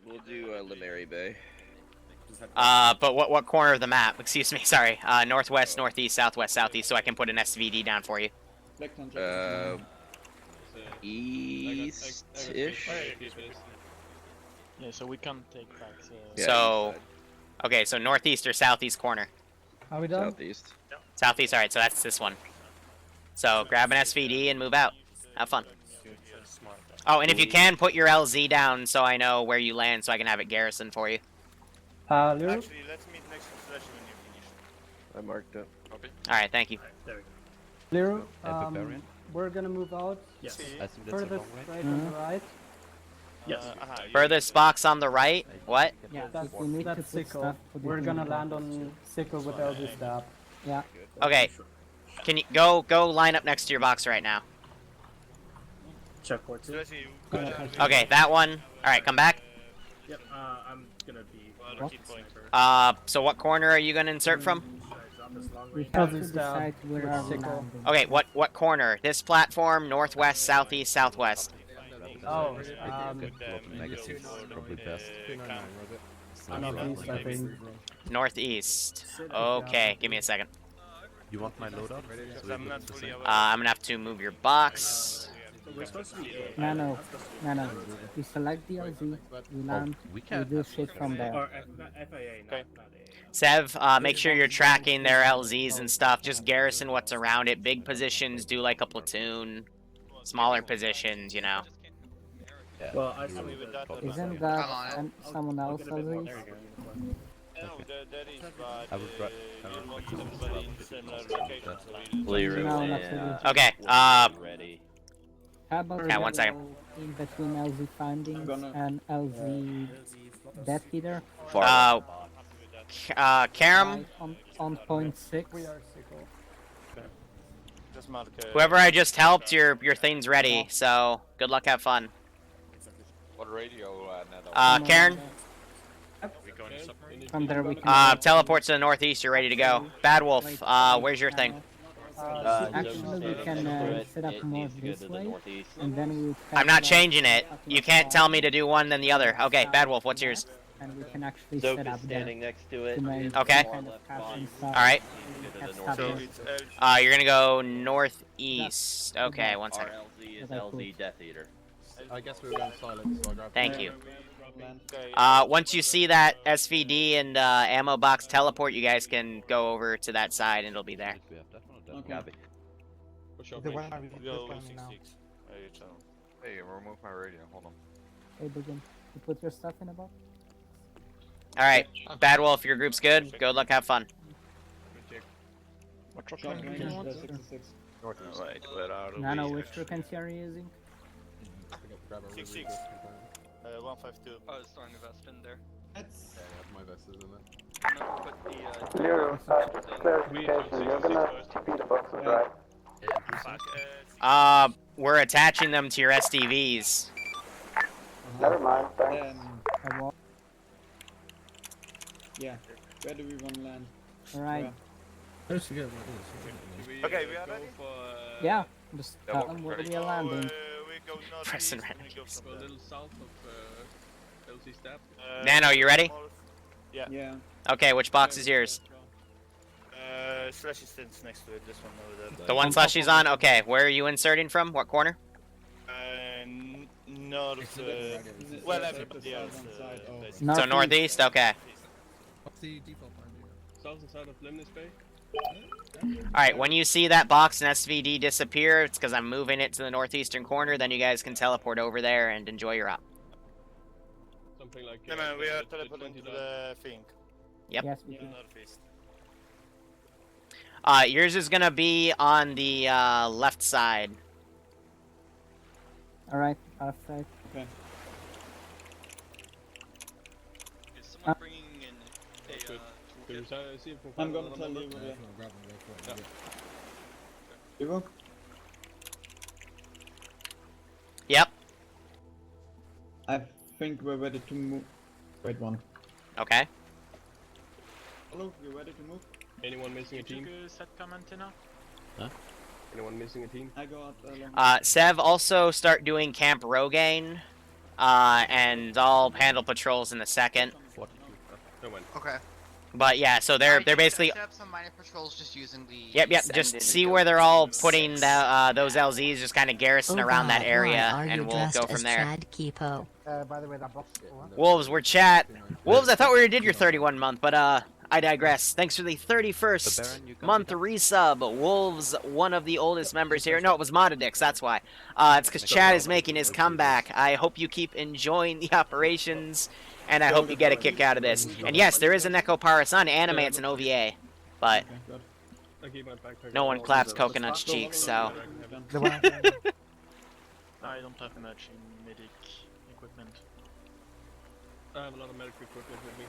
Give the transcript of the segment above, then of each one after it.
We'll do Limeri Bay. But what corner of the map? Excuse me, sorry. Northwest, northeast, southwest, southeast, so I can put an SVD down for you. East-ish? Yeah, so we can take back. Yeah, so, okay, so northeast or southeast corner? Are we done? Southeast. Southeast, alright, so that's this one. So grab an SVD and move out. Have fun. Oh, and if you can, put your LZ down so I know where you land so I can have it garrison for you. Liru? Actually, let's meet next to Slash when you finish. I marked it. Okay. Alright, thank you. There we go. Liru, we're gonna move out. Yes. Furthest right on the right. Yes. Furthest box on the right? What? Yeah, that's Sickle. We're gonna land on Sickle with LZ stab. Yeah. Okay. Can you go line up next to your box right now? Check port 2. Okay, that one. Alright, come back. Yep, I'm gonna be So what corner are you gonna insert from? We have to decide where our Sickle. Okay, what corner? This platform, northwest, southeast, southwest. Oh, probably best. northeast, I think. Northeast. Okay, give me a second. You want my loadout? I'm gonna have to move your box. No. You select the LZ, we land, we do shit from there. Sev, make sure you're tracking their LZs and stuff. Just garrison what's around it. Big positions, do like a platoon. Smaller positions, you know. Well, I Isn't that someone else LZ? I would Okay, How about yeah, 1 second. in between LZ findings and LZ Death Eater? Karam, On point 6. whoever I just helped, your thing's ready. So good luck, have fun. What radio, NATO? Karen, From there we can... teleport to the northeast. You're ready to go. Bad Wolf, where's your thing? Actually, we can set up more this way, and then we... I'm not changing it. You can't tell me to do one then the other. Okay, Bad Wolf, what's yours? And we can actually set up standing next to it. Okay. Alright. You're gonna go northeast. Okay, 1 second. RLZ is LZ Death Eater. I guess we were going silent, so I grabbed Thank you. Once you see that SVD and ammo box teleport, you guys can go over to that side and it'll be there. Copy. Hey, remove my radio. Hold on. Hey, Begin. You put your stuff in a box? Alright, Bad Wolf, your group's good. Good luck, have fun. What truck do you want? Nano, which frequency are you using? 6-6. 152. Oh, it's throwing a vest in there. Yeah, my vest is in it. Liru, clarification, you're gonna TP the boxes, right? We're attaching them to your SDVs. Never mind, thanks. Yeah, where do we want to land? Alright. Okay, we are ready? Yeah, just tell them where we are landing. Preston ran. A little south of LC Step. Nano, you ready? Yeah. Okay, which box is yours? Slash is next to it, this one over there. The one Slushy's on? Okay, where are you inserting from? What corner? North, well, everybody else. So northeast? Okay. What's the default time? South and side of Lemnis Bay? Alright, when you see that box and SVD disappear, it's because I'm moving it to the northeastern corner, then you guys can teleport over there and enjoy your op. Something like... No, man, we are teleporting to the thing. Yep. Yes, we do. Northeast. Yours is gonna be on the left side. Alright, left side. Okay. Is someone bringing in a I'm gonna tell you. You go? Yep. I think we're ready to move. Wait one. Okay. Hello, you ready to move? Anyone missing a team? Set comment now? Huh? Anyone missing a team? I go out along. Sev, also start doing Camp Rogaine. and I'll handle patrols in the second. Okay. But yeah, so they're basically. Set up some minor patrols just using the. Yep. Just see where they're all putting the, those LZs, just kind of garrison around that area, and we'll go from there. By the way, that box. Wolves, we're chat. Wolves, I thought we already did your 31 month, but I digress. Thanks for the 31st month resub. Wolves, one of the oldest members here. No, it was Modadix, that's why. It's because Chad is making his comeback. I hope you keep enjoying the operations, and I hope you get a kick out of this. And yes, there is an Echo Paris on anime, it's an OVA, but no one claps Coconut's cheeks, so. I don't have much in medic equipment. I have a lot of medical equipment with me.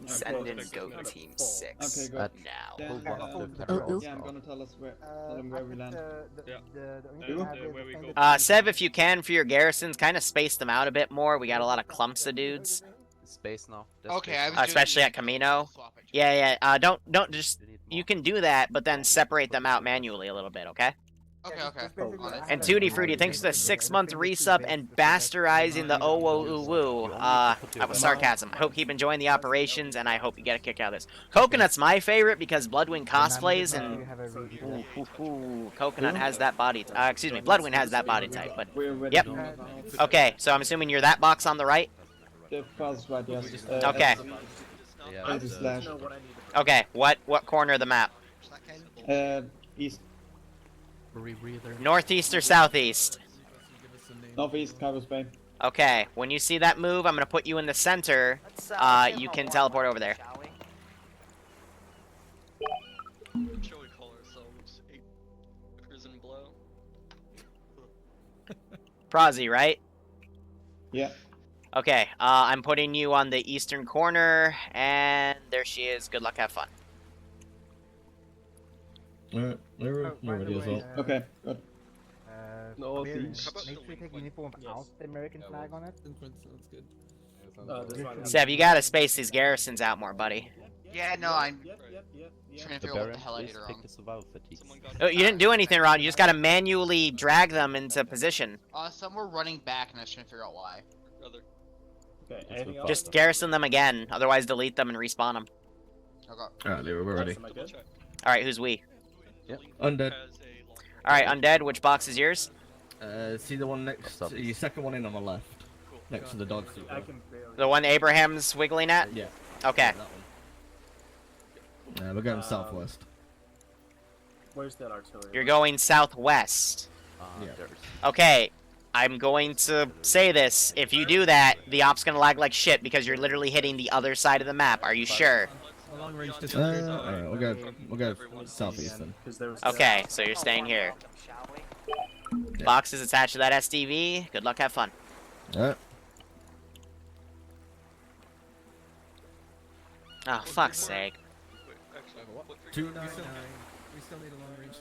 Send in go team 6 Okay, good. now. Yeah, I'm gonna tell them where we land. Where we go. Seb, if you can, for your garrisons, kind of space them out a bit more. We got a lot of clumps of dudes. Space now. Okay, I was Especially at Camino. Yeah. Don't just. You can do that, but then separate them out manually a little bit, okay? Okay. And Tootie Fruity, thanks for the 6-month resub and bastardizing the woo. That was sarcasm. I hope you keep enjoying the operations, and I hope you get a kick out of this. Coconut's my favorite because Bloodwind cosplays, and Coconut has that body. Excuse me, Bloodwind has that body type. But yep. Okay, so I'm assuming you're that box on the right. The first right, yes. Okay. Okay. What corner of the map? East. Northeast or southeast? Northeast, Carver's Bay. Okay, when you see that move, I'm gonna put you in the center. You can teleport over there. Shall we call ourselves 8 prison blow? Prozzy, right? Yeah. Okay, I'm putting you on the eastern corner, and there she is. Good luck, have fun. Alright, you're ready as well. Okay, good. Make sure you take uniform without the American flag on it. Sounds good. Seb, you gotta space these garrisons out more, buddy. Yeah, no, I'm trying to figure out what the hell I did wrong. Oh, you didn't do anything wrong. You just gotta manually drag them into position. Some were running back, and I was trying to figure out why. Okay, anything else? Just garrison them again. Otherwise, delete them and respawn them. Okay. Alright, we're ready. All right, who's we? Undead. All right, Undead. Which box is yours? See the one next, the second one in on the left, next to the dog seat. The one Abraham's wiggling at? Yeah. Okay. Yeah, we're going southwest. Where's that artillery? You're going southwest. Yeah. Okay. I'm going to say this. If you do that, the op's gonna lag like shit because you're literally hitting the other side of the map. Are you sure? Alright, we'll go southeast then. Okay, so you're staying here. Box is attached to that SDV. Good luck, have fun. Alright. Oh, fuck's sake. 299. We still need a long range.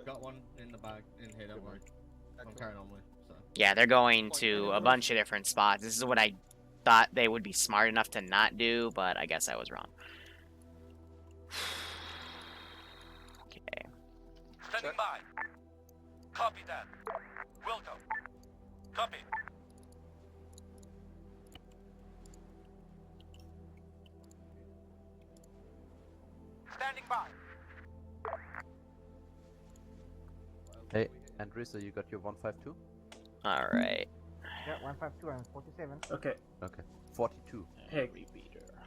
Got one in the bag, in here, don't worry. I'm carrying on with, so. Yeah, they're going to a bunch of different spots. This is what I thought they would be smart enough to not do, but I guess I was wrong. Okay. Standing by. Copy that. Will go. Copy. Standing by. Hey, Andrew, so you got your 152? Alright. Yeah, 152 and 47. Okay. Okay. 42. Hey,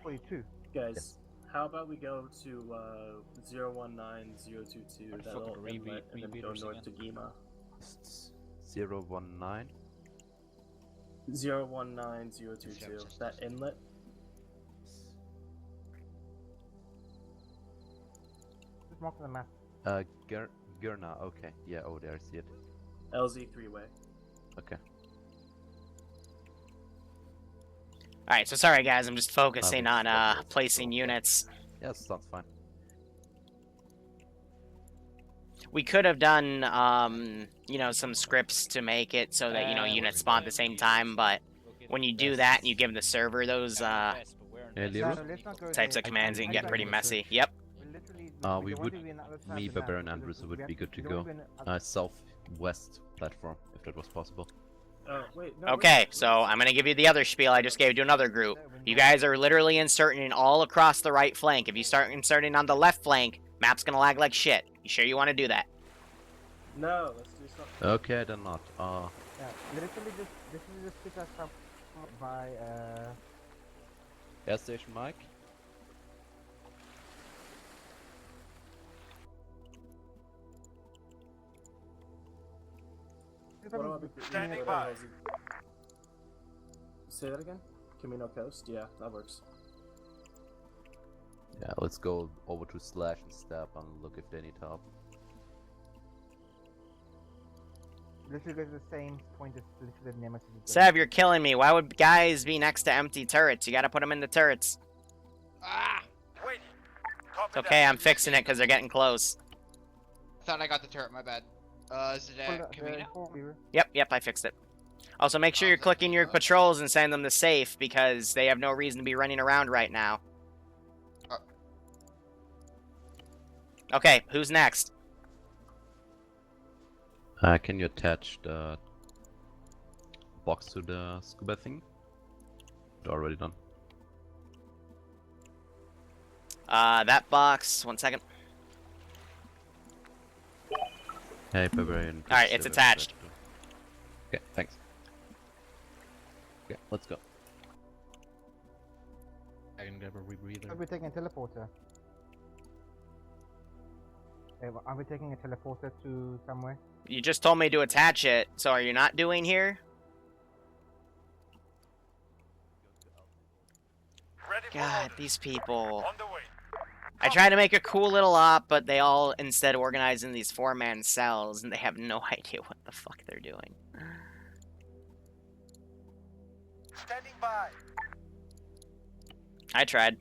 42. guys, how about we go to 019022, that'll inlet, and then go north to Gima. 019. 019022, that inlet. Just mark the map. Gurna, okay. Yeah, oh, there, I see it. LZ 3-way. Okay. Alright, so sorry guys, I'm just focusing on placing units. Yeah, sounds fine. We could have done, you know, some scripts to make it so that, you know, units spawn at the same time, but when you do that and you give the server those Liru? types of commands, it can get pretty messy. Yep. Me, Barbarian, and Russo would be good to go. Southwest platform, if that was possible. Wait, no, Okay, so I'm gonna give you the other spiel I just gave to another group. You guys are literally inserting all across the right flank. If you start inserting on the left flank, map's gonna lag like shit. You sure you want to do that? No, let's do something. Okay, then not. Yeah, literally this is just pick us up by Air station, Mike. Standing by. Say that again? Camino Coast? Yeah, that works. Yeah, let's go over to Slash and Stab and look if they need help. literally goes to the same point as literally the Nemesis. Sev, you're killing me. Why would guys be next to empty turrets? You gotta put them in the turrets. Ah! Wait. It's okay, I'm fixing it because they're getting close. I thought I got the turret, my bad. Is it at Camino? Yep, I fixed it. Also, make sure you're clicking your patrols and send them to safe because they have no reason to be running around right now. Okay, who's next? Can you attach the box to the scuba thing? Already done. That box, 1 second. Hey, Bavarian. Alright, it's attached. Okay, thanks. Okay, let's go. I can grab a rebreather. Are we taking a teleporter? Are we taking a teleporter to somewhere? You just told me to attach it, so are you not doing here? God, these people. On the way. I try to make a cool little op, but they all instead organize in these 4-man cells, and they have no idea what the fuck they're doing. Standing by. I tried.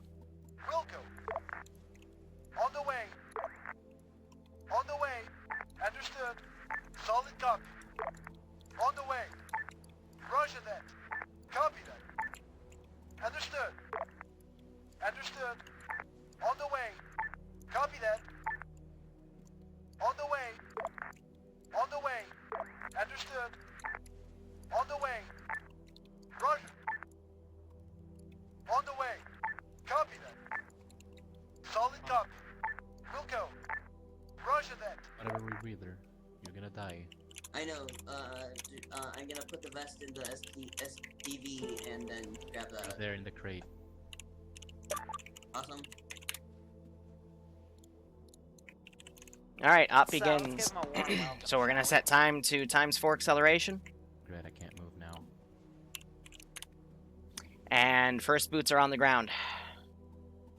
Will go. On the way. On the way. Understood. Solid copy. On the way. Roger that. Copy that. Understood. Understood. On the way. Copy that. On the way. On the way. Understood. On the way. Roger. On the way. Copy that. Solid copy. We'll go. Roger that. Whatever rebreather, you're gonna die. I know. I'm gonna put the vest in the SDV and then grab the. There in the crate. Awesome. Alright, op begins. So we're gonna set time to ×4 acceleration. Great, I can't move now. And first boots are on the ground.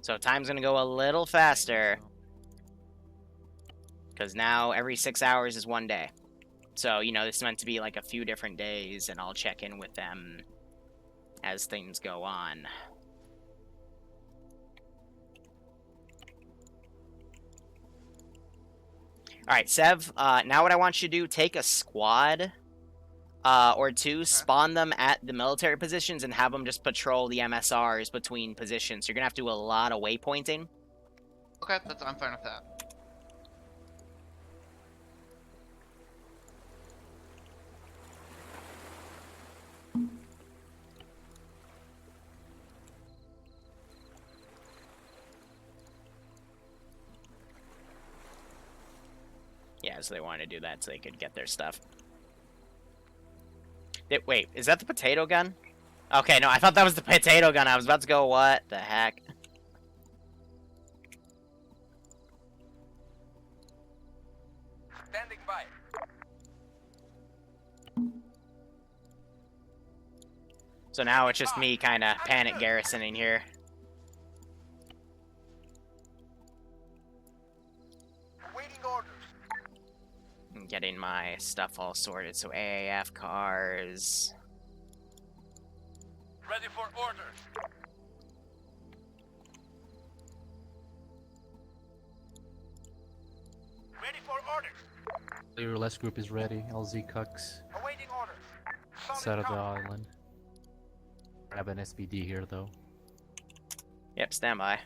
So time's gonna go a little faster. Because now every 6 hours is 1 day. So, you know, this is meant to be like a few different days, and I'll check in with them as things go on. Alright, Sev, now what I want you to do, take a squad or two, spawn them at the military positions, and have them just patrol the MSRs between positions. You're going to have to do a lot of waypointing. Okay, I'm fine with that. Yeah, so they wanted to do that so they could get their stuff. Wait, is that the potato gun? Okay, no, I thought that was the potato gun. I was about to go, what the heck? Standing by. So now it's just me kind of panic garrisoning here. Waiting orders. I'm getting my stuff all sorted. So AAF cars. Ready for orders. Ready for orders. Your last group is ready. LZ Cucks. Awaiting orders. Side of the island. Grab an SVD here though. Yep, stand by.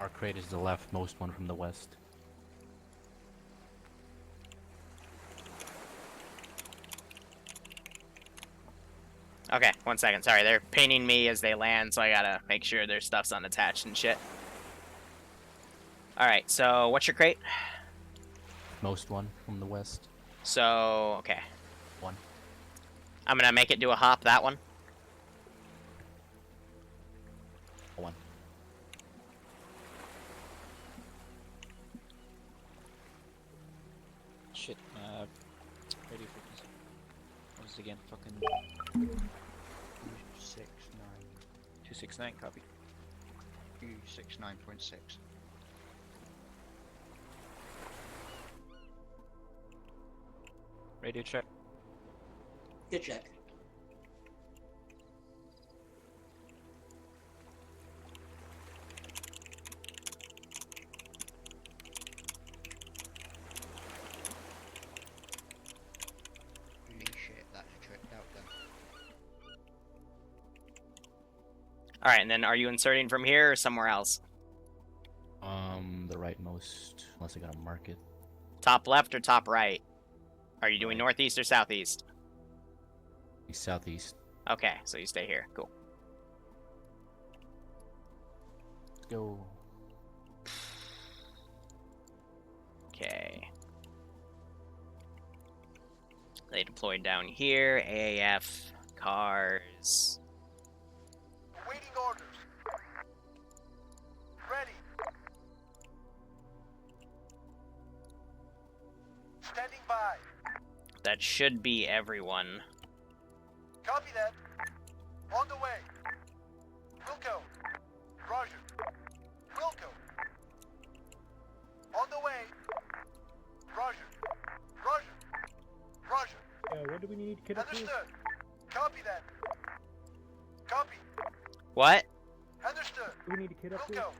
Our crate is the leftmost one from the west. Okay, 1 second. Sorry, they're pinging me as they land, so I gotta make sure their stuff's unattached and shit. Alright, so what's your crate? Most one from the west. So, okay. 1. I'm gonna make it do a hop, that one. 1. Shit, ready for this. What was it again? Fucking 269. 269, copy. 269.6. Radio check. Good check. Holy shit, that's tricked out then. Alright, and then are you inserting from here or somewhere else? The rightmost, unless I gotta mark it. Top left or top right? Are you doing northeast or southeast? Southeast. Okay, so you stay here. Cool. Let's go. Okay. They deployed down here. AAF, cars. Awaiting orders. Ready. Standing by. That should be everyone. Copy that. On the way. Will go. Roger. Will go. On the way. Roger. Roger. Roger. Where do we need kit up to? Understood. Copy that. Copy. What? Understood. Do we need to kit up Will to? go.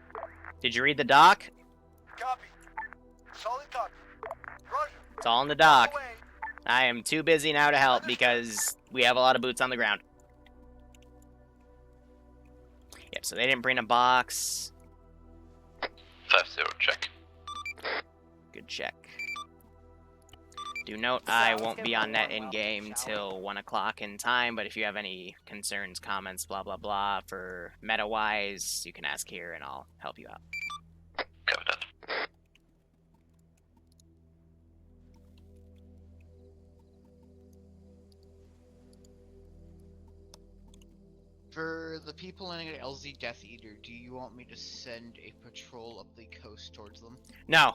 Did you read the doc? Copy. Solid copy. Roger. It's all in the doc. On the way. I am too busy now to help because we have a lot of boots on the ground. Yep, so they didn't bring a box. 5-0, check. Good check. Do note I won't be on net in-game till 1 o'clock in time, but if you have any concerns, comments, blah, blah, blah, for meta-wise, you can ask here and I'll help you out. Copy that. For the people in LZ Death Eater, do you want me to send a patrol up the coast towards them? No,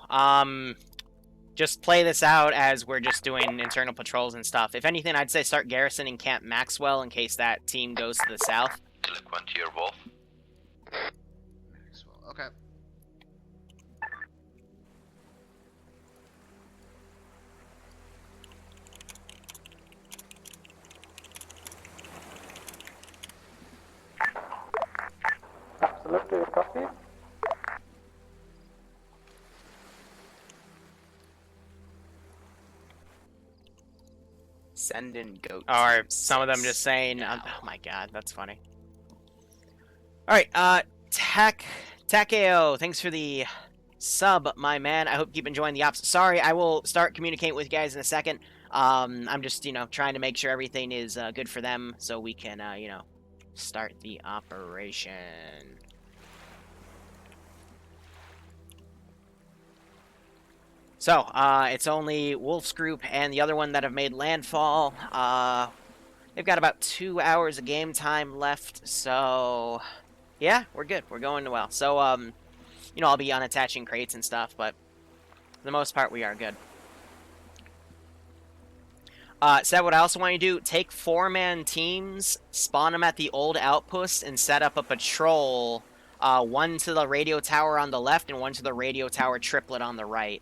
just play this out as we're just doing internal patrols and stuff. If anything, I'd say start garrisoning Camp Maxwell in case that team goes to the south. Delinquent here, Wolf. Maxwell, okay. Absolutely, copy. Send in goats. Or some of them just saying, oh my god, that's funny. Alright, Takeo, thanks for the sub, my man. I hope you keep enjoying the ops. Sorry, I will start communicating with you guys in a second. I'm just, trying to make sure everything is good for them so we can, start the operation. So, it's only Wolf's group and the other one that have made landfall. They've got about 2 hours of game time left, so yeah, we're good. We're going well. So, I'll be unattaching crates and stuff, but for the most part, we are good. Seth, what I also want you to do, take 4-man teams, spawn them at the old outpost, and set up a patrol, one to the radio tower on the left and one to the radio tower triplet on the right.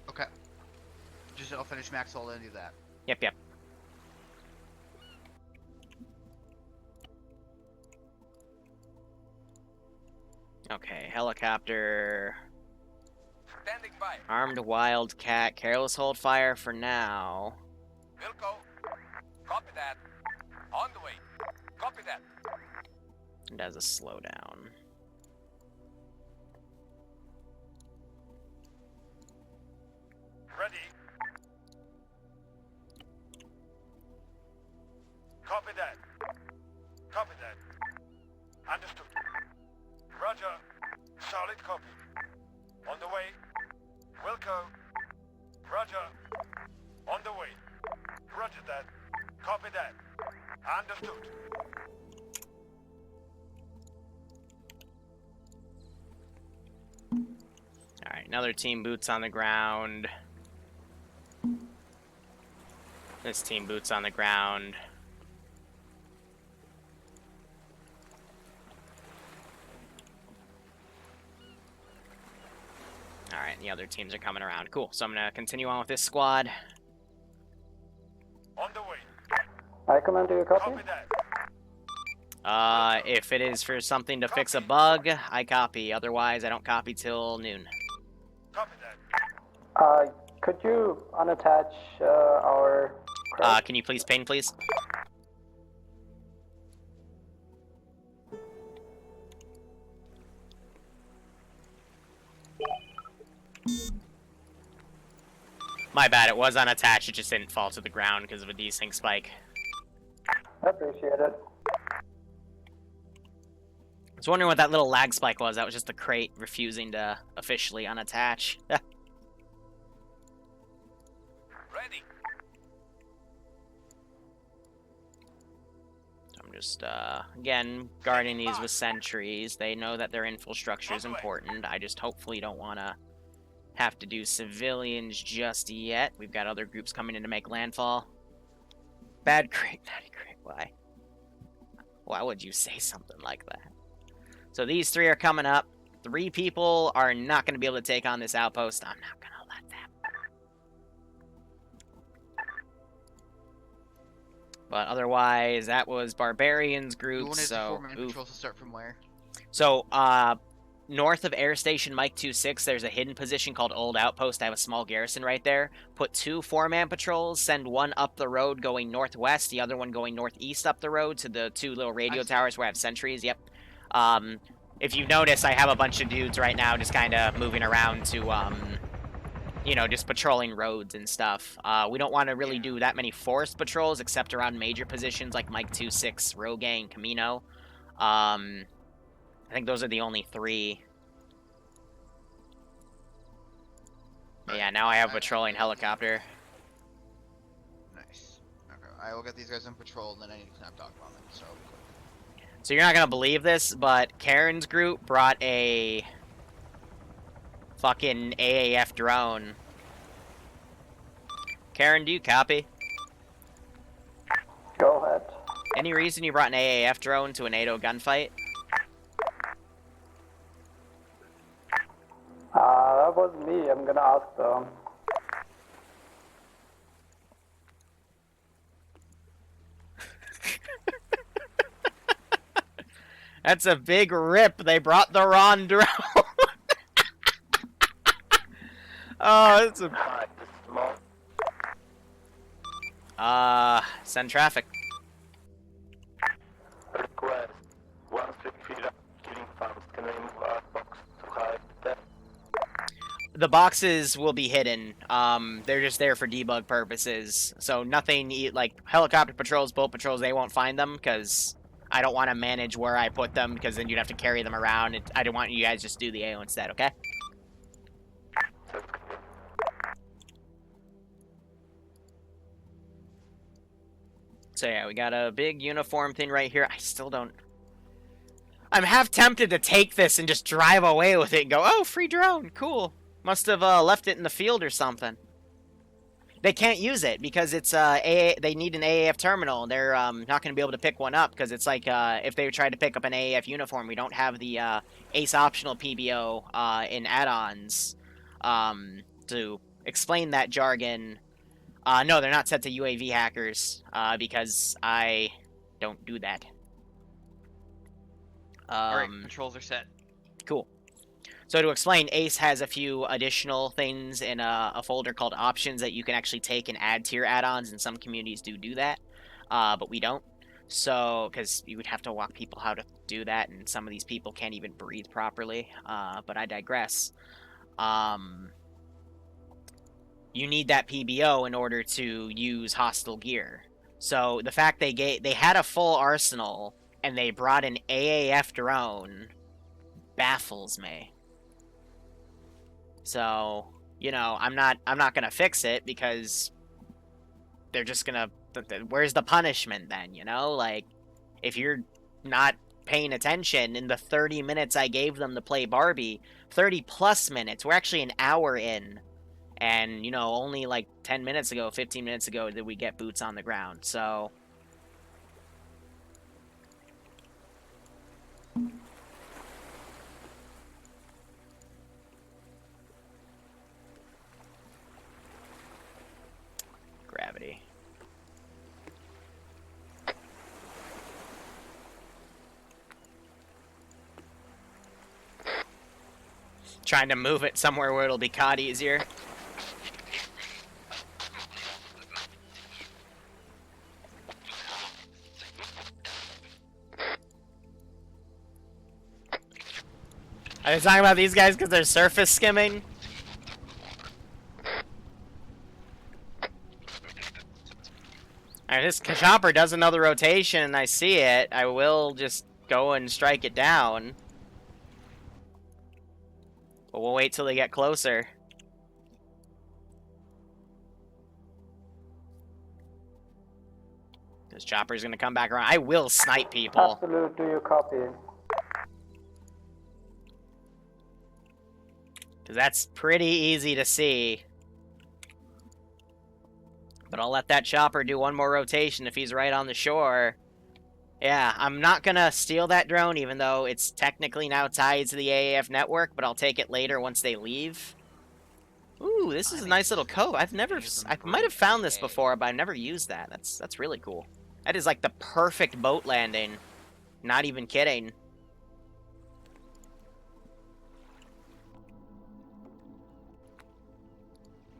Okay. I'll finish Maxwell and do that. Yep. Okay, helicopter. Standing by. Armed Wildcat. Careless hold fire for now. Wilco. Copy that. On the way. Copy that. It has a slowdown. Ready. Copy that. another team boots on the ground. This team boots on the ground. Alright, the other teams are coming around. Cool, so I'm gonna continue on with this squad. On the way. I command, do you copy? Copy that. If it is for something to fix a bug, I copy. Otherwise, I don't copy till noon. Copy that. Could you unattach our... Can you please ping, please? My bad, it was unattached, it just didn't fall to the ground because of a desync spike. I appreciate it. I was wondering what that little lag spike was. That was just the crate refusing to officially unattach. Ready. I'm just, again, guarding these with sentries. They know that their infrastructure is important. I just hopefully don't want to have to do civilians just yet. We've got other groups coming in to make landfall. Bad crate, naughty crate, why? Why would you say something like that? So these three are coming up. 3 people are not going to be able to take on this outpost. I'm not going to let them. But otherwise, that was Barbarians group, You wanted so... the 4-man patrols to start from where? So, north of Air Station Mike 26, there's a hidden position called Old Outpost. I have a small garrison right there. Put 2 4-man patrols, send one up the road going northwest, the other one going northeast up the road to the 2 little radio towers where I have sentries, yep. If you notice, I have a bunch of dudes right now just kind of moving around to, you know, just patrolling roads and stuff. We don't want to really do that many forced patrols except around major positions like Mike 26, Rogaine, Camino. I think those are the only 3. But yeah, now I have a patrolling helicopter. Nice. Okay, I will get these guys on patrol, and then I need to snap dock on them, so... So you're not gonna believe this, but Karen's group brought a fucking AAF drone. Karen, do you copy? Go ahead. Any reason you brought an AAF drone to a NATO gunfight? That wasn't me. I'm gonna ask them. That's a big rip. They brought the wrong drone. Oh, it's a... send traffic. Request. 1 feet up. Killing farms. Can I move our box to hide that? The boxes will be hidden. They're just there for debug purposes. So nothing, like helicopter patrols, boat patrols, they won't find them because I don't want to manage where I put them because then you'd have to carry them around. I don't want you guys just do the AO instead, okay? So yeah, we got a big uniform thing right here. I still don't... I'm half tempted to take this and just drive away with it and go, oh, free drone, cool. Must have left it in the field or something. They can't use it because it's they need an AAF terminal. They're not going to be able to pick one up because it's like if they tried to pick up an AAF uniform, we don't have the ACE optional PBO in add-ons to explain that jargon. No, they're not set to UAV hackers because I don't do that. Alright, controls are set. Cool. So to explain, ACE has a few additional things in a folder called options that you can actually take and add to your add-ons, and some communities do that, but we don't. So, because you would have to walk people how to do that, and some of these people can't even breathe properly, but I digress. You need that PBO in order to use hostile gear. So the fact they had a full arsenal, and they brought an AAF drone baffles me. So, you know, I'm not gonna fix it because they're just gonna... Where's the punishment then, you know? Like, if you're not paying attention in the 30 minutes I gave them to play Barbie. 30 plus minutes. We're actually an hour in. And, you know, only like 10 minutes ago, 15 minutes ago did we get boots on the ground. So... Gravity. Trying to move it somewhere where it'll be caught easier. Are they talking about these guys because they're surface skimming? Alright, this chopper does another rotation and I see it. I will just go and strike it down. But we'll wait till they get closer. This chopper's gonna come back around. I will snipe people. Absolute, do you copy? Because that's pretty easy to see. But I'll let that chopper do one more rotation if he's right on the shore. Yeah, I'm not gonna steal that drone, even though it's technically now tied to the AAF network, but I'll take it later once they leave. Ooh, this is a nice little cove. I might have found this before, but I've never used that. That's really cool. That is like the perfect boat landing. Not even kidding.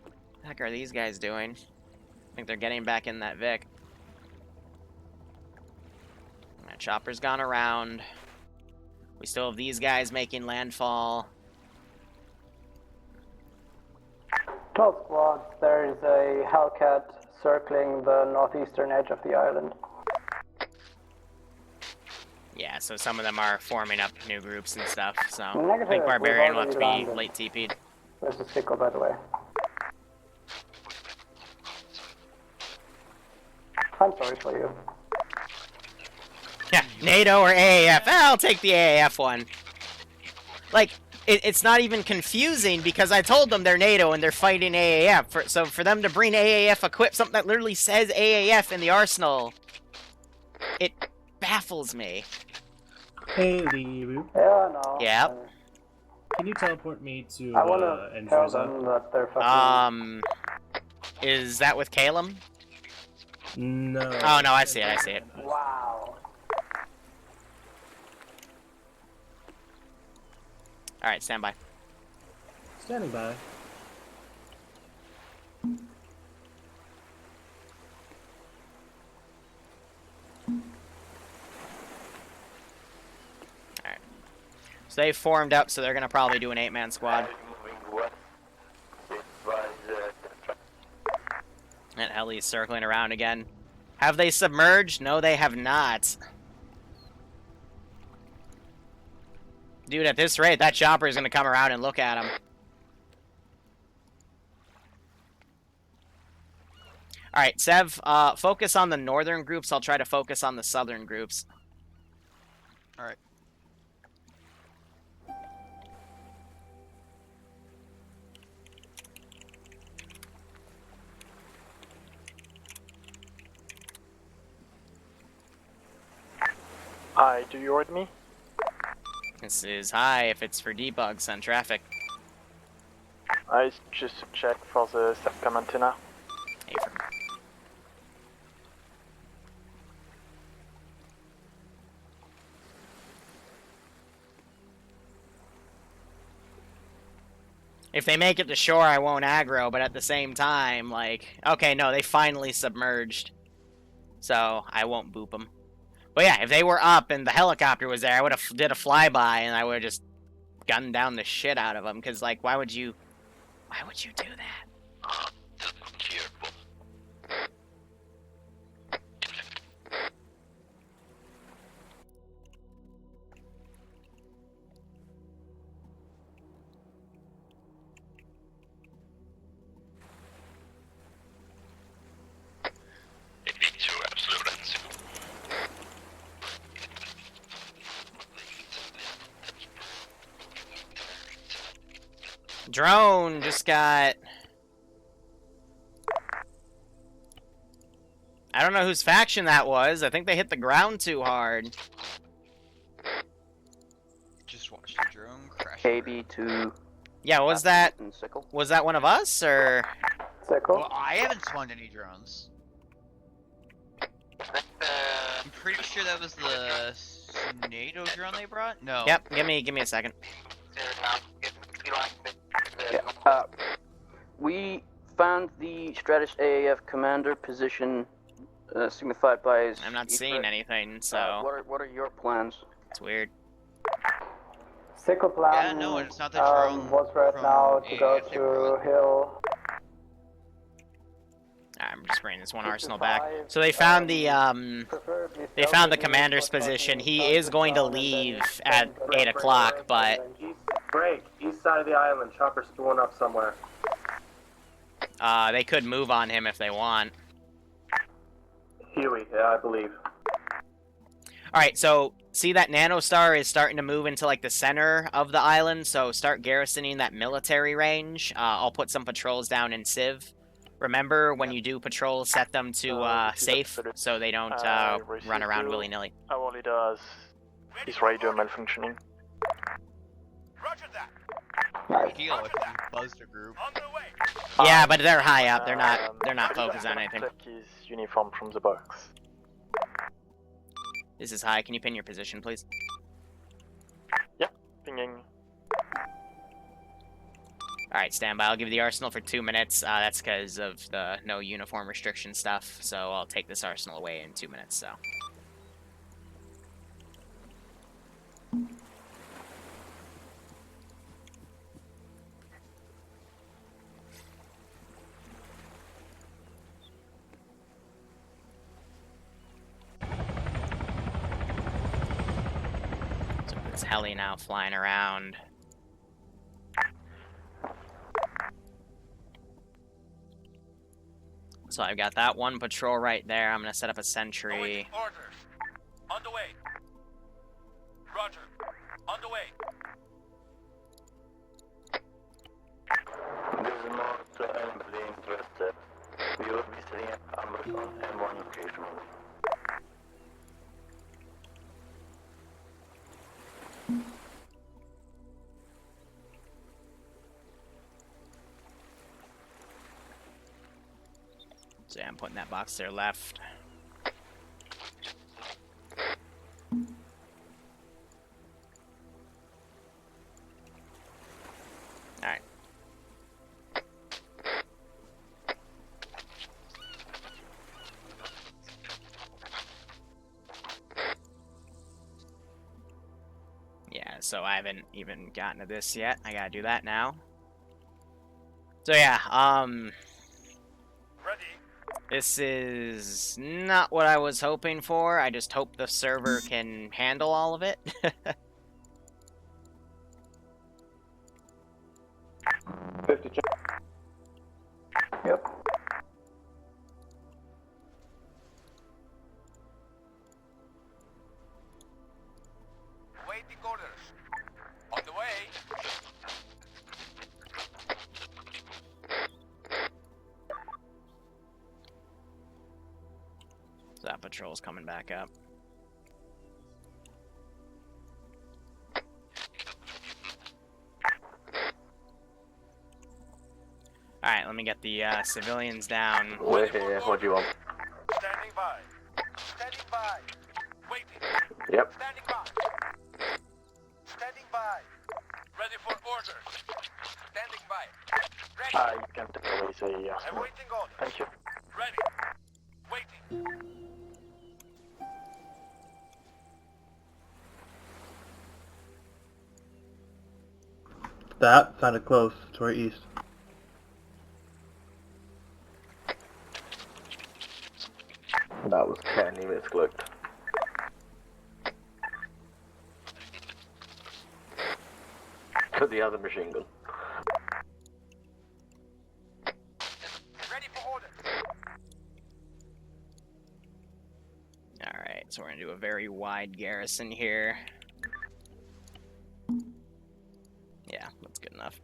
What the heck are these guys doing? I think they're getting back in that Vic. That chopper's gone around. We still have these guys making landfall. 12 squads, there is a Hellcat circling the northeastern edge of the island. Yeah, so some of them are forming up new groups and stuff, so Negative, I think Barbarian will have to be landed. late TP'd. There's a sickle, by the way. I'm sorry for you. Yeah, NATO or AAF. I'll take the AAF one. Like, it's not even confusing because I told them they're NATO and they're fighting AAF. So for them to bring AAF equip something that literally says AAF in the arsenal, it baffles me. Hey, Liru. Yeah, no. Yep. Can you teleport me to I wanna tell them that they're fucking... Is that with Calum? No. Oh, no, I see it, I see it. Wow. Alright, stand by. Standing by. Alright. So they formed up, so they're gonna probably do an 8-man squad. And Ellie's circling around again. Have they submerged? No, they have not. Dude, at this rate, that chopper is going to come around and look at him. Alright, Sev, focus on the northern groups. I'll try to focus on the southern groups. Alright. Hi, do you order me? This is high if it's for debugs on traffic. I just check for the SATCOM antenna. Affirm. If they make it to shore, I won't aggro, but at the same time, like... Okay, no, they finally submerged. So, I won't boop them. But yeah, if they were up and the helicopter was there, I would have did a flyby and I would have just gunned down the shit out of them. Because, like, why would you do that? Drone just got... I don't know whose faction that was. I think they hit the ground too hard. Just watch the drone crash. KB2. Yeah, was that... Was that one of us, or...? Well, I haven't spawned any drones. I'm pretty sure that was the NATO drone they brought? No. Yep, give me a second. Yeah, we found the Stratis AAF commander position signified by his... I'm not seeing anything, so... what are your plans? It's weird. Sickle plan Yeah, no, it's not the drone was right from now to go AAF they to brought. Hill. I'm just bringing this one arsenal back. So they found the they found the commander's position. He is going to leave at 8 o'clock, but Break, east side of the island, chopper spooling up somewhere. they could move on him if they want. Huey, yeah, I believe. Alright, so see that nanostar is starting to move into like the center of the island, so start garrisoning that military range. I'll put some patrols down in Civ. Remember, when you do patrols, set them to safe, so they don't run around willy-nilly. Our leader has his radio malfunctioning. Roger that. Heal if you buzz the group. Yeah, but they're high up. They're not focused on anything. Check his uniform from the box. This is high. Can you pin your position, please? Yeah, pinging. Alright, stand by. I'll give you the arsenal for 2 minutes. That's because of the no uniform restriction stuff, so I'll take this arsenal away in 2 minutes, so... So this heli now flying around. So I've got that one patrol right there. I'm gonna set up a sentry. Orders. On the way. Roger. On the way. This is not anybody interested. We will be setting up ambush on M1 location. So yeah, I'm putting that box there left. Alright. Yeah, so I haven't even gotten to this yet. I gotta do that now. So yeah, this is not what I was hoping for. I just hope the server can handle all of it. 50 check. Yep. Waiting orders. On the way. So that patrol's coming back up. Alright, let me get the civilians down. Wait here, what do you want? Standing by. Standing by. Waiting. Yep. Standing by. Standing by. Ready for orders. Standing by. Ready. You can take away the I'm arsenal. waiting orders. Thank you. Ready. Waiting. That sounded close, to our east. That was candy misclicked. To the other machine gun. Ready for orders. Alright, so we're gonna do a very wide garrison here. Yeah, that's good enough.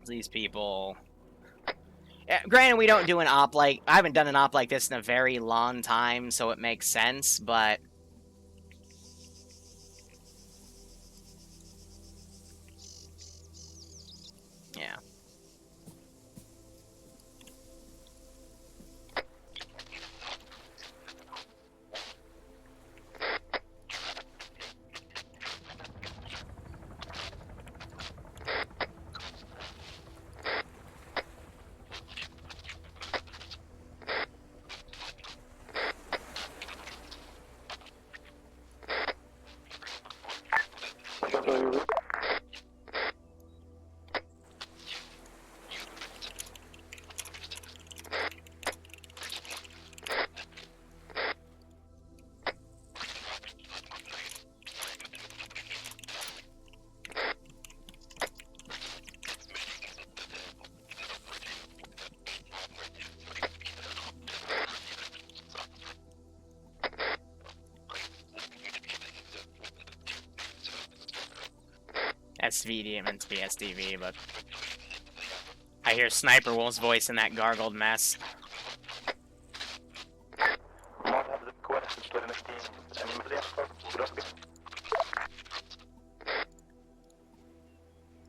these people. Granted, we don't do an op like I haven't done an op like this in a very long time, so it makes sense. But yeah. SVD, it meant to be SDV, but I hear Sniper Wolf's voice in that gargled mess.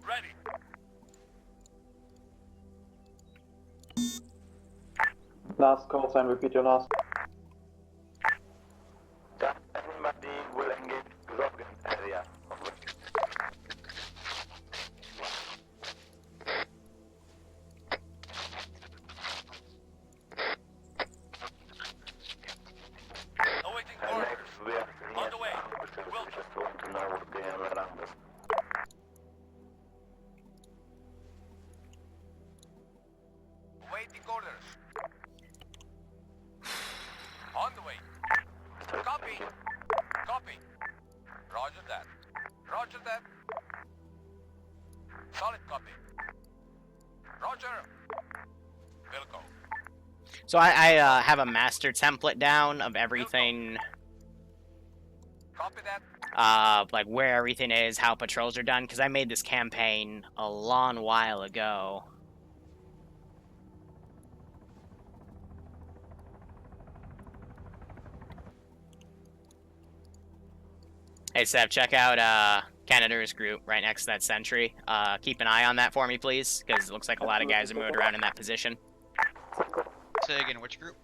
Ready. Last call sign, repeat your last. Anybody will engage Grogan area. Awaiting orders. On the way. Will Just want to know what they have around us. Awaiting orders. On the way. Copy. Copy. Roger that. Roger that. Solid copy. Roger. Will go. So I have a master template down of everything. Copy that. Like where everything is, how patrols are done, because I made this campaign a long while ago. Hey, Seb, check out Canada's group right next to that sentry. Keep an eye on that for me, please, because it looks like a lot of guys are moving around in that position. Say again, which group?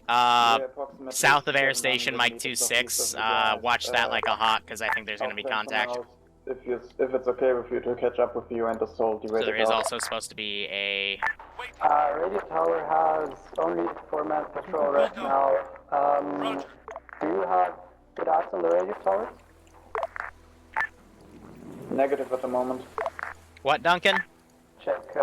South of Air Station, Mike 26. Watch that like a hawk, because I think there's going to be contact. If it's okay with you to catch up with you and assault the So there is also supposed to be a... Radio Tower has only 4-man patrol right now. Do you have good eyes on the radio tower? Negative at the moment. What, Duncan? Check,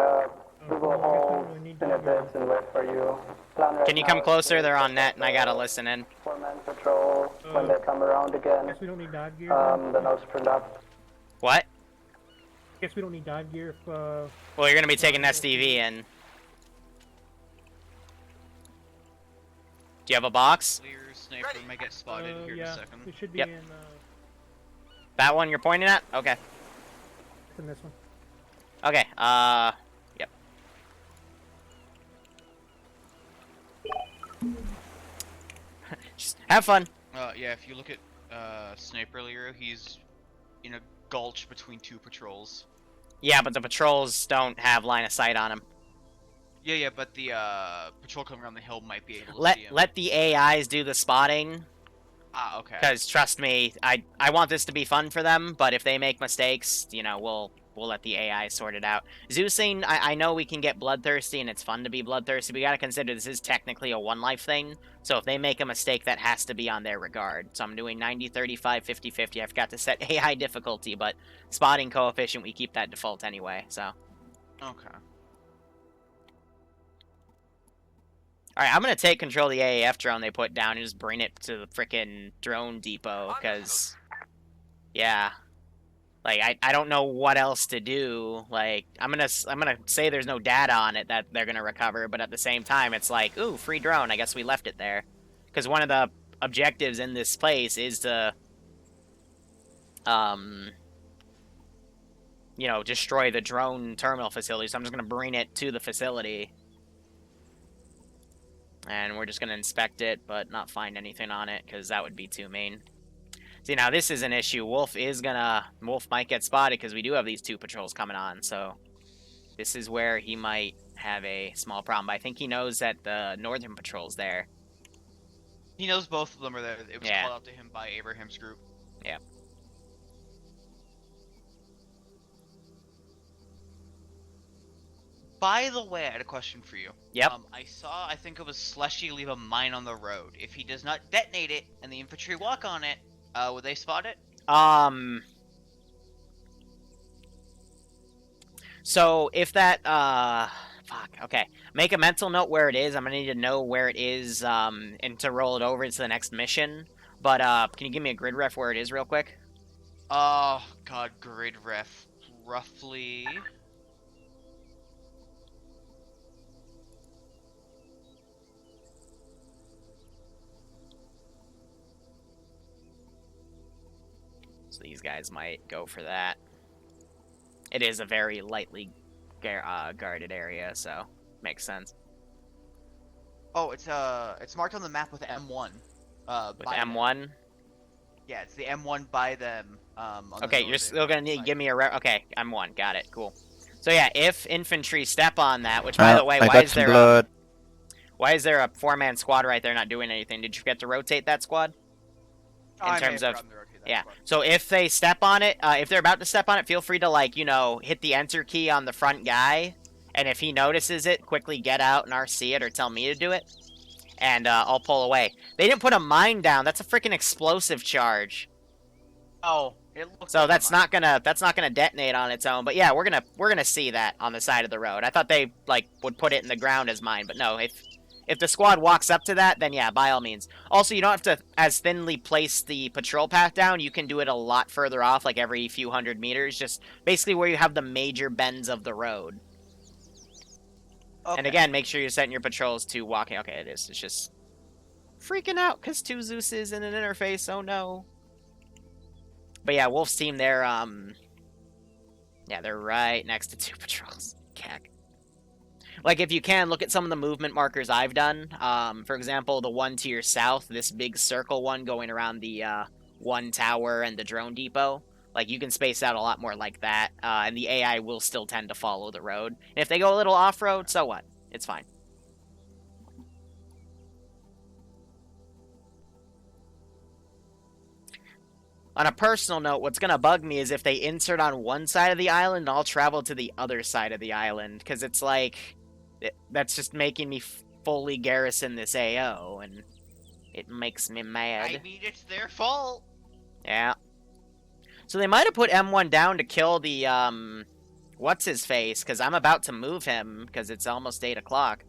we will hold in a bit and wait for you. Plan right Can you come now closer? to They're on net, and I gotta listen in. 4-man patrol when they come around again. Guess we don't need dive gear. Then I'll sprint up. What? Guess we don't need dive gear if, Well, you're gonna be taking STV in. Do you have a box? Clear sniper may get spotted here in a second. We should be Yep. in, That one you're pointing at? Okay. in this one. Okay, yep. Just have fun. Yeah, if you look at Sniper Liru, he's in a gulch between two patrols. Yeah, but the patrols don't have line of sight on them. Yeah, but the patrol coming around the hill might be able to see him. Let the AIs do the spotting. Ah, okay. Because trust me, I want this to be fun for them, but if they make mistakes, you know, we'll let the AI sort it out. Zeusing, I know we can get bloodthirsty and it's fun to be bloodthirsty. We gotta consider this is technically a one-life thing, so if they make a mistake, that has to be on their regard. So I'm doing 90, 35, 50, 50. I forgot to set AI difficulty, but spotting coefficient, we keep that default anyway, so. Okay. Alright, I'm gonna take control of the AAF drone they put down and just bring it to the frickin' drone depot, because, yeah. Like, I don't know what else to do. Like, I'm gonna say there's no data on it that they're gonna recover, but at the same time, it's like, ooh, free drone, I guess we left it there. Because one of the objectives in this place is to, you know, destroy the drone terminal facility. So I'm just going to bring it to the facility. And we're just going to inspect it, but not find anything on it, because that would be too mean. See, now this is an issue. Wolf might get spotted, because we do have these 2 patrols coming on, so this is where he might have a small problem. But I think he knows that the northern patrol's there. He knows both of them are there. It was Yeah. called out to him by Abraham's group. Yeah. By the way, I had a question for you. Yep. I think it was Slushy leave a mine on the road. If he does not detonate it and the infantry walk on it, would they spot it? So if that, fuck, okay. Make a mental note where it is. I'm gonna need to know where it is, and to roll it over into the next mission. But, can you give me a grid ref where it is real quick? Oh, God, grid ref. Roughly... So these guys might go for that. It is a very lightly guarded area, so makes sense. Oh, it's marked on the map with M1. With M1? Them. Yeah, it's the M1 by them. Okay, you're still gonna need to give me a okay, M1, got it, cool. So yeah, if infantry step on that, which by the way, why is there a 4-man squad right there not doing anything? Did you forget to rotate that squad? In terms of, yeah. So if they step on it, if they're about to step on it, feel free to, like, you know, hit the enter key on the front guy, and if he notices it, quickly get out and RC it or tell me to do it, and I'll pull away. They didn't put a mine down. That's a freaking explosive charge. Oh, it looks. So like that's not gonna detonate on its own. But yeah, we're gonna see that on the side of the road. I thought they would put it in the ground as mine, but no. If the squad walks up to that, then yeah, by all means. Also, you don't have to as thinly place the patrol path down. You can do it a lot further off, like every few hundred meters, just basically where you have the major bends of the road. Okay. And again, make sure you're setting your patrols to walking. Okay, it is. It's just freaking out because 2 Zeuses in an interface. Oh no. But yeah, Wolf's team, they're right next to 2 patrols. Cack. Like, if you can, look at some of the movement markers I've done. For example, the one to your south, this big circle one going around the 1 tower and the drone depot. Like, you can space out a lot more like that, and the AI will still tend to follow the road. And if they go a little off-road, so what? It's fine. On a personal note, what's going to bug me is if they insert on one side of the island, I'll travel to the other side of the island, because it's like... that's just making me fully garrison this AO, and it makes me mad. I mean, it's their fault. Yeah. So they might have put M1 down to kill the, what's-his-face, because I'm about to move him, because it's almost 8 o'clock.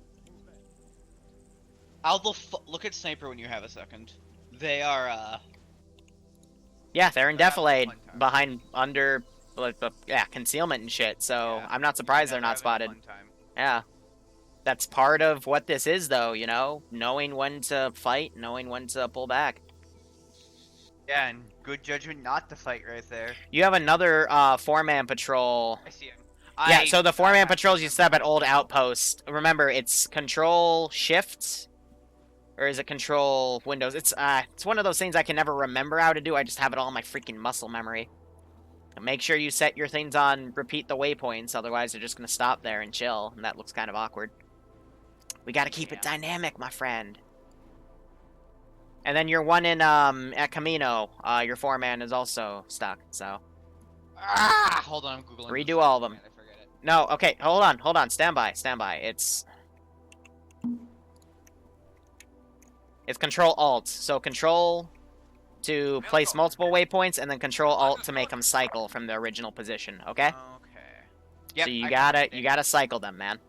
Look at Sniper when you have a second. They are, Yeah, they're in defilade, under, yeah, concealment and shit, so yeah, I'm not surprised they're not spotted. Yeah. That's part of what this is, though, you know? Knowing when to fight, knowing when to pull back. Yeah, and good judgment not to fight right there. You have another 4-man patrol. I see him. Yeah, so the 4-man patrols you set up at Old Outpost. Remember, it's Control Shift, or is it Control Windows? It's one of those things I can never remember how to do. I just have it all in my freaking muscle memory. And make sure you set your things on repeat the waypoints, otherwise they're just going to stop there and chill, and that looks kind of awkward. We got to keep it dynamic, my friend. And then your one in at Camino, your 4-man is also stuck, so. Hold on, I'm Googling. Redo all of them. I forget it. No, okay, hold on, stand by. It's Control Alt. So Control to place multiple waypoints, and then Control Alt to make them cycle from the original position, okay? Okay. Yep, so you gotta cycle them, man.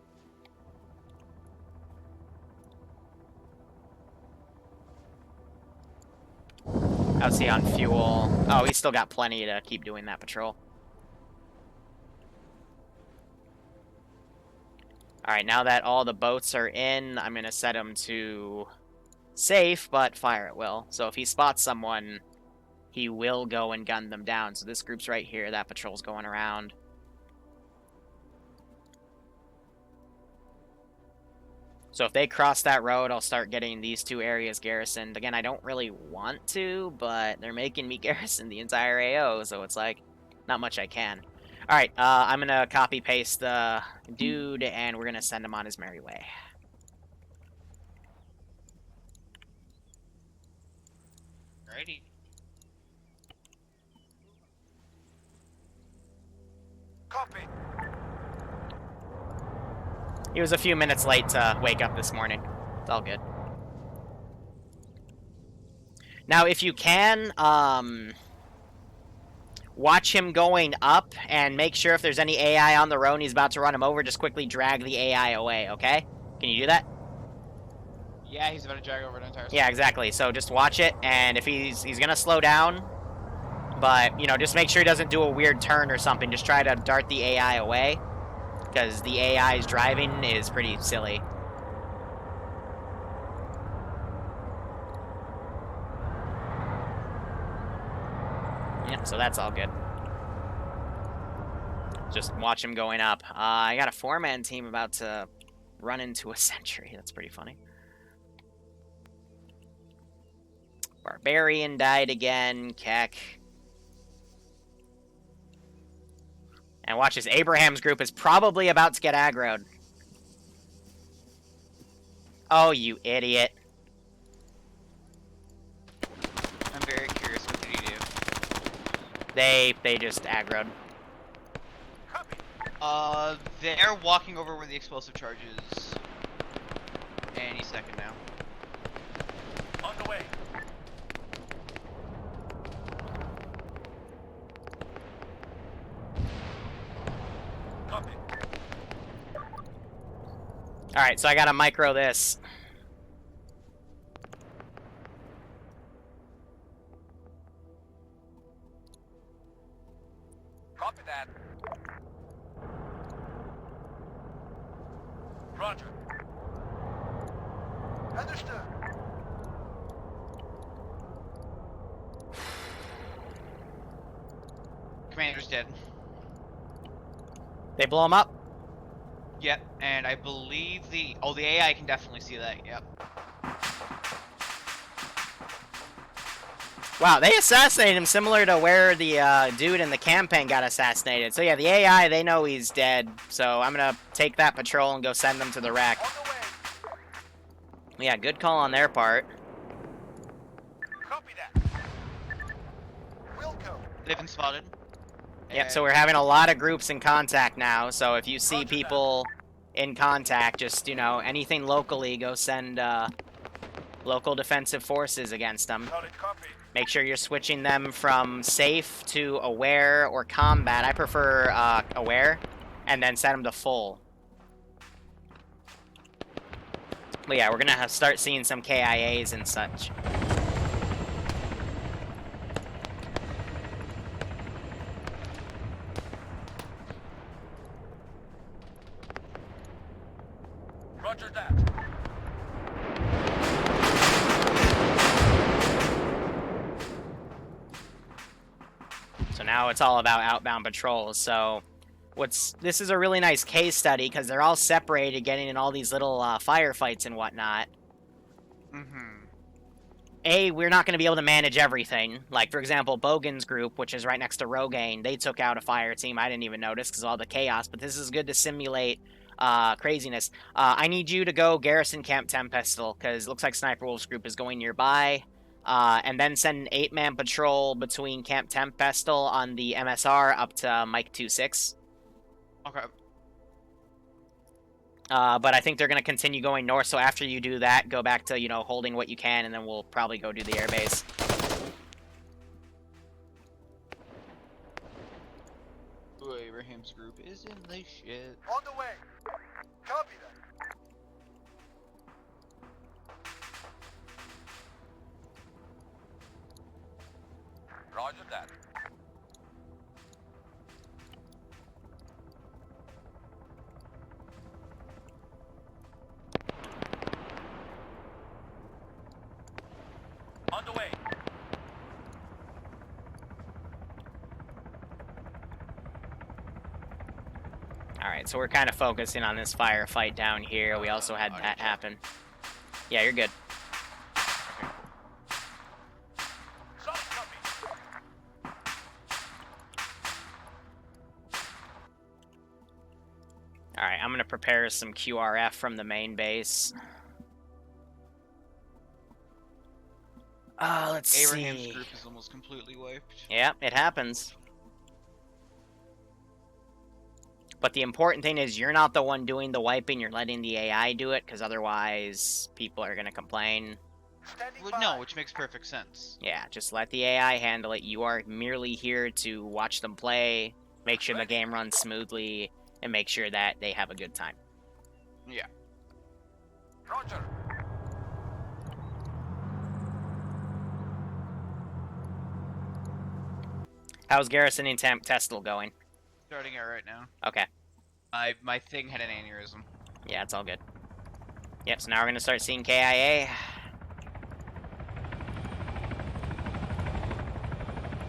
How's he on fuel? Oh, he's still got plenty to keep doing that patrol. Alright, now that all the boats are in, I'm going to set him to safe, but fire at will. So if he spots someone, he will go and gun them down. So this group's right here. That patrol's going around. So if they cross that road, I'll start getting these two areas garrisoned. Again, I don't really want to, but they're making me garrison the entire AO, so it's like, not much I can. Alright, I'm gonna copy-paste the dude, and we're gonna send him on his merry way. Alrighty. Copy. He was a few minutes late to wake up this morning. It's all good. Now, if you can, watch him going up and make sure if there's any AI on the road and he's about to run him over, just quickly drag the AI away, okay? Can you do that? Yeah, he's about to drag over an entire. Yeah, exactly. So just watch it, and if he's gonna slow down, but, you know, just make sure he doesn't do a weird turn or something. Just try to dart the AI away, because the AI's driving is pretty silly. Yep, so that's all good. Just watch him going up. I got a 4-man team about to run into a sentry. That's pretty funny. Barbarian died again. Keck. And watch this. Abraham's group is probably about to get aggroed. Oh, you idiot. I'm very curious, what did he do? They just aggroed. They're walking over where the explosive charge is. Any second now. On the way. Copy. Alright, so I gotta micro this. Copy that. Roger. Understood. Commander's dead. They blow him up? Yep, and I believe the AI can definitely see that, yep. Wow, they assassinated him similar to where the dude in the campaign got assassinated. So yeah, the AI, they know he's dead. So I'm gonna take that patrol and go send them to the wreck. Yeah, good call on their part. Copy that. Wilco. They've been spotted. Yep, so we're having a lot of groups in contact now. So if you see people in contact, just, you know, anything locally, go send local defensive forces against them. Solid copy. Make sure you're switching them from safe to aware or combat. I prefer aware, and then set them to full. But yeah, we're gonna start seeing some KIAs and such. Roger that. So now it's all about outbound patrols. So this is a really nice case study because they're all separated, getting in all these little firefights and whatnot. We're not going to be able to manage everything. Like, for example, Bogan's group, which is right next to Rogaine, they took out a fire team. I didn't even notice because of all the chaos, but this is good to simulate craziness. I need you to go garrison Camp Tempestal because it looks like Sniper Wolf's group is going nearby. And then send an 8-man patrol between Camp Tempestal on the MSR up to Mike 26. Okay. But I think they're going to continue going north, so after you do that, go back to, you know, holding what you can, and then we'll probably go do the airbase. Ooh, Abraham's group is in the shit. On the way. Copy that. Roger that. On the way. Alright, Alright, so we're kind of focusing on this firefight down here. We also had that happen. Yeah, you're good. Alright, I'm gonna prepare some QRF from the main base. Let's Abraham's see. group is almost completely wiped. Yeah, it happens. But the important thing is you're not the one doing the wiping, you're letting the AI do it, because otherwise people are gonna complain. Well, no, which makes perfect sense. Yeah, just let the AI handle it. You are merely here to watch them play, make sure the game runs smoothly, and make sure that they have a good time. Yeah. Roger. How's garrisoning Testal going? Starting it right now. Okay. My thing had an aneurysm. Yeah, it's all good. Yep, so now we're gonna start seeing KIA.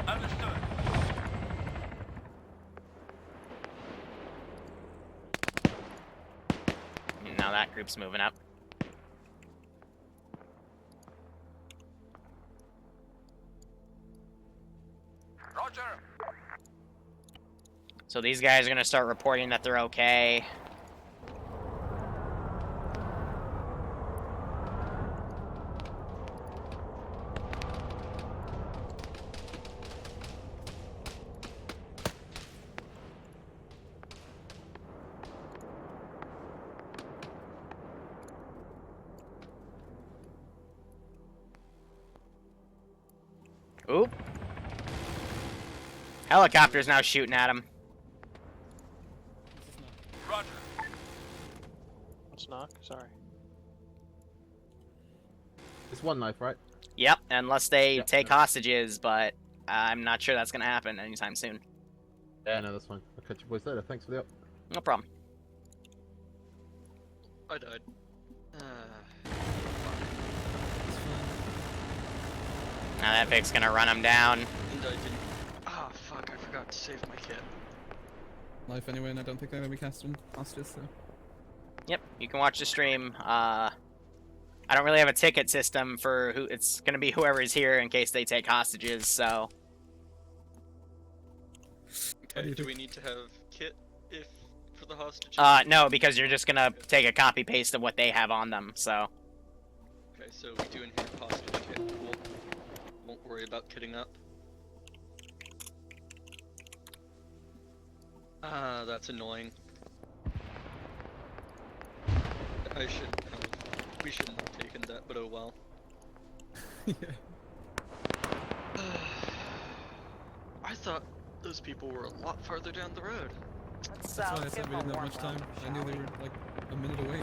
Understood. Now that group's moving up. Roger. So these guys are gonna start reporting that they're okay. Oop. Helicopter's now shooting at him. Roger. What's knock? Sorry. It's one knife, right? Yep, unless they Yep, take no. hostages, but I'm not sure that's gonna happen anytime soon. Yeah, no, that's fine. I'll catch you boys later. Thanks for the up. No problem. I died. Now that Vic's gonna run him down. And I didn't. Ah, fuck, I forgot to save my kit. Life anyway, and I don't think they're gonna be casting hostages, so. Yep, you can watch the stream. I don't really have a ticket system for who it's gonna be whoever's here in case they take hostages, so. Okay, do we need to have kit if for the hostages? No, because you're just gonna take a copy paste of what they have on them, so. Okay, so we do inherit hostage kit. Cool. Won't worry about kitting up. Ah, that's annoying. I should we shouldn't have taken that, but oh well. I thought those people were a lot farther down the road. That's why I said we didn't have much time. I knew they were like a minute away.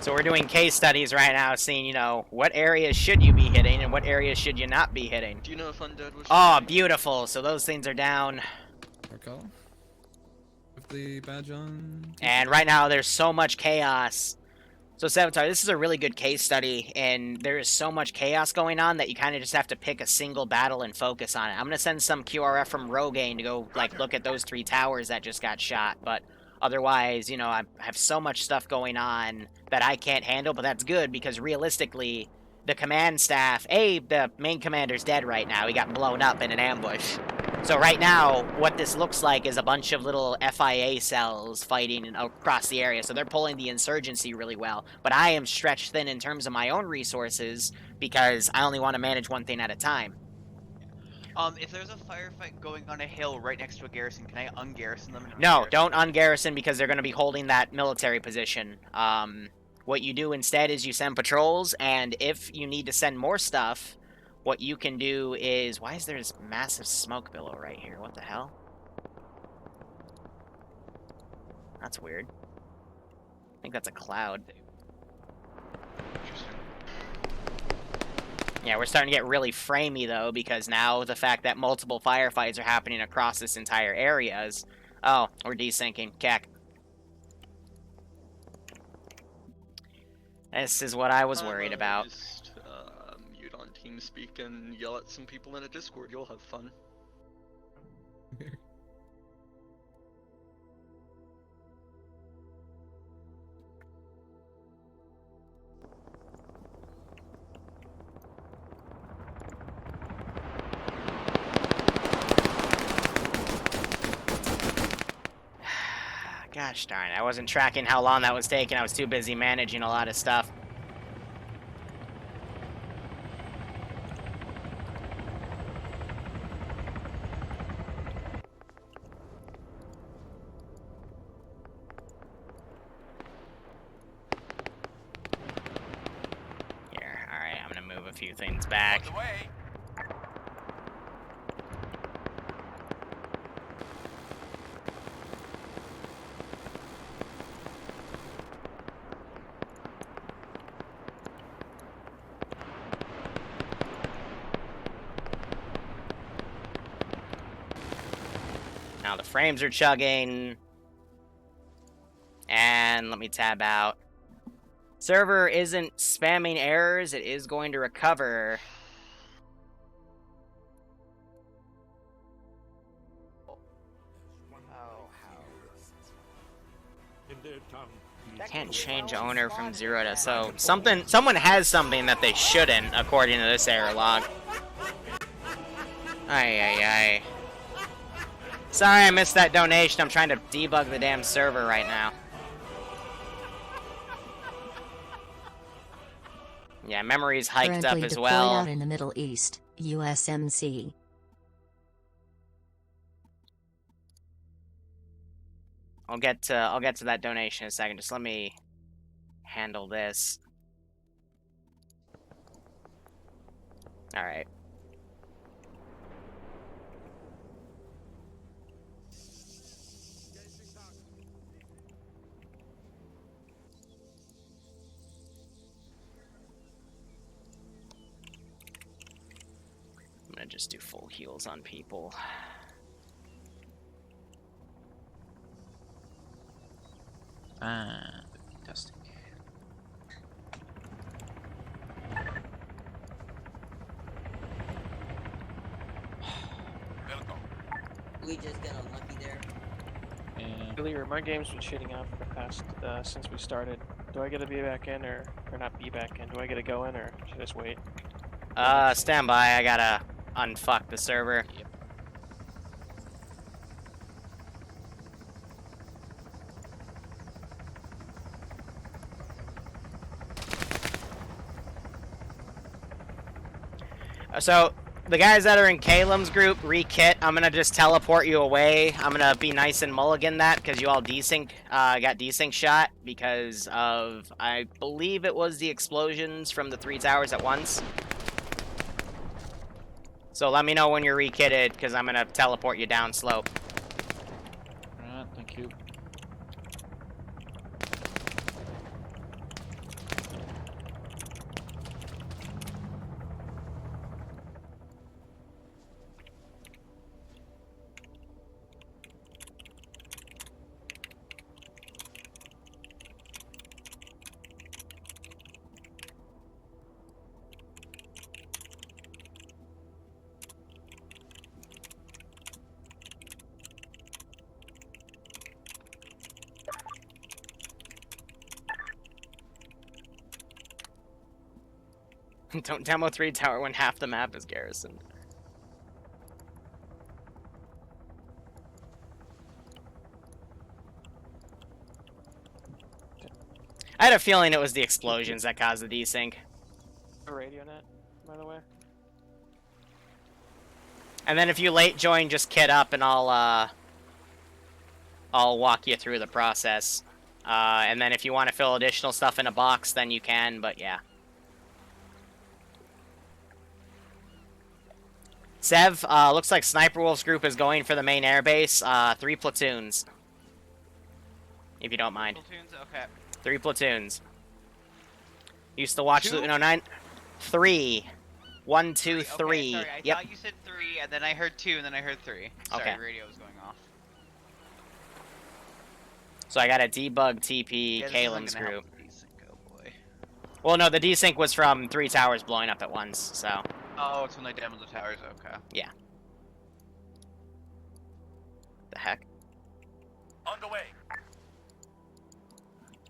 So we're doing case studies right now, seeing, you know, what areas should you be hitting and what areas should you not be hitting. Do you know if Undead was Oh, beautiful. So those things are down. Recall. With the badge on. And right now there's so much chaos. So Saboteur, this is a really good case study, and there is so much chaos going on that you kind of just have to pick a single battle and focus on it. I'm going to send some QRF from Rogaine to go, like, look at those 3 towers that just got shot, but otherwise, you know, I have so much stuff going on that I can't handle, but that's good, because realistically, the command staff, the main commander's dead right now. He got blown up in an ambush. So right now, what this looks like is a bunch of little FIA cells fighting across the area, so they're pulling the insurgency really well. But I am stretched thin in terms of my own resources, because I only want to manage one thing at a time. If there's a firefight going on a hill right next to a garrison, can I ungarrison them? No, don't ungarrison, because they're going to be holding that military position. What you do instead is you send patrols, and if you need to send more stuff, what you can do is... Why is there this massive smoke billow right here? What the hell? That's weird. I think that's a cloud. Yeah, we're starting to get really framey, though, because now the fact that multiple firefights are happening across this entire area is... Oh, we're desyncing. Cack. This is what I was worried about. Just mute on TeamSpeak and yell at some people in a Discord. You'll have fun. Gosh darn, I wasn't tracking how long that was taking. I was too busy managing a lot of stuff. Here, alright, I'm gonna move a few things back. Now the frames are chugging. And let me tab out. Server isn't spamming errors, it is going to recover. You can't change owner from 0 to so someone has something that they shouldn't, according to this error log. Ay. Sorry I missed that donation. I'm trying to debug the damn server right now. Yeah, memory's hiked up as well. Out in the Middle East, USMC. I'll get to that donation in a second. Just let me handle this. All right. I'm gonna just do full heals on people. Fantastic. We just got unlucky there. Liru, my game's been shitting out for the past, since we started. Do I get to be back in, or not be back in? Do I get to go in, or should I just wait? Stand by. I gotta unfuck the server. Yep. So, the guys that are in Calum's group, re-kit, I'm gonna just teleport you away. I'm gonna be nice and mulligan that, because you all desync, got desync shot, because of, I believe it was the explosions from the 3 towers at once. So let me know when you're re-kitted, because I'm gonna teleport you down slope. Alright, thank you. Don't demo 3 tower when half the map is garrisoned. I had a feeling it was the explosions that caused the desync. A radio net, by the way. And then if you late join, just kit up and I'll walk you through the process. And then if you want to fill additional stuff in a box, then you can, but yeah. Sev, looks like Sniper Wolf's group is going for the main airbase. 3 platoons. If you don't mind. Platoons? Okay. 3 platoons. Used to watch Loot 09. 3. 1, 2, 3. Okay, sorry, I yep. thought you said 3, and then I heard 2, and then I heard 3. Sorry, Okay. radio was going off. So I got a debug TP Yeah, Calum's gonna group. help the desync, oh boy. Well, no, the desync was from 3 towers blowing up at once, so. Oh, it's when they demoed the towers, okay. Yeah. The heck? Underway. I'm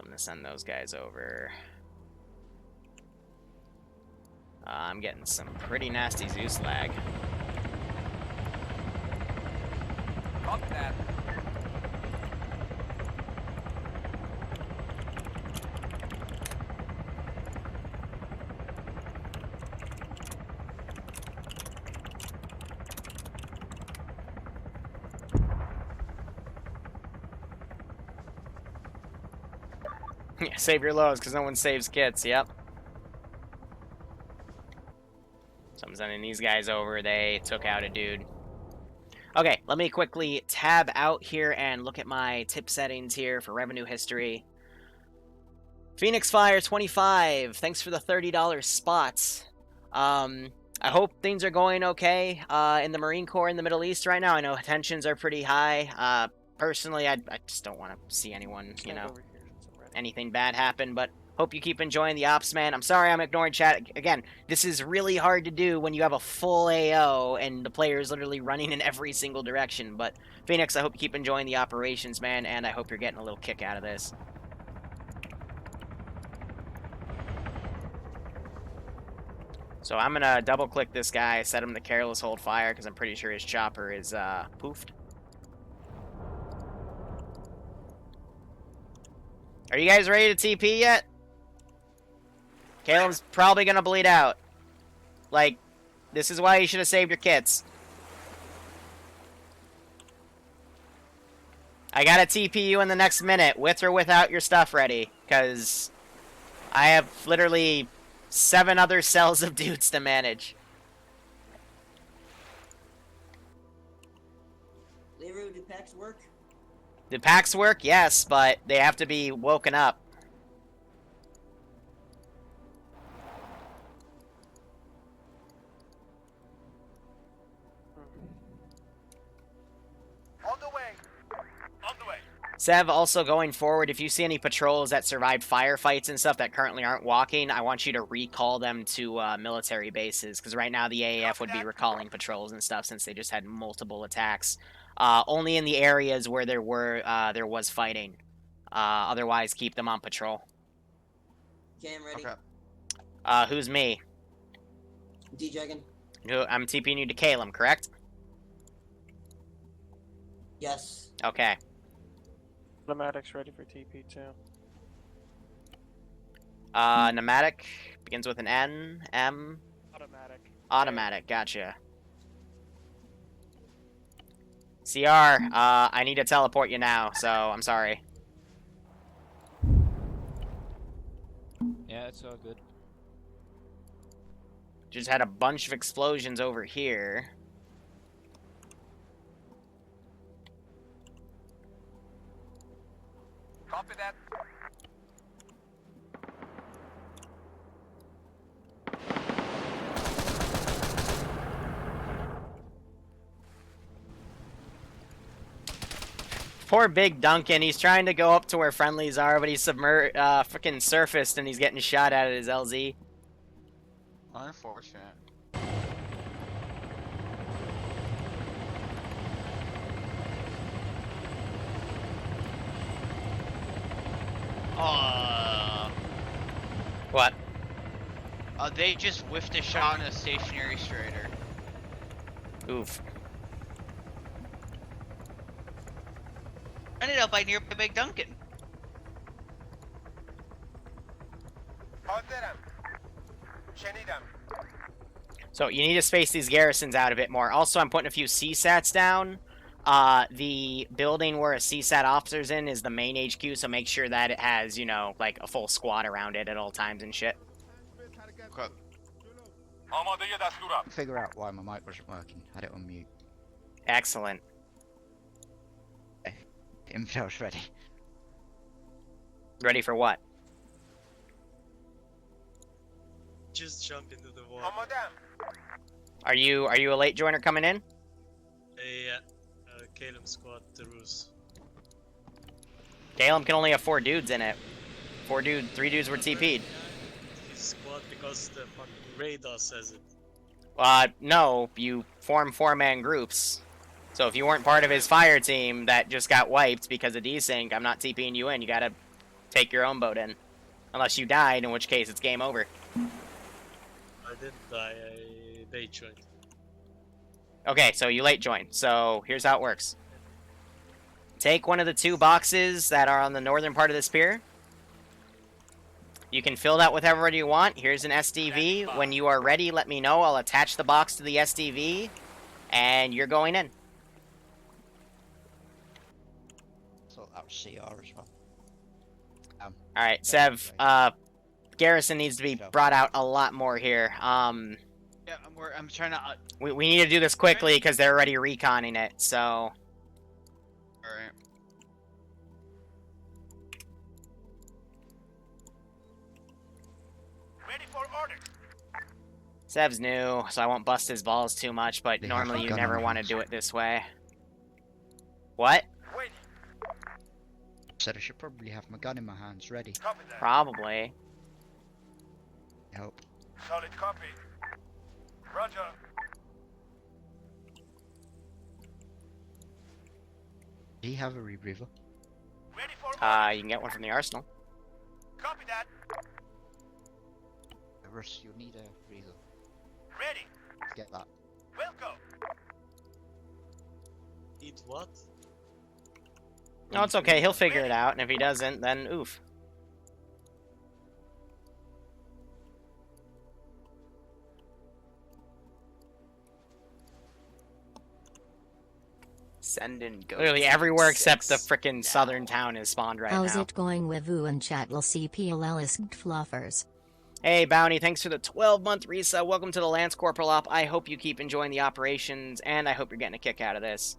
gonna send those guys over. I'm getting some pretty nasty Zeus lag. Copy that. Save your lows, because no one saves kits, yep. So I'm sending these guys over. They took out a dude. Okay, let me quickly tab out here and look at my tip settings here for revenue history. Phoenix Fire 25, thanks for the $30 spots. I hope things are going okay in the Marine Corps in the Middle East right now. I know tensions are pretty high. Personally, I just don't want to see anyone, you know, anything bad happen, but hope you keep enjoying the ops, man. I'm sorry I'm ignoring chat. Again, this is really hard to do when you have a full AO and the player is literally running in every single direction. But, Phoenix, I hope you keep enjoying the operations, man, and I hope you're getting a little kick out of this. So I'm going to double-click this guy, set him to careless hold fire, because I'm pretty sure his chopper is poofed. Are you guys ready to TP yet? Caleb's probably gonna bleed out. Like, this is why you should have saved your kits. I gotta TP you in the next minute, with or without your stuff ready, because I have literally 7 other cells of dudes to manage. Liru, do packs work? Do packs work? Yes, but they have to be woken up. On the way. On the way. Sev, also going forward, if you see any patrols that survived firefights and stuff that currently aren't walking, I want you to recall them to military bases, because right now the AAF would be recalling patrols and stuff since they just had multiple attacks. Only in the areas where there was fighting. Otherwise, keep them on patrol. Okay, I'm ready. Okay. Who's me? D-Dragon. I'm TPing you to Calum, correct? Yes. Okay. Automatic's ready for TP too. Pneumatic begins with an N, M. Automatic. Automatic, gotcha. CR, I need to teleport you now, so I'm sorry. Yeah, it's all good. Just had a bunch of explosions over here. Copy that. Poor Big Duncan, he's trying to go up to where friendlies are, but he's freaking surfaced and he's getting shot at his LZ. Unfortunate. What? They just whiffed a shot on a stationary Strader. Oof. Ended up by near Big Duncan. So you need to space these garrisons out a bit more. Also, I'm putting a few CSATs down. The building where a CSAT officer's in is the main HQ, so make sure that it has, you know, like a full squad around it at all times and shit. Okay. Figure out why my mic wasn't working. Had it on mute. Excellent. Intel's ready. Ready for what? Just jump into the water. Are you a late joiner coming in? Yeah. Caleb squad, the Rus. Caleb can only have 4 dudes in it. 3 dudes were TP'd. His squad because the fucking radar says it. No, you form 4-man groups. So if you weren't part of his fire team that just got wiped because of desync, I'm not TPing you in. You gotta take your own boat in. Unless you died, in which case it's game over. I didn't die, I bait joined. Okay, so you late joined. So here's how it works. Take one of the 2 boxes that are on the northern part of this pier. You can fill that with whatever you want. Here's an SDV. When you are ready, let me know. I'll attach the box to the SDV, and you're going in. So that was CR as well. Alright, Sev, Garrison needs to be brought out a lot more here. Yeah, I'm trying to. We need to do this quickly because they're already reconning it, so... Alright. Ready for order. Sev's new, so I won't bust his balls too much, but They normally have a you gun never on want to hands. do it this way. What? Wait. Said I should probably have my gun in my hands ready. Copy that. Probably. Help. Solid copy. Roger. Do you have a rebreather? Ready for You can get one from the arsenal. Copy that. Russ, you'll need a breather. Ready. Get that. We'll go. Need what? No, it's okay. He'll figure it out, and if he doesn't, then oof. Send in go. Literally everywhere except the frickin' southern town is spawned right How's now. it going with you and chat Lcpl fluffers? Hey, Bounty, thanks for the 12-month resub. Welcome to the Lance Corporal Op. I hope you keep enjoying the operations, and I hope you're getting a kick out of this.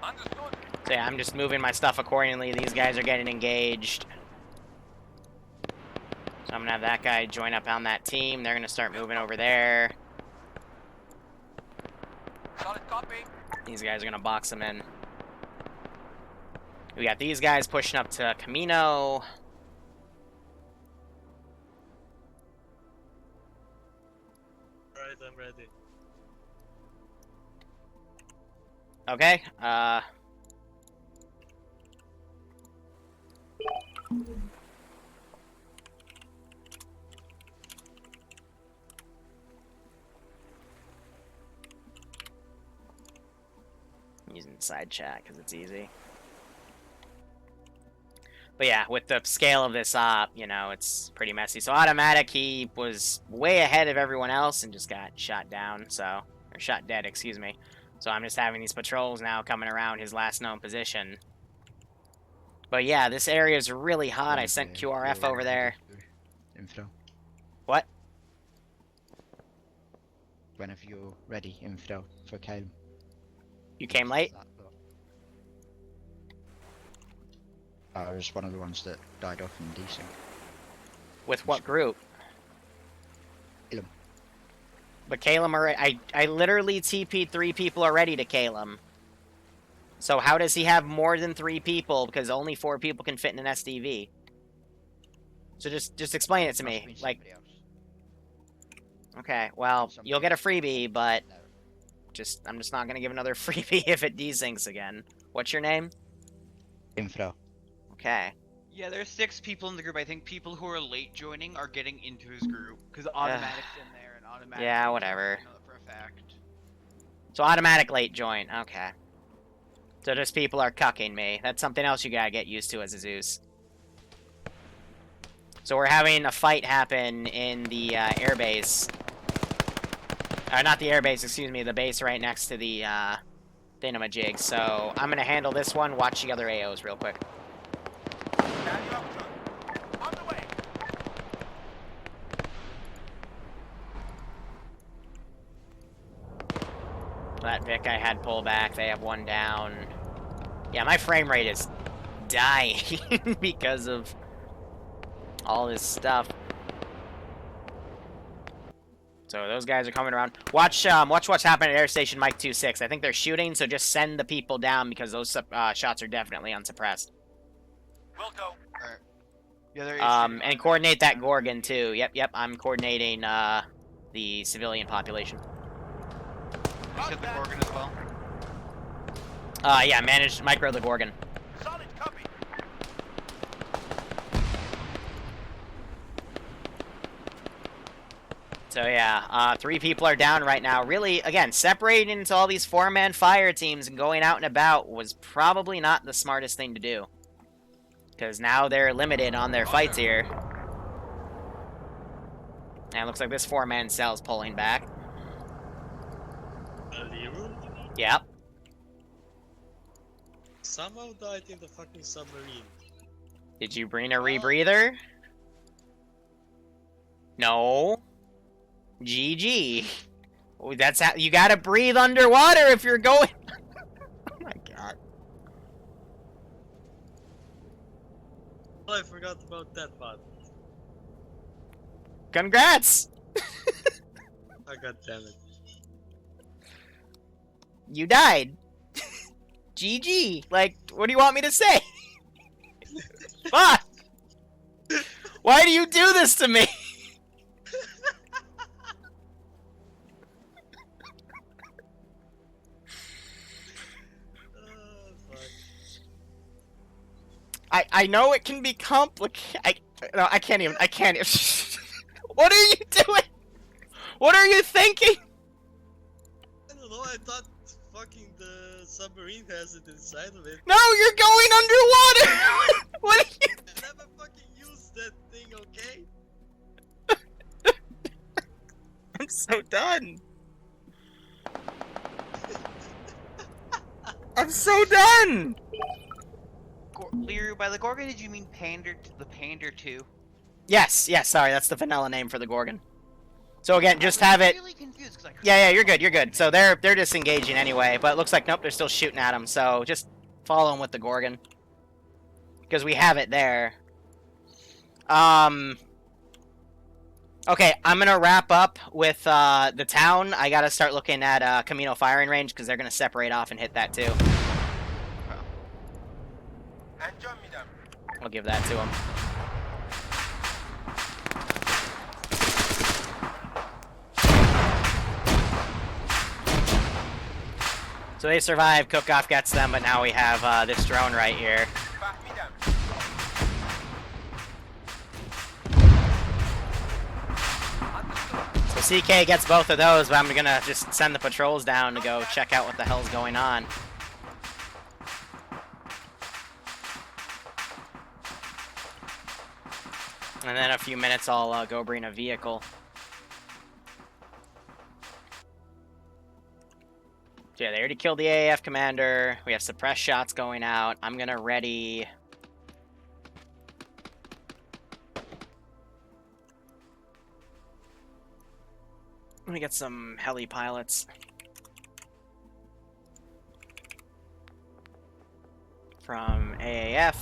Understood. So yeah, I'm just moving my stuff accordingly. These guys are getting engaged. So I'm gonna have that guy join up on that team. They're gonna start moving over there. Solid copy. These guys are gonna box them in. We got these guys pushing up to Camino. Alright, I'm ready. Okay, I'm using side chat because it's easy. But yeah, with the scale of this op, you know, it's pretty messy. So Automatic, he was way ahead of everyone else and just got shot down, so... Or shot dead, excuse me. So I'm just having these patrols now coming around his last known position. But yeah, this area is really hot. I sent QRF over there. Info. What? Whenever you're ready, info for Caleb. You came late? I was one of the ones that died off in desync. With what group? Caleb. But Caleb, I literally TP'd 3 people already to Caleb. So how does he have more than 3 people? Because only 4 people can fit in an SDV. So just explain it to me. Like, okay, well, you'll get a freebie, but I'm just not gonna give another freebie if it desyncs again. What's your name? Info. Okay. Yeah, there's 6 people in the group. I think people who are late joining are getting into his group because Automatic's in there and Automatic. Yeah, whatever. I know that for a fact. So Automatic late join. Okay. So just people are cucking me. That's something else you gotta get used to as a Zeus. So we're having a fight happen in the airbase. Not the airbase, excuse me, the base right next to the thingamajig. So I'm gonna handle this one, watch the other AOs real quick. On the way. That Vic I had pull back, they have one down. Yeah, my frame rate is dying because of all this stuff. So those guys are coming around. Watch what's happening at Air Station Mike 26. I think they're shooting, so just send the people down because those shots are definitely unsuppressed. We'll go. Alright. Yeah, there is. And coordinate that Gorgon too. Yep, I'm coordinating the civilian population. You said the Gorgon as well? Yeah, manage micro the Gorgon. Solid copy. So yeah, 3 people are down right now. Really, again, separating into all these 4-man fire teams and going out and about was probably not the smartest thing to do. Because now they're limited on their fights here. And it looks like this 4-man cell's pulling back. Liru Yep. somehow died in the fucking submarine. Did you bring a rebreather? No. GG. Oh, that's how you gotta breathe underwater if you're going. Oh my god. Oh, I forgot about that part. Congrats! Oh, god damn it. You died. GG. Like, what do you want me to say? Fuck! Why do you do this to me? I know it can be complicated. I can't even. What are you doing? What are you thinking? I don't know, I thought fucking the submarine has it inside of it. No, you're going underwater! What are you? I never fucking used that thing, okay? I'm so done. I'm so done! Liru, by the Gorgon, did you mean the Pander 2? Yes, sorry, that's the vanilla name for the Gorgon. So again, just have it... Really confused because I Yeah, you're good. So they're disengaging anyway, but it looks like, nope, they're still shooting at them, so just follow them with the Gorgon. Because we have it there. Okay, I'm gonna wrap up with the town. I gotta start looking at Camino firing range, because they're gonna separate off and hit that too. I'll give that to them. So they survive, Cook-Off gets them, but now we have this drone right here. So CK gets both of those, but I'm gonna just send the patrols down to go check out what the hell's going on. And then in a few minutes I'll go bring a vehicle. So yeah, they already killed the AAF commander. We have suppressed shots going out. I'm gonna ready... Let me get some heli pilots. From AAF.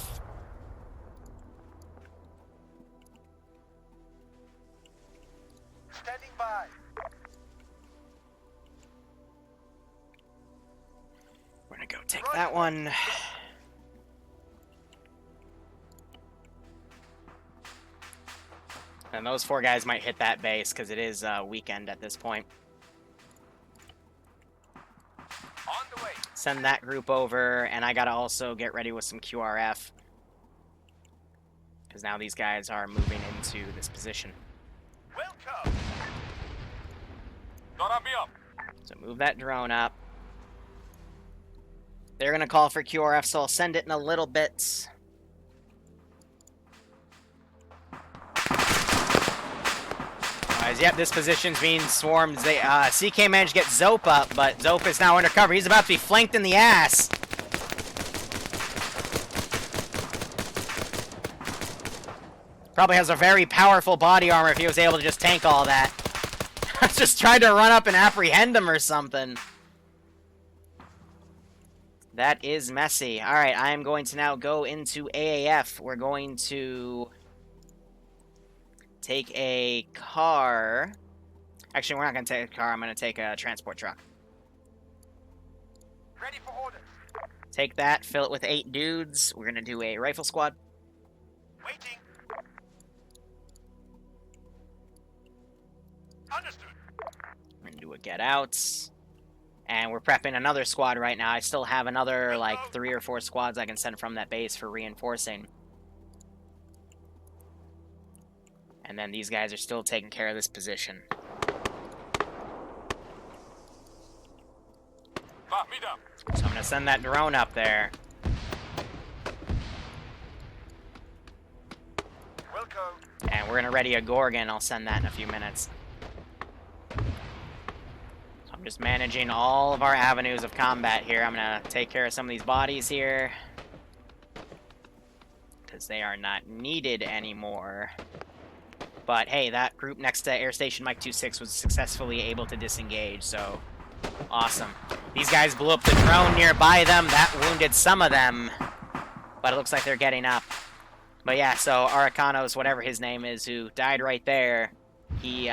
Standing by. We're gonna go take that one. And those 4 guys might hit that base because it is weekend at this point. On the way. Send that group over, and I gotta also get ready with some QRF. Because now these guys are moving into this position. Welcome. Gonna be up. So move that drone up. They're gonna call for QRF, so I'll send it in a little bit. Yep, this position's being swarmed. They, CK managed to get Zope up, but Zope is now undercover. He's about to be flanked in the ass. Probably has a very powerful body armor if he was able to just tank all that. I was just trying to run up and apprehend him or something. That is messy. Alright, I am going to now go into AAF. We're going to... take a car. Actually, we're not going to take a car. I'm going to take a transport truck. Ready for orders. Take that, fill it with 8 dudes. We're going to do a rifle squad. Waiting. Understood. We're going to do a get out. And we're prepping another squad right now. I still have another, like, 3 or 4 squads I can send from that base for reinforcing. And then these guys are still taking care of this position. So I'm going to send that drone up there. And we're going to ready a Gorgon. I'll send that in a few minutes. So I'm Just managing all of our avenues of combat here. I'm gonna take care of some of these bodies here. Because they are not needed anymore. But hey, that group next to Air Station Mike 26 was successfully able to disengage, so awesome. These guys blew up the drone nearby them. That wounded some of them, but it looks like they're getting up. But yeah, so Arakanos, whatever his name is, who died right there, he,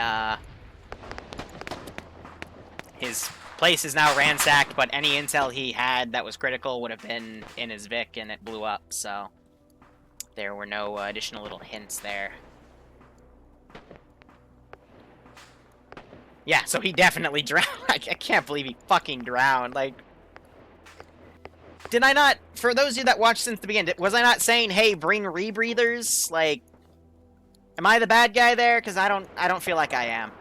his place is now ransacked, but any intel he had that was critical would have been in his Vic, and it blew up, so there were no additional little hints there. Yeah, so he definitely drowned. I can't believe he fucking drowned. Like, did I not, for those of you that watched since the beginning, was I not saying, hey, bring rebreathers? Like, am I the bad guy there? Because I don't feel like I am.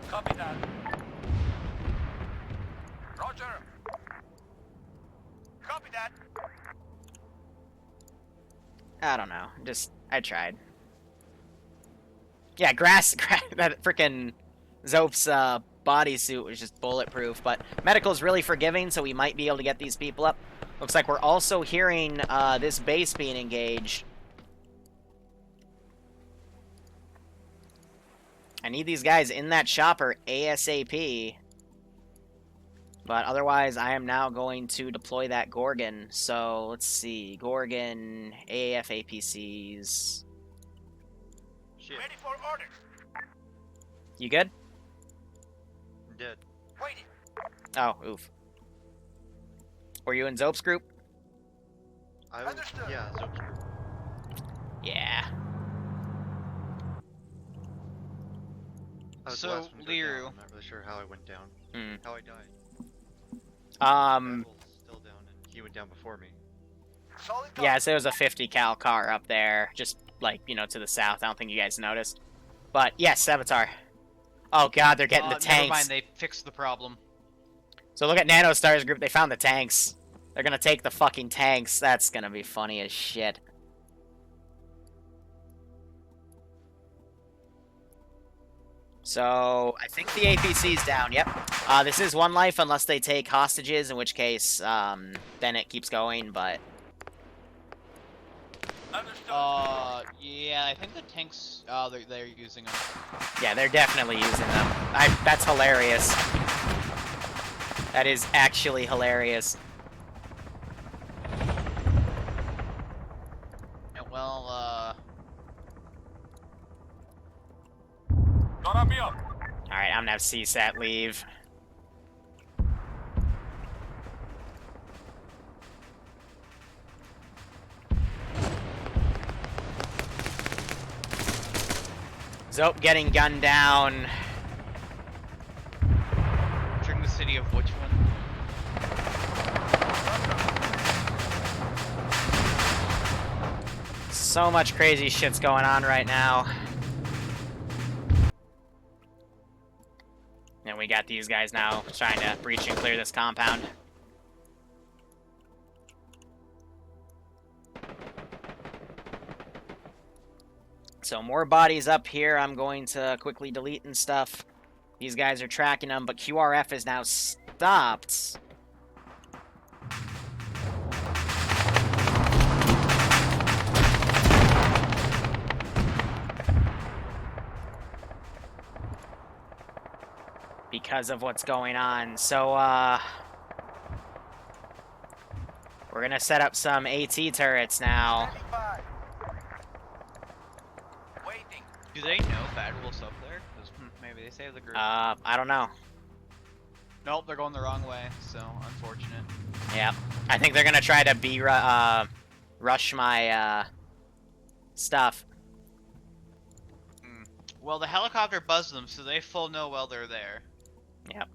Copy that. Roger. Copy that. I don't know. I tried. Yeah, that frickin' Zope's bodysuit was just bulletproof, but medical's really forgiving, so we might be able to get these people up. Looks like we're also hearing this base being engaged. I need these guys in that chopper ASAP. But otherwise, I am now going to deploy that Gorgon. So, let's see. Gorgon, AAF APCs. Ready for orders. You good? I'm dead. Waiting. Oh, oof. Were you in Zope's group? Yeah, Zope's group. Yeah. I was So, the last one to go Liru. down. I'm not really sure how I went down. How I died. Bevel's still down, and he went down before me. Yeah, so there was a 50 cal car up there, just, like, you know, to the south. I don't think you guys noticed. But, yes, Savitar. Oh, God, they're getting the tanks. Never mind, they fixed the problem. So look at Nanostar's group. They found the tanks. They're gonna take the fucking tanks. That's gonna be funny as shit. So, I think the APC's down, yep. This is one life unless they take hostages, in which case, then it keeps going, but... Yeah, I think the tanks, they're using them. Yeah, they're definitely using them. That's hilarious. That is actually hilarious. Yeah, well, Gonna be up. Alright, I'm gonna have CSAT leave. Zope getting gunned down. during the city of which one? So much crazy shit's going on right now. And we got these guys now trying to breach and clear this compound. So more bodies up here. I'm going to quickly delete and stuff. These guys are tracking them, but QRF is now stopped. Because of what's going on. So, we're gonna set up some AT turrets now. Do they know Bad Wolf's up there? 'Cause, maybe they saved the group. I don't know. Nope, they're going the wrong way, so unfortunate. Yep. I think they're gonna try to rush my, stuff. Well, the helicopter buzzed them, so they full know while they're there. Yep.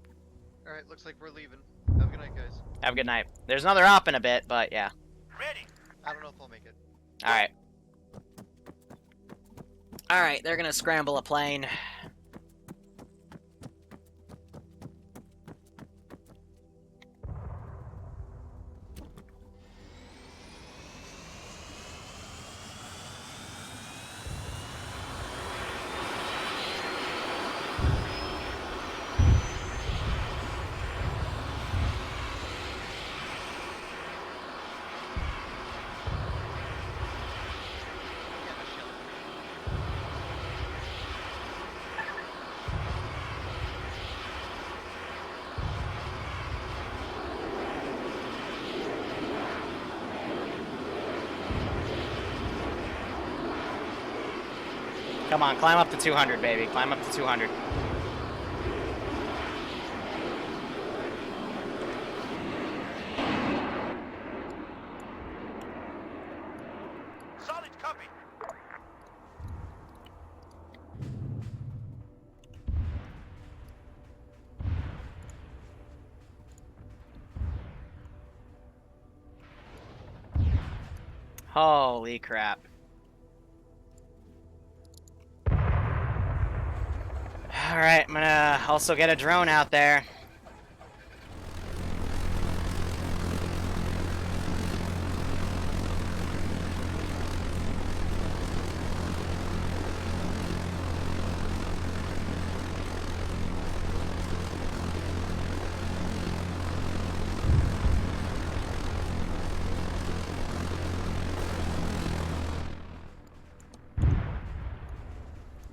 Alright, looks like we're leaving. Have a good night, guys. Have a good night. There's another op in a bit, but yeah. Ready. I don't know if I'll make it. Alright. Alright, they're gonna scramble a plane. Come on, climb up to 200, baby. Climb up to 200. Solid copy. Holy crap. Alright, I'm gonna also get a drone out there.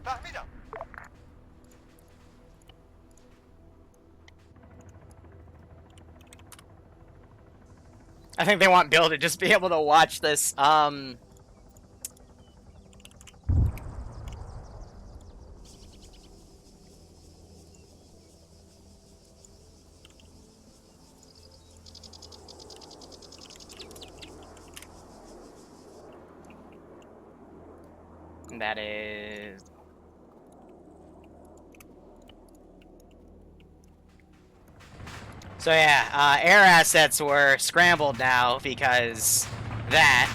تحميدا. I think they want Bill to just be able to watch this. That is... So yeah, air assets were scrambled now because that.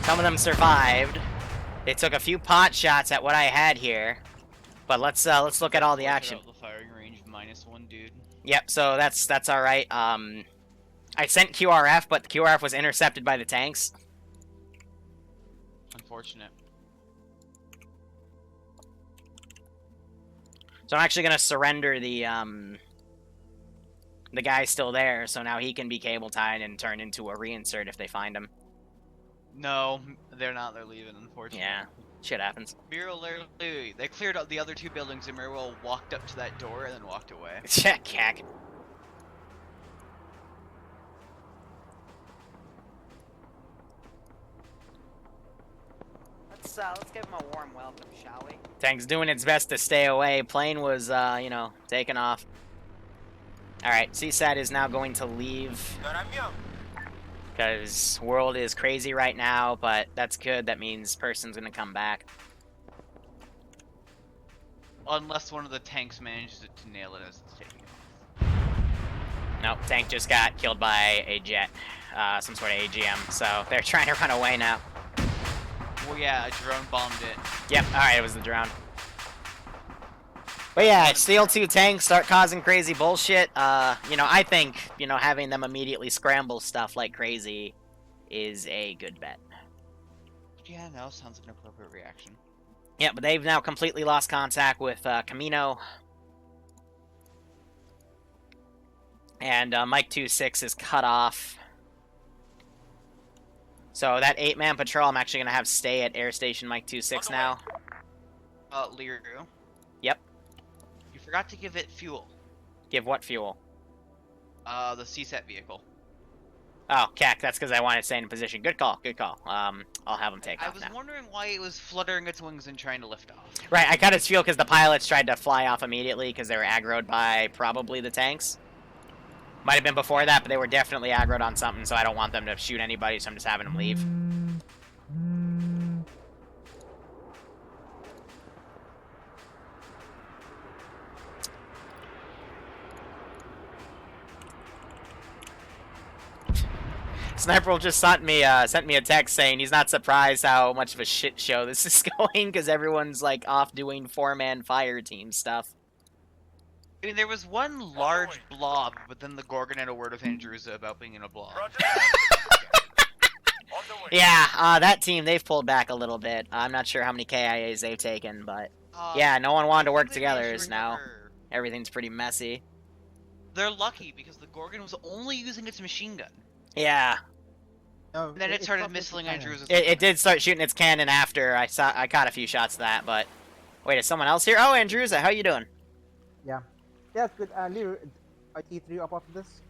Some of them survived. They took a few pot shots at what I had here. But let's look at all the action. The firing range -1, dude. Yep, so that's all right. I sent QRF, but the QRF was intercepted by the tanks. Unfortunate. So I'm actually gonna surrender the guy's still there, so now he can be cable tied and turn into a reinsert if they find him. No, they're not. They're leaving, unfortunately. Yeah, shit happens. Miro literally, they cleared out the other 2 buildings and Miro walked up to that door and then walked away. Check, cack. Let's give him a warm welcome, shall we? Tank's doing its best to stay away. Plane was, you know, taken off. Alright, CSAT is now going to leave. Because world is crazy right now, but that's good. That means person's gonna come back. Unless one of the tanks manages to nail it as it's taking off. Nope, tank just got killed by a jet. Some sort of AGM, so they're trying to run away now. Well, yeah, a drone bombed it. Yep, alright, it was the drone. But yeah, steal 2 tanks, start causing crazy bullshit. You know, I think, you know, having them immediately scramble stuff like crazy is a good bet. Yeah, no, sounds like an appropriate reaction. Yeah, but they've now completely lost contact with Camino. And Mike 2-6 is cut off. So that 8-man patrol, I'm actually going to have stay at Air Station Mike 2-6 now. Liru. Yep. You forgot to give it fuel. Give what fuel? The CSAT vehicle. Oh, cack, that's because I wanted to stay in position. Good call, good call. I'll have him take off I was wondering why it was fluttering its wings and trying to lift off. Right, I cut its fuel because the pilots tried to fly off immediately because they were aggroed by probably the tanks. Might have been before that, but they were definitely aggroed on something, so I don't want them to shoot anybody, so I'm just having them leave. Sniper just sent me a text saying he's not surprised how much of a shit show this is going because everyone's like off doing 4-man fire team stuff. I mean, there was one large blob, but then the Gorgon had a word with Andrewza about being in a blob. Yeah, that team, they've pulled back a little bit. I'm not sure how many KIAs they've taken, but yeah, no one wanted to work together now. Everything's pretty messy. They're lucky because the Gorgon was only using its machine gun. Yeah. No, and then it started missing Andrew's. It did start shooting its cannon after I caught a few shots of that, but wait, is someone else here? Oh, Andrewza, how you doing? Yeah. Yeah, it's good. Liru, are T3 up after this?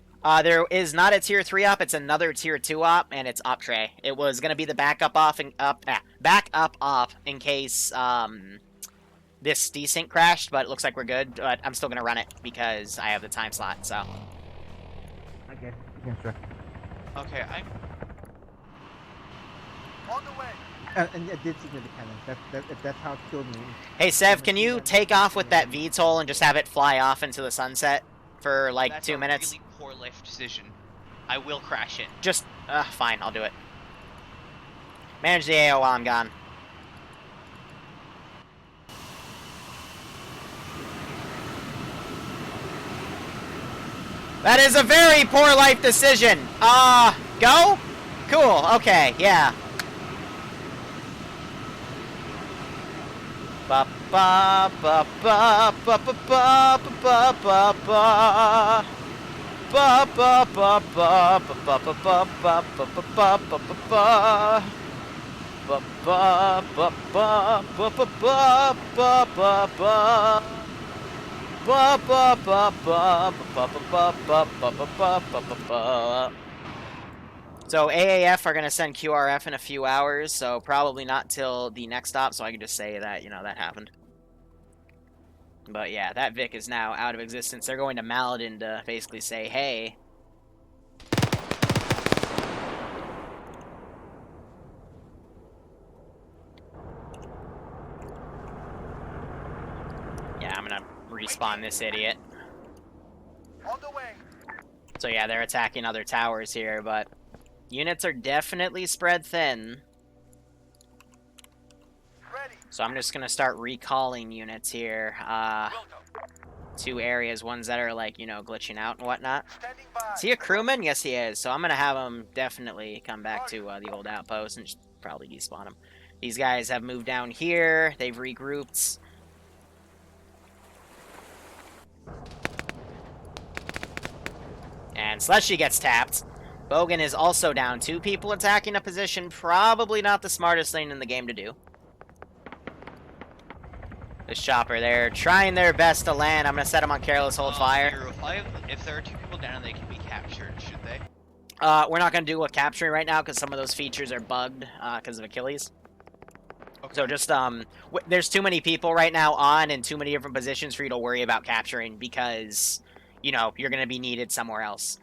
There is not a tier 3 op, it's another tier 2 op, and it's op tray. It was gonna be the backup op in case this desync crashed, but it looks like we're good. But I'm still gonna run it because I have the time slot. So. Okay, sure. Okay, On the way. And I did signal the cannon. That's how it killed me. Hey Sev, can you take off with that VTOL and just have it fly off into the sunset for like that's 2 minutes? Really poor life decision. I will crash it. Just, fine, I'll do it. Manage the AO while I'm gone. That is a very poor life decision. Go? Cool, okay, yeah. Ba ba ba ba ba ba ba ba ba ba. Ba ba ba ba ba ba ba ba ba ba ba ba ba ba ba. Ba ba ba ba ba ba ba ba ba ba. Ba ba ba ba ba ba ba ba ba ba ba ba. So AAF are gonna send QRF in a few hours, so probably not till the next stop, so I can just say that, you know, that happened. But yeah, that Vic is now out of existence. They're going to Malden to basically say, hey. Yeah, I'm gonna respawn this idiot. On the way. So yeah, they're attacking other towers here, but units are definitely spread thin. So I'm just gonna start recalling units here. 2 areas, ones that are like, you know, glitching out and whatnot. Is he a crewman? Yes, he is. So I'm gonna have him definitely come back to the old outpost and just probably despawn him. These guys have moved down here. They've regrouped. And Slushy gets tapped. Bogan is also down. 2 people attacking a position. Probably not the smartest thing in the game to do. This chopper, they're trying their best to land. I'm going to set them on careless hold fire. If there are 2 people down, they can be captured, should they? We're not going to do a capturing right now because some of those features are bugged because of Achilles. Okay. So just, there's too many people right now on in too many different positions for you to worry about capturing because, you know, you're going to be needed somewhere else.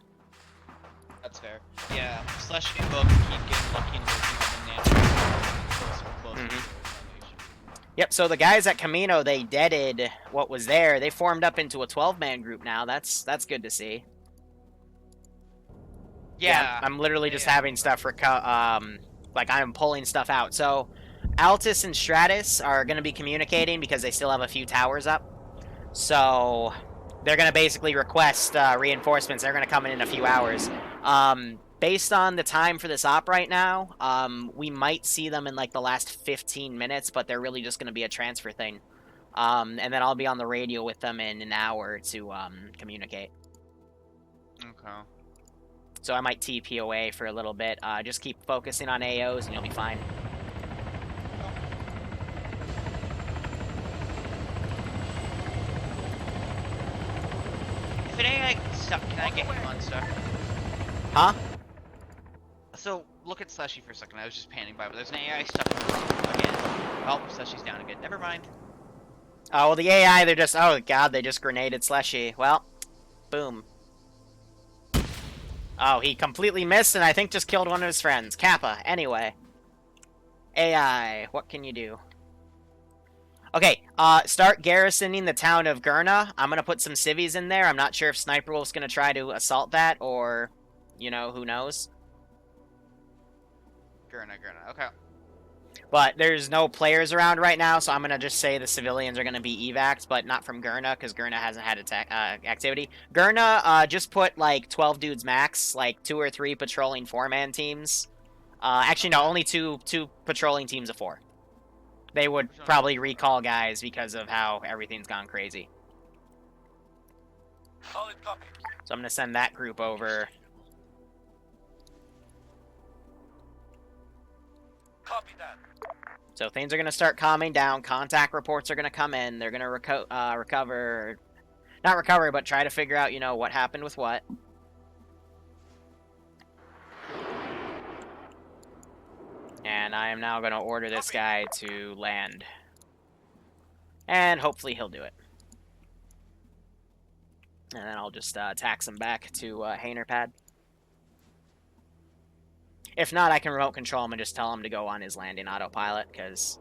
That's fair. Yeah, Slash and Bogan keep getting lucky and working on the natural. Yep, so the guys at Camino, they deaded what was there. They formed up into a 12-man group now. That's good to see. Yeah, I'm literally just having stuff like I'm pulling stuff out. So Altus and Stratis are going to be communicating because they still have a few towers up. So they're going to basically request reinforcements. They're going to come in a few hours. Based on the time for this op right now, we might see them in like the last 15 minutes, but they're really just going to be a transfer thing. And then I'll be on the radio with them in an hour to communicate. Okay. So I might TP away for a little bit. Just keep focusing on AOs and you'll be fine. If an AI stuck, can I get him unstuck? Huh? So, look at Slushy for a second. I was just panning by, but there's an AI stuck in the room again. Oh, Slushy's down again. Never mind. Oh, well, the AI, they're just... Oh, God, they just grenaded Slushy. Well, boom. Oh, he completely missed and I think just killed one of his friends. Kappa, anyway. AI, what can you do? Okay, start garrisoning the town of Gurna. I'm gonna put some civvies in there. I'm not sure if Sniper Wolf's gonna try to assault that or, you know, who knows. Gurna, okay. But there's no players around right now, so I'm going to just say the civilians are going to be evacs, but not from Gurna, because Gurna hasn't had attack activity. Gurna just put, like, 12 dudes max, like, 2 or 3 patrolling 4-man teams. Actually, no, only two patrolling teams of 4. They would probably recall guys because of how everything's gone crazy. Solid copy. So I'm going to send that group over. Copy that. So things are going to start calming down. Contact reports are going to come in. They're going to recover. Not recover, but try to figure out, you know, what happened with what. And I am now going to order this guy to land. And hopefully he'll do it. And then I'll just tax him back to Hainer Pad. If not, I can remote control him and just tell him to go on his landing autopilot, because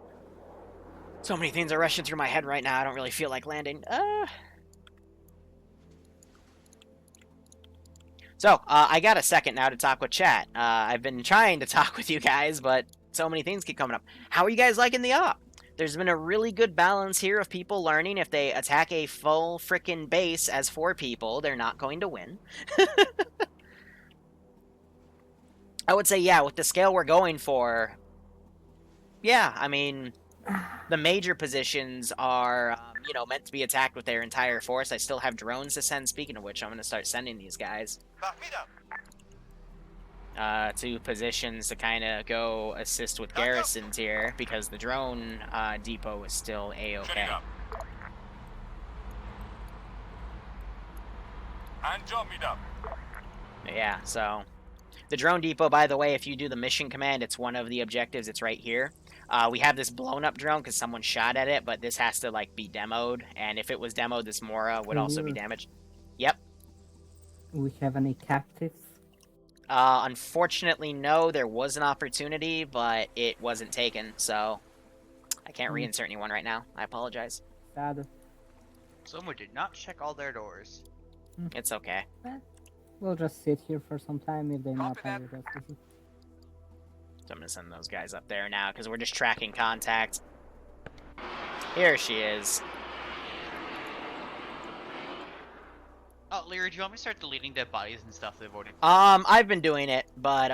so many things are rushing through my head right now, I don't really feel like landing. So, I got a second now to talk with chat. I've been trying to talk with you guys, but so many things keep coming up. How are you guys liking the op? There's been a really good balance here of people learning if they attack a full frickin' base as 4 people, they're not going to win. I would say, yeah, with the scale we're going for, yeah, I mean, the major positions are, you know, meant to be attacked with their entire force. I still have drones to send, speaking of which, I'm going to start sending these guys. To positions to kind of go assist with garrisons here, because the drone depot is still A-okay. Yeah, so... The drone depot, by the way, if you do the mission command, it's one of the objectives. It's right here. We have this blown-up drone because someone shot at it, but this has to, like, be demoed. And if it was demoed, this Mora would also be damaged. Yep. We have any captives? Unfortunately, no. There was an opportunity, but it wasn't taken, so I can't reinsert anyone right now. I apologize. Sad. Someone did not check all their doors. It's okay. We'll just sit here for some time if they not have it. So I'm going to send those guys up there now, because we're just tracking contact. Here she is. Oh, Liru, do you want me to start deleting dead bodies and stuff they're voting? I've been doing it, but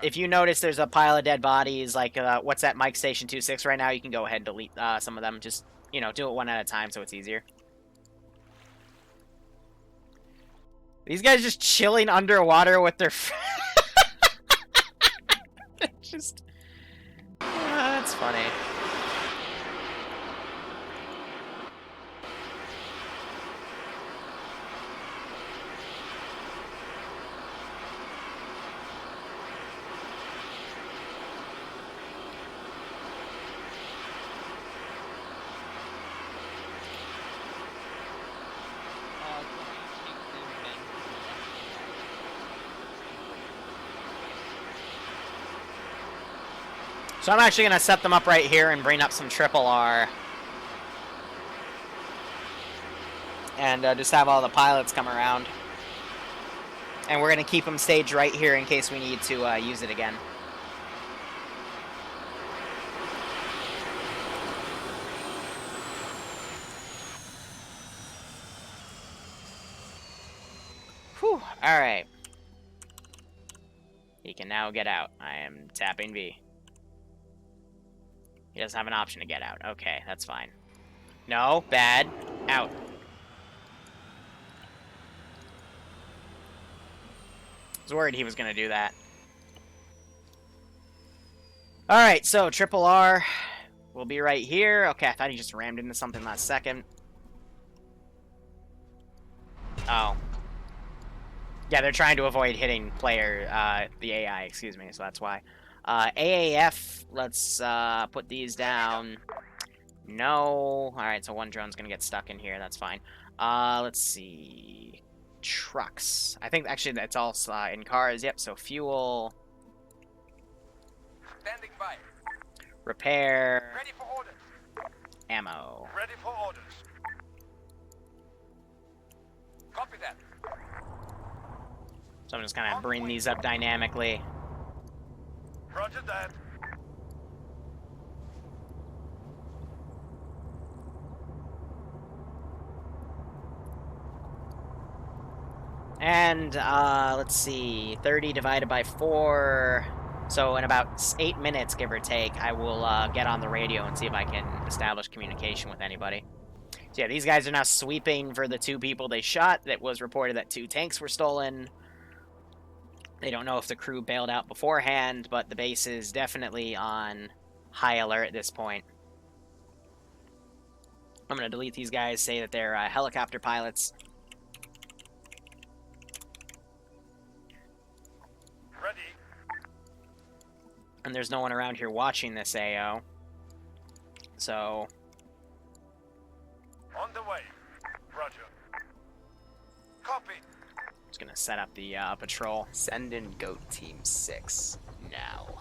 if you notice there's a pile of dead bodies, like what's that Mike Station 26 right now, you can go ahead and delete some of them. Just, you know, do it one at a time so it's easier. These guys just chilling underwater with their... just... that's funny. So I'm actually going to set them up right here and bring up some triple R. And just have all the pilots come around. And we're going to keep them staged right here in case we need to use it again. Whew, alright. He can now get out. I am tapping V. He doesn't have an option to get out. Okay, that's fine. No, bad. Out. I was worried he was going to do that. Alright, so triple R will be right here. Okay, I thought he just rammed into something last second. Oh. Yeah, they're trying to avoid hitting player, the AI, excuse me, so that's why. AAF, let's put these down. No. Alright, so one drone's gonna get stuck in here, that's fine. Let's see. Trucks. I think actually that's all in cars, yep, so fuel. Standing by. Repair. Ready for orders. Ammo. Ready for orders. Copy that. So I'm just gonna bring these up dynamically. Roger that. And, let's see, 30 divided by 4, so in about 8 minutes, give or take, I will, get on the radio and see if I can establish communication with anybody. So yeah, these guys are now sweeping for the 2 people they shot. That was reported that 2 tanks were stolen. They don't know if the crew bailed out beforehand, but the base is definitely on high alert at this point. I'm going to delete these guys, say that they're helicopter pilots. Ready. And there's no one around here watching this AO. So Underway. Roger. Copy. Just gonna set up the patrol. Send in Goat Team 6 now.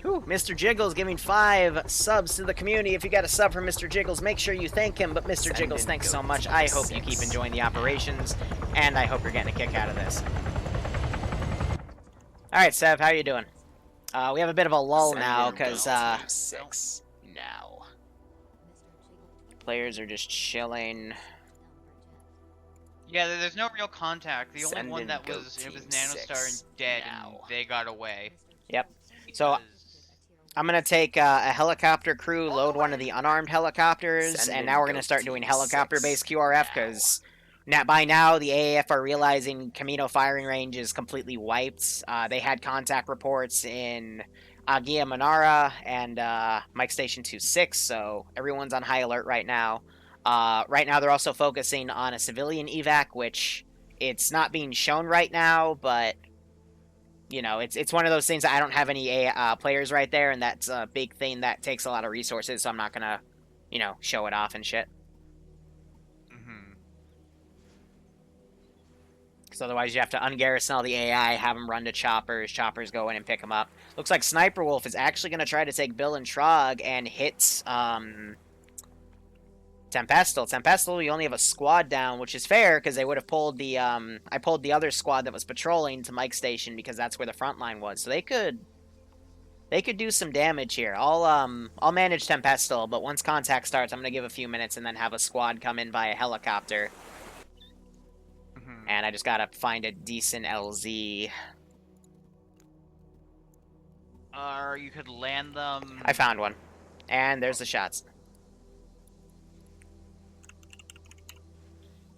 Whew, Mr. Jiggles giving 5 subs to the community. If you got a sub from Mr. Jiggles, make sure you thank him. But Mr. Jiggles, thanks so much. I hope you keep enjoying the operations, and I hope you're getting a kick out of this. All right, Sev, how you doing? We have a bit of a lull now because 6 now. Players are just chilling. Yeah, there's no real contact. The only one that was Nanostar and dead, and they got away. Yep. So I'm gonna take a helicopter crew, load one of the unarmed helicopters, and now we're gonna start doing helicopter-based QRF because by now the AAF are realizing Camino firing range is completely wiped. They had contact reports in Agia Manara and Mike Station 26, so everyone's on high alert right now. Right now they're also focusing on a civilian evac, which it's not being shown right now, but you know, it's one of those things that I don't have any players right there, and that's a big thing that takes a lot of resources, so I'm not gonna, you know, show it off and shit. Because otherwise you have to ungarrison all the AI, have them run to choppers, choppers go in and pick them up. Looks like Sniper Wolf is actually going to try to take Bill and Trog and hit Tempestal. Tempestal, you only have a squad down, which is fair, because they would have pulled the, I pulled the other squad that was patrolling to Mike's Station, because that's where the front line was. So they could do some damage here. I'll manage Tempestal, but once contact starts, I'm going to give a few minutes and then have a squad come in via helicopter. And I just gotta find a decent LZ. Or you could land them... I found one. And there's the shots.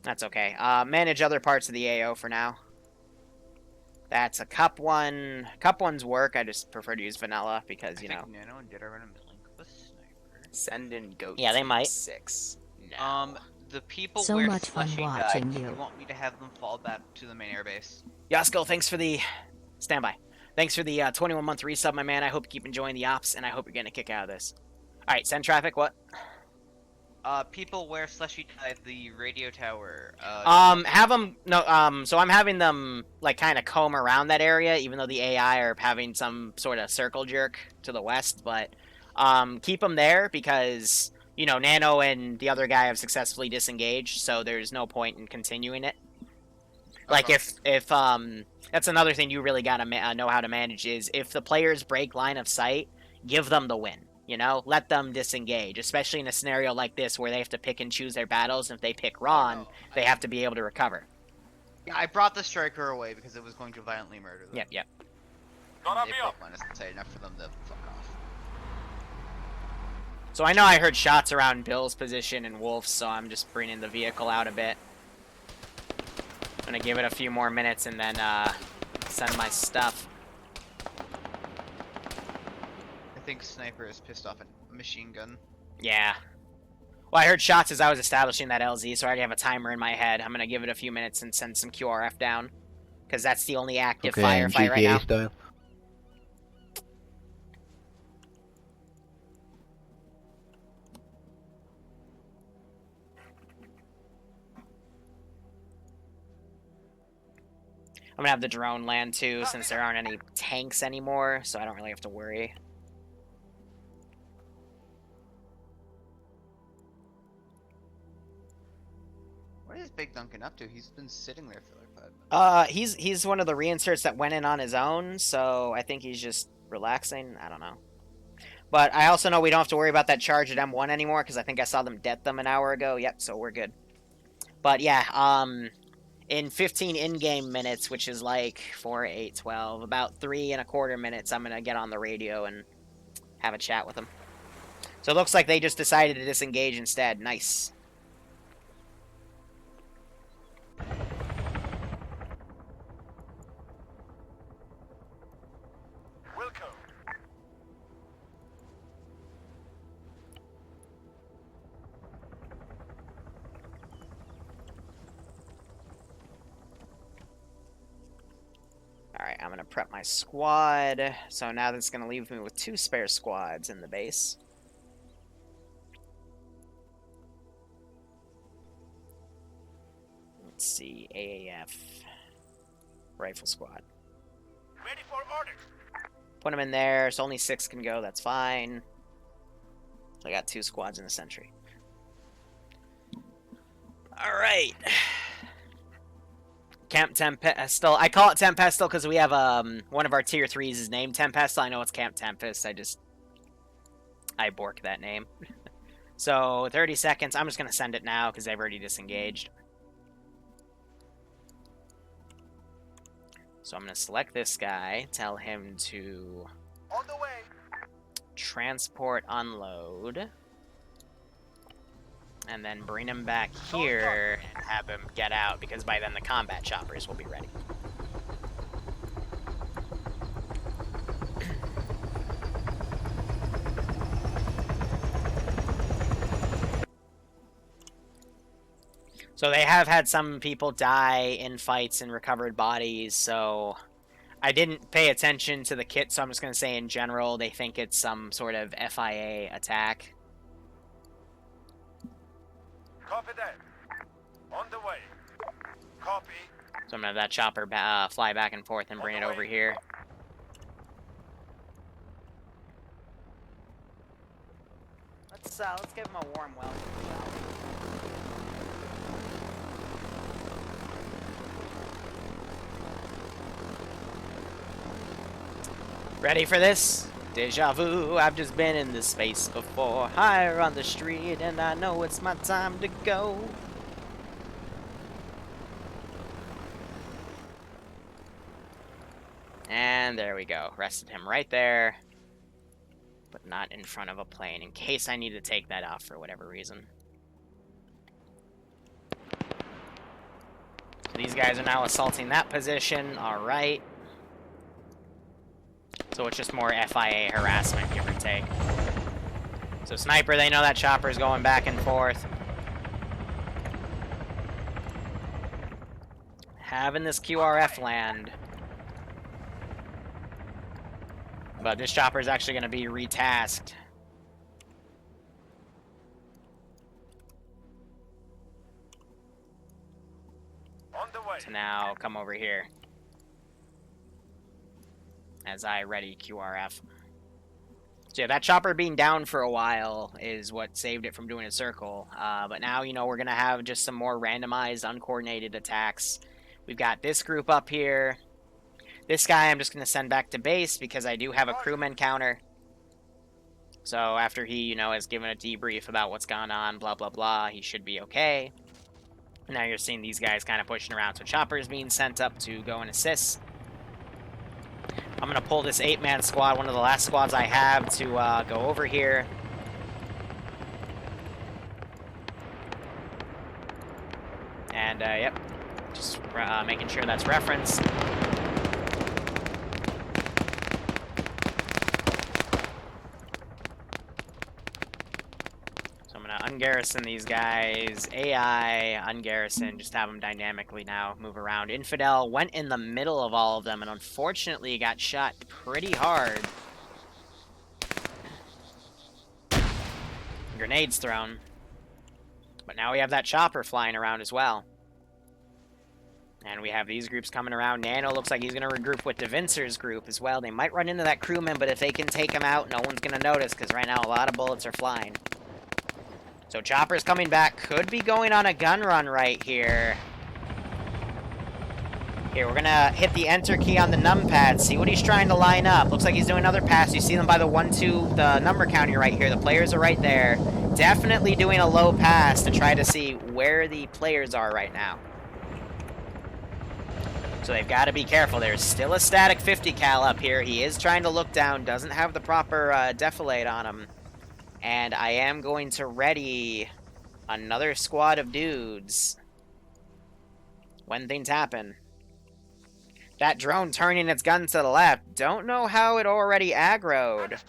That's okay. Manage other parts of the AO for now. That's a Cup 1. Cup 1's work. I just prefer to use vanilla because, you know. Nano and did I run a link with Sniper? Send in Goat. Yeah, they might. 6. No. The people so where much the fun fleshing watching died, you. want me to have them fall back to the main airbase? Yasko, thanks for the standby. Thanks for the 21-month resub, my man. I hope you keep enjoying the ops, and I hope you're getting a kick out of this. All right, send traffic. What? People where Slushy died, the radio tower. Have them no. So I'm having them like kind of comb around that area, even though the AI are having some sort of circle jerk to the west. But keep them there because, you know, Nano and the other guy have successfully disengaged, so there's no point in continuing it. Like, if that's another thing you really gotta know how to manage is, if the players break line of sight, give them the win, you know? Let them disengage, especially in a scenario like this where they have to pick and choose their battles, and if they pick wrong, they have to be able to recover. Yeah, I brought the striker away because it was going to violently murder them. Yep. And they broke line of sight enough for them to fuck off. So I know I heard shots around Bill's position and Wolf's, so I'm just bringing the vehicle out a bit. I'm gonna give it a few more minutes and then send my stuff. I think Sniper is pissed off at machine gun. Yeah. Well, I heard shots as I was establishing that LZ, so I already have a timer in my head. I'm gonna give it a few minutes and send some QRF down, because that's the only active firefight right now. Style. I'm gonna have the drone land too, since there aren't any tanks anymore, so I don't really have to worry. What is Big Duncan up to? He's been sitting there for like 5 minutes. He's one of the reinserts that went in on his own, so I think he's just relaxing. I don't know. But I also know we don't have to worry about that charge at M1 anymore, because I think I saw them dead them an hour ago. Yep, so we're good. But yeah, in 15 in-game minutes, which is like 4, 8, 12, about 3¼ minutes, I'm going to get on the radio and have a chat with them. So it looks like they just decided to disengage instead. Nice. Wilco. Alright, I'm going to prep my squad. So now that's going to leave me with 2 spare squads in the base. AAF rifle squad. Ready for orders. Put them in there, so only 6 can go, that's fine. So I got 2 squads in the sentry. Alright. Camp Tempest. I call it Tempest because we have one of our tier 3s is named Tempest. I know it's Camp Tempest. I bork that name. So 30 seconds. I'm just gonna send it now because they've already disengaged. So I'm gonna select this guy. Tell him to On the way. transport unload. And then bring him back here and have him get out, because by then the combat choppers will be ready. So they have had some people die in fights and recovered bodies, so I didn't pay attention to the kit, so I'm just going to say in general they think it's some sort of FIA attack. Copy that. On the way. Copy. So I'm gonna have that chopper fly back and forth and bring it over here. Let's give him a warm welcome, shall we? Ready for this? Deja vu, I've just been in this space before. Higher on the street, and I know it's my time to go. And there we go. Rested him right there. But not in front of a plane, in case I need to take that off for whatever reason. So these guys are now assaulting that position. Alright. So it's just more FIA harassment, give or take. So sniper, they know that chopper's going back and forth. Having this QRF land. But this chopper's actually going to be retasked. On the way. To now come over here. As I ready QRF. So yeah, that chopper being down for a while is what saved it from doing a circle. But now, you know, we're going to have just some more randomized, uncoordinated attacks. We've got this group up here. This guy I'm just going to send back to base because I do have a crewman counter. So after he, you know, has given a debrief about what's gone on, blah, blah, blah, he should be okay. Now you're seeing these guys kind of pushing around. So chopper's being sent up to go and assist. I'm going to pull this 8-man squad, one of the last squads I have, to go over here. And, yep, just making sure that's referenced. So I'm going to ungarrison these guys. AI, ungarrison, just have them dynamically now move around. Infidel went in the middle of all of them and unfortunately got shot pretty hard. Grenades thrown. But now we have that chopper flying around as well. And we have these groups coming around. Nano looks like he's going to regroup with DeVincer's group as well. They might run into that crewman, but if they can take him out, no one's going to notice, because right now a lot of bullets are flying. So chopper's coming back. Could be going on a gun run right here. Here, we're going to hit the enter key on the numpad, see what he's trying to line up. Looks like he's doing another pass. You see them by the 1-2, the number counter right here. The players are right there. Definitely doing a low pass to try to see where the players are right now. So they've got to be careful. There's still a static 50 cal up here. He is trying to look down, doesn't have the proper defilade on him. And I am going to ready another squad of dudes when things happen. That drone turning its gun to the left. Don't know how it already aggroed.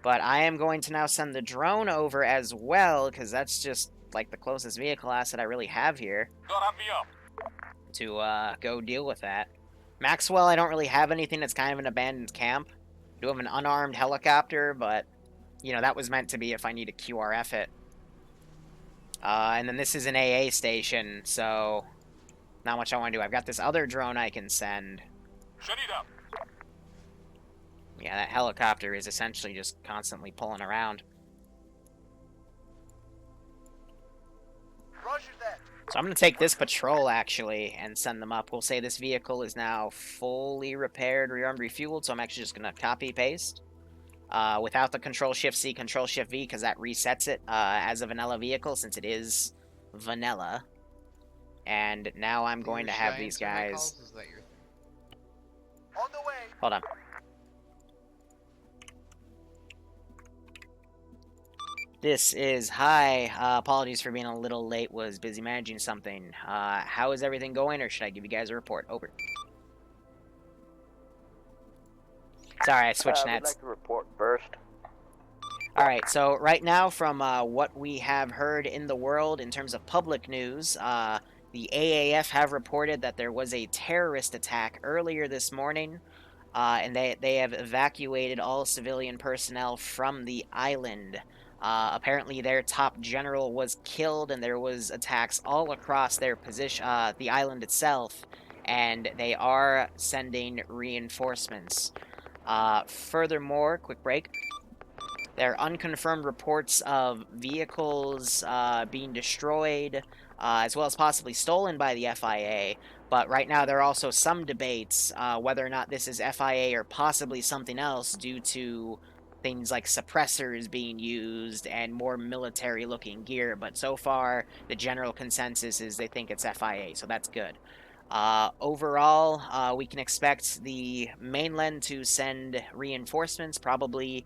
But I am going to now send the drone over as well, because that's just like the closest vehicle asset I really have here. To go deal with that. Maxwell, I don't really have anything that's kind of an abandoned camp. I do have an unarmed helicopter, but, you know, that was meant to be if I need to QRF it. And then this is an AA station, so not much I want to do. I've got this other drone I can send. Shut it up. Yeah, that helicopter is essentially just constantly pulling around. Roger that. So I'm going to take this patrol, actually, and send them up. We'll say this vehicle is now fully repaired, rearmed, refueled, so I'm actually just going to copy-paste. Without the Control-Shift-C, Control-Shift-V, because that resets it as a vanilla vehicle, since it is vanilla. And now I'm going to have these guys... On the way. Hold on. This is... Hi. Apologies for being a little late. Was busy managing something. How is everything going, or should I give you guys a report? Over. Sorry, I switched I'd nets. like to report first. Alright, so right now, from what we have heard in the world in terms of public news, the AAF have reported that there was a terrorist attack earlier this morning, and they have evacuated all civilian personnel from the island. Apparently their top general was killed, and there was attacks all across their position, the island itself, and they are sending reinforcements. Furthermore, quick break, there are unconfirmed reports of vehicles being destroyed, as well as possibly stolen by the FIA, but right now there are also some debates whether or not this is FIA or possibly something else due to things like suppressors being used and more military-looking gear, but so far the general consensus is they think it's FIA, so that's good. Overall, we can expect the mainland to send reinforcements probably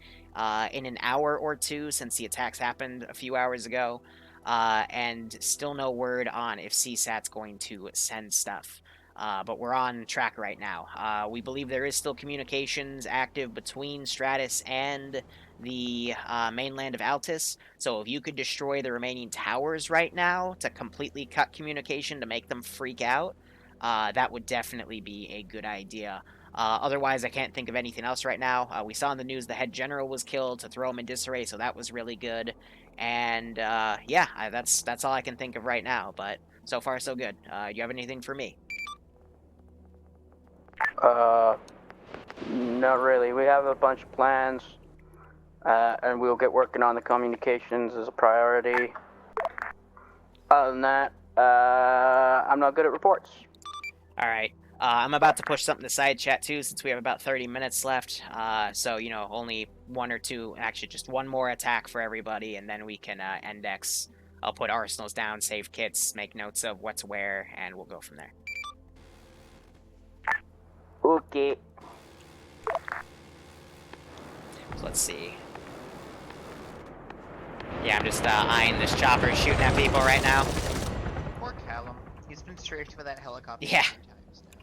in an hour or two, since the attacks happened a few hours ago, and still no word on if CSAT's going to send stuff. But we're on track right now. We believe there is still communications active between Stratis and the mainland of Altus, so if you could destroy the remaining towers right now to completely cut communication to make them freak out, that would definitely be a good idea. Otherwise, I can't think of anything else right now. We saw in the news the head general was killed to throw him in disarray, so that was really good. And, yeah, that's all I can think of right now, but so far so good. Do you have anything for me? Not really. We have a bunch of plans, and we'll get working on the communications as a priority. Other than that, I'm not good at reports. Alright. I'm about to push something to side chat too, since we have about 30 minutes left. So, you know, only one or two, actually just one more attack for everybody, and then we can index. I'll put arsenals down, save kits, make notes of what's where, and we'll go from there. Okay. So let's see. Yeah, I'm just eyeing this chopper shooting at people right now. Poor Callum. He's been strafed by that helicopter. Yeah. Times now.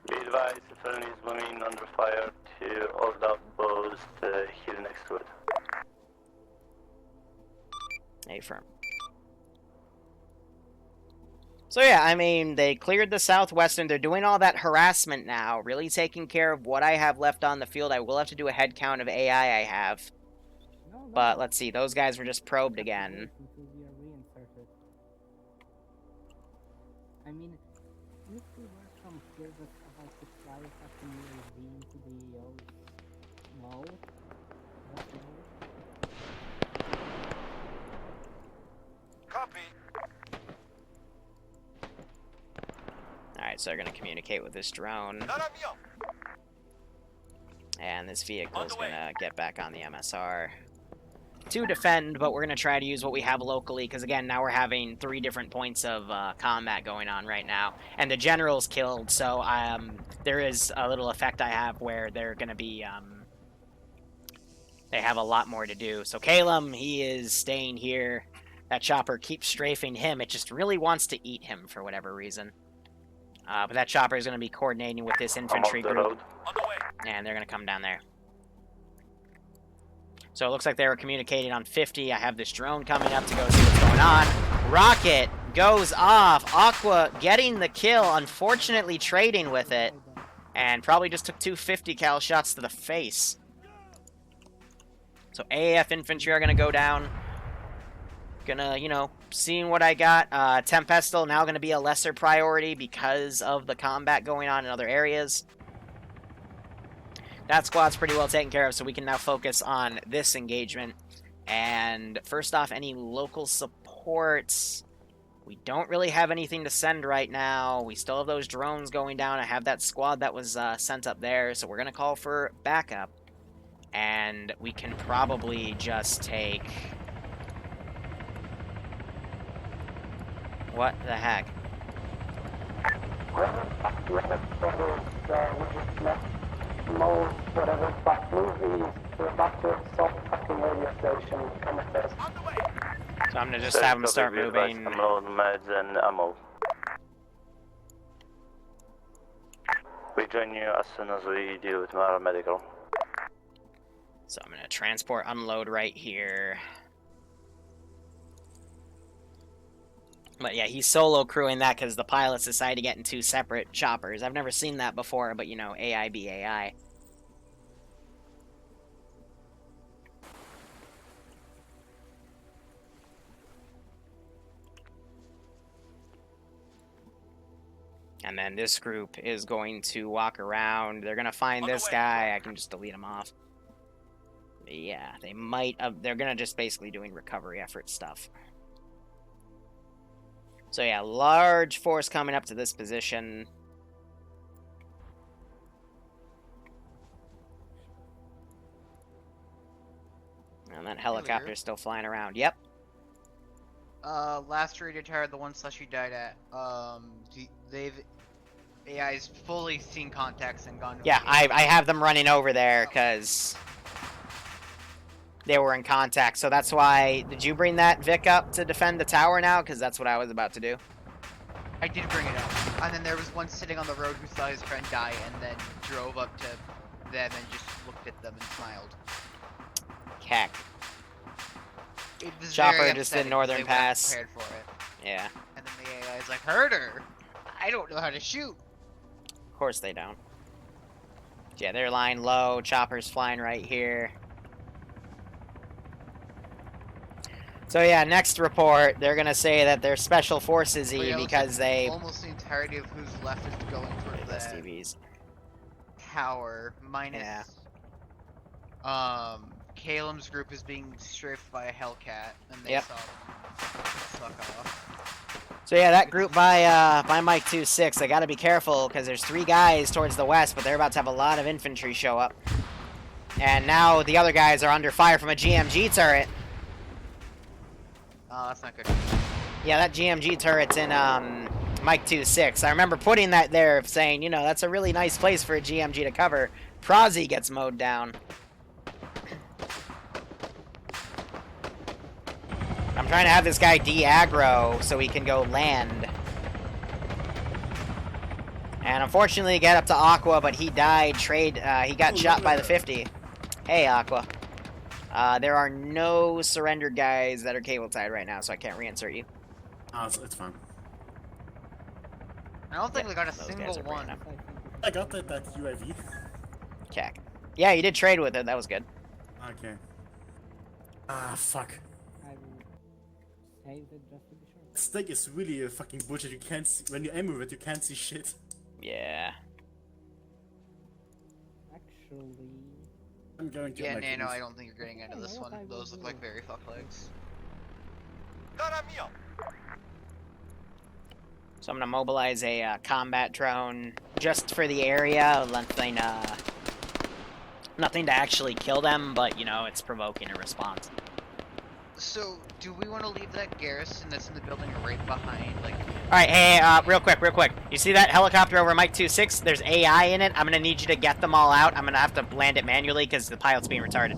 Be advised, if enemy is moving under fire to all the bows here next to it. Affirm. So yeah, I mean, they cleared the southwestern. They're doing all that harassment now, really taking care of what I have left on the field. I will have to do a head count of AI I have. But let's see, those guys were just probed again. I mean, if we were some kid that's about to fly fucking UAV into the no. Copy. Alright, so they're gonna communicate with this drone. And this vehicle is gonna get back on the MSR to defend, but we're gonna try to use what we have locally, because again, now we're having 3 different points of combat going on right now. And the general's killed, so there is a little effect I have where they're gonna be, they have a lot more to do. So Calum, he is staying here. That chopper keeps strafing him. It just really wants to eat him for whatever reason. But that chopper is going to be coordinating with this infantry group. And they're going to come down there. So it looks like they were communicating on 50. I have this drone coming up to go see what's going on. Rocket goes off. Aqua getting the kill, unfortunately trading with it. And probably just took 2 50 cal shots to the face. So AAF infantry are gonna go down. Gonna, you know, seeing what I got. Tempestal now gonna be a lesser priority because of the combat going on in other areas. That squad's pretty well taken care of, so we can now focus on this engagement. And first off, any local supports. We don't really have anything to send right now. We still have those drones going down. I have that squad that was sent up there, so we're going to call for backup. And we can probably just take... What the heck? Whatever, but move east. We're back to South fucking radio station. Come with us. So I'm gonna just have them start moving. Meds and ammo. We join you as soon as we deal with our medical. So I'm gonna transport unload right here. But yeah, he's solo crewing that because the pilots decided to get in 2 separate choppers. I've never seen that before, but you know, AI be AI. And then this group is going to walk around. They're going to find this guy. I can just delete him off. But yeah, they might... they're going to just basically doing recovery effort stuff. So yeah, large force coming up to this position. And that helicopter's still flying around. Yep. Last radio tower, the one Slushy died at, they've... AI's fully seen contacts and gone... Yeah, I have them running over there, because... they were in contact, so that's why... Did you bring that Vic up to defend the tower now? Because that's what I was about to do. I did bring it up. And then there was one sitting on the road who saw his friend die and then drove up to them and just looked at them and smiled. Heck. It was Chopper just did Northern Pass. Prepared for it. Yeah. And then the AI is like, heard her! I don't know how to shoot! Of course they don't. Yeah, they're lying low. Chopper's flying right here. So yeah, next report, they're gonna say that they're special forces-y because they... Almost the entirety of who's left is going toward the STVs. Tower, minus... Yeah. Calum's group is being strafed by a Hellcat, and they saw them suck off. So yeah, that group by Mike 2-6, they gotta be careful, because there's 3 guys towards the west, but they're about to have a lot of infantry show up. And now the other guys are under fire from a GMG turret. Oh, that's not good. Yeah, that GMG turret's in Mike 2-6. I remember putting that there, saying, you know, that's a really nice place for a GMG to cover. Prozzy gets mowed down. I'm trying to have this guy de-aggro so he can go land. And unfortunately, get up to Aqua, but he died. He got shot by the 50. Hey, Aqua. There are no surrendered guys that are cable tied right now, so I can't reinsert you. Oh, it's fine. I don't think we got a single one. I got that UAV. Cack. Yeah, you did trade with it. That was good. Okay. Ah, fuck. This thing is really a fucking bullshit. You can't see, when you aim with it, you can't see shit. Yeah. Actually... I'm going to yeah, Nano, I don't think you're getting into this one. Those look like very fuck legs. So I'm gonna mobilize a combat drone just for the area. Nothing to actually kill them, but you know, it's provoking a response. So, do we want to leave that garrison that's in the building right behind, like... Alright, hey, real quick. You see that helicopter over Mike 2-6? There's AI in it. I'm gonna need you to get them all out. I'm gonna have to land it manually because the pilot's being retarded.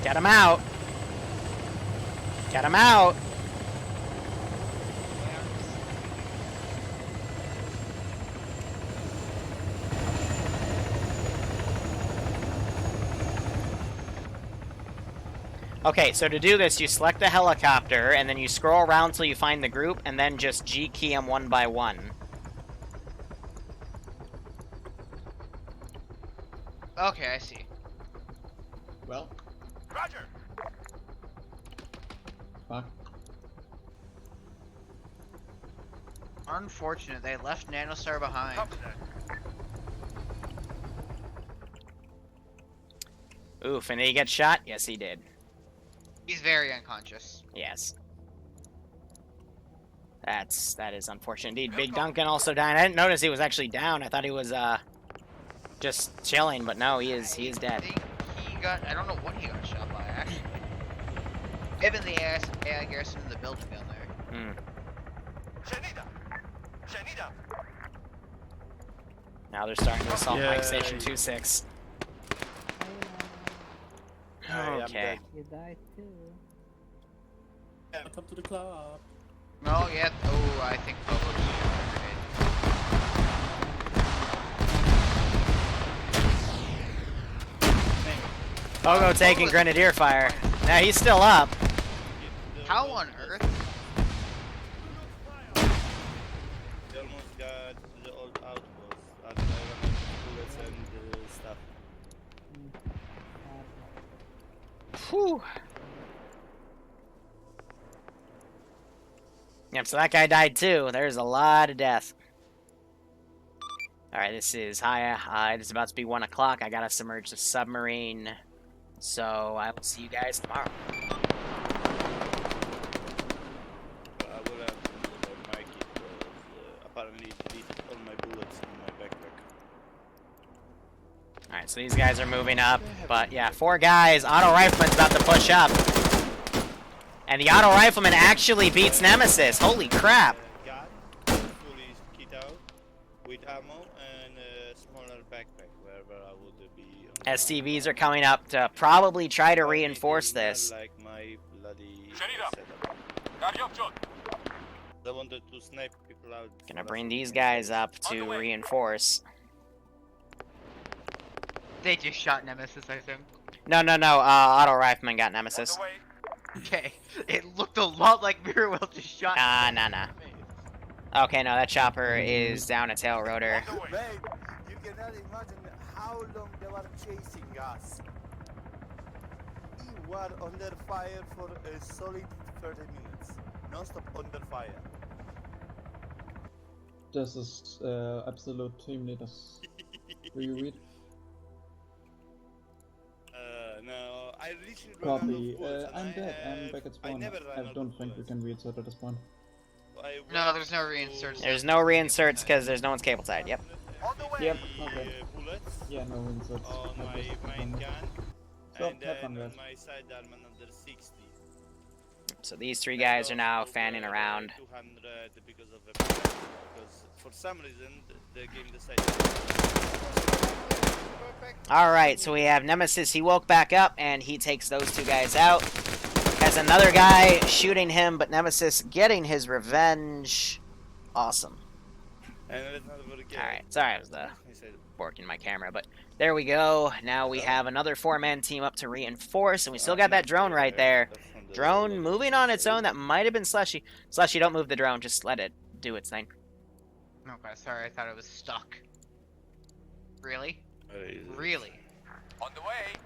Get him out! Get him out! Okay, so to do this, you select the helicopter, and then you scroll around till you find the group, and then just G-key them one by one. Okay, I see. Well. Roger. Fuck. Unfortunate, they left Nanostar behind. Copy that. Oof, and did he get shot? Yes, he did. He's very unconscious. Yes. That is unfortunate indeed. Big Duncan also died. I didn't notice he was actually down. I thought he was just chilling, but no, he is dead. He got, I don't know what he got shot by actually. Even the AI garrison in the building down there. Now they're starting to assault Mike Station 2-6. Okay. You died too. Welcome to the club. No, yeah. Oh, I think Pogo Pogo taking grenadier fire. Now he's still up. How on earth? They almost got the old outpost and I ran bullets and stuff. Whew. Yep, so that guy died too. There's a lot of death. Alright, this is Haya. It's about to be 1 o'clock. I gotta submerge the submarine. So I will see you guys tomorrow. I will have to look at my kit because apparently it deleted all my bullets in my backpack. Alright, so these guys are moving up. But yeah, 4 guys. Auto Rifleman's about to push up. And the Auto Rifleman actually beats Nemesis. Holy crap. Gun, fully kit out with ammo and a smaller backpack wherever I would be. STVs are coming up to probably try to reinforce this. Like my bloody setup. They wanted to snipe people out. Gonna bring these guys up to reinforce. They just shot Nemesis, I think. No. Auto Rifleman got Nemesis. Okay, it looked a lot like Mirror Will just shot. Nah. Okay, no, that chopper is down a tail rotor. Mate, you cannot imagine how long they were chasing us. We were under fire for a solid 30 minutes. Non-stop under fire. Das ist absolute Teamleaders. Do you read? No, I literally Copy. I'm dead. I'm back at spawn. I don't think we can reinsert at this point. No, there's no reinserts. There's no reinserts because there's no one's cable tied. Yep. Yep. Okay. Bullets. Yeah, no reinserts. On my main gun. So, And have fun, then on guys. my side arm another 60. So these 3 guys are now fanning around. 200 because of the because for some reason the game decided. Alright, so we have Nemesis. He woke back up and he takes those 2 guys out. Has another guy shooting him, but Nemesis getting his revenge. Awesome. Alright, sorry I was borking my camera, but there we go. Now we have another 4-man team up to reinforce, and we still got that drone right there. Drone moving on its own. That might have been Slushy. Slushy, don't move the drone. Just let it do its thing. Okay, sorry, I thought it was stuck. Really? Really? On the way.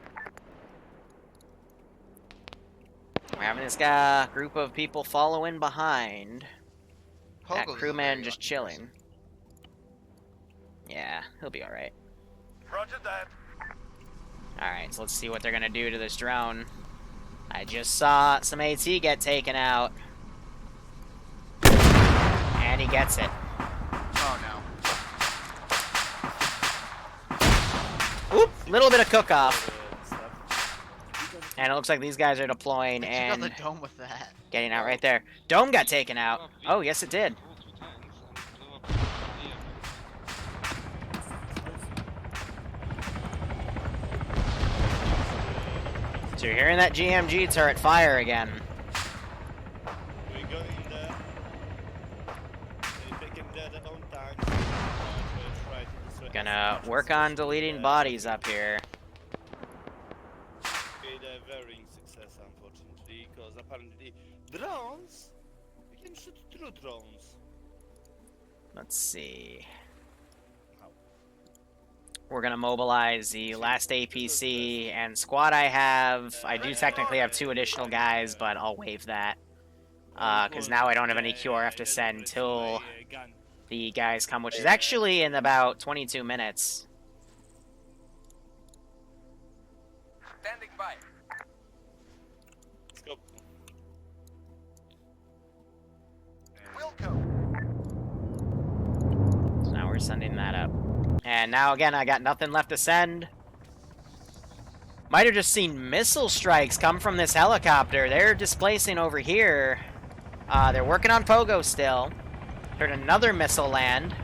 We're having this group of people following behind. That crewman just chilling. Yeah, he'll be alright. Roger that. Alright, so let's see what they're gonna do to this drone. I just saw some AT get taken out. And he gets it. Oh no. Oop! Little bit of cook-off. And it looks like these guys are deploying and the dome with that. getting out right there. Dome got taken out. Oh, yes it did. So you're hearing that GMG turret fire again. We got in there. They taken their own tank. Gonna work on deleting bodies up here. a varying success, unfortunately, because apparently drones, you can shoot through drones. Let's see. We're gonna mobilize the last APC and squad I have. I do technically have 2 additional guys, but I'll waive that. Because now I don't have any QRF to send till the guys come, which is actually in about 22 minutes. Standing by. Let's go. So now we're sending that up. And now again, I got nothing left to send. Might have just seen missile strikes come from this helicopter. They're displacing over here. They're working on Pogo still. Heard another missile land.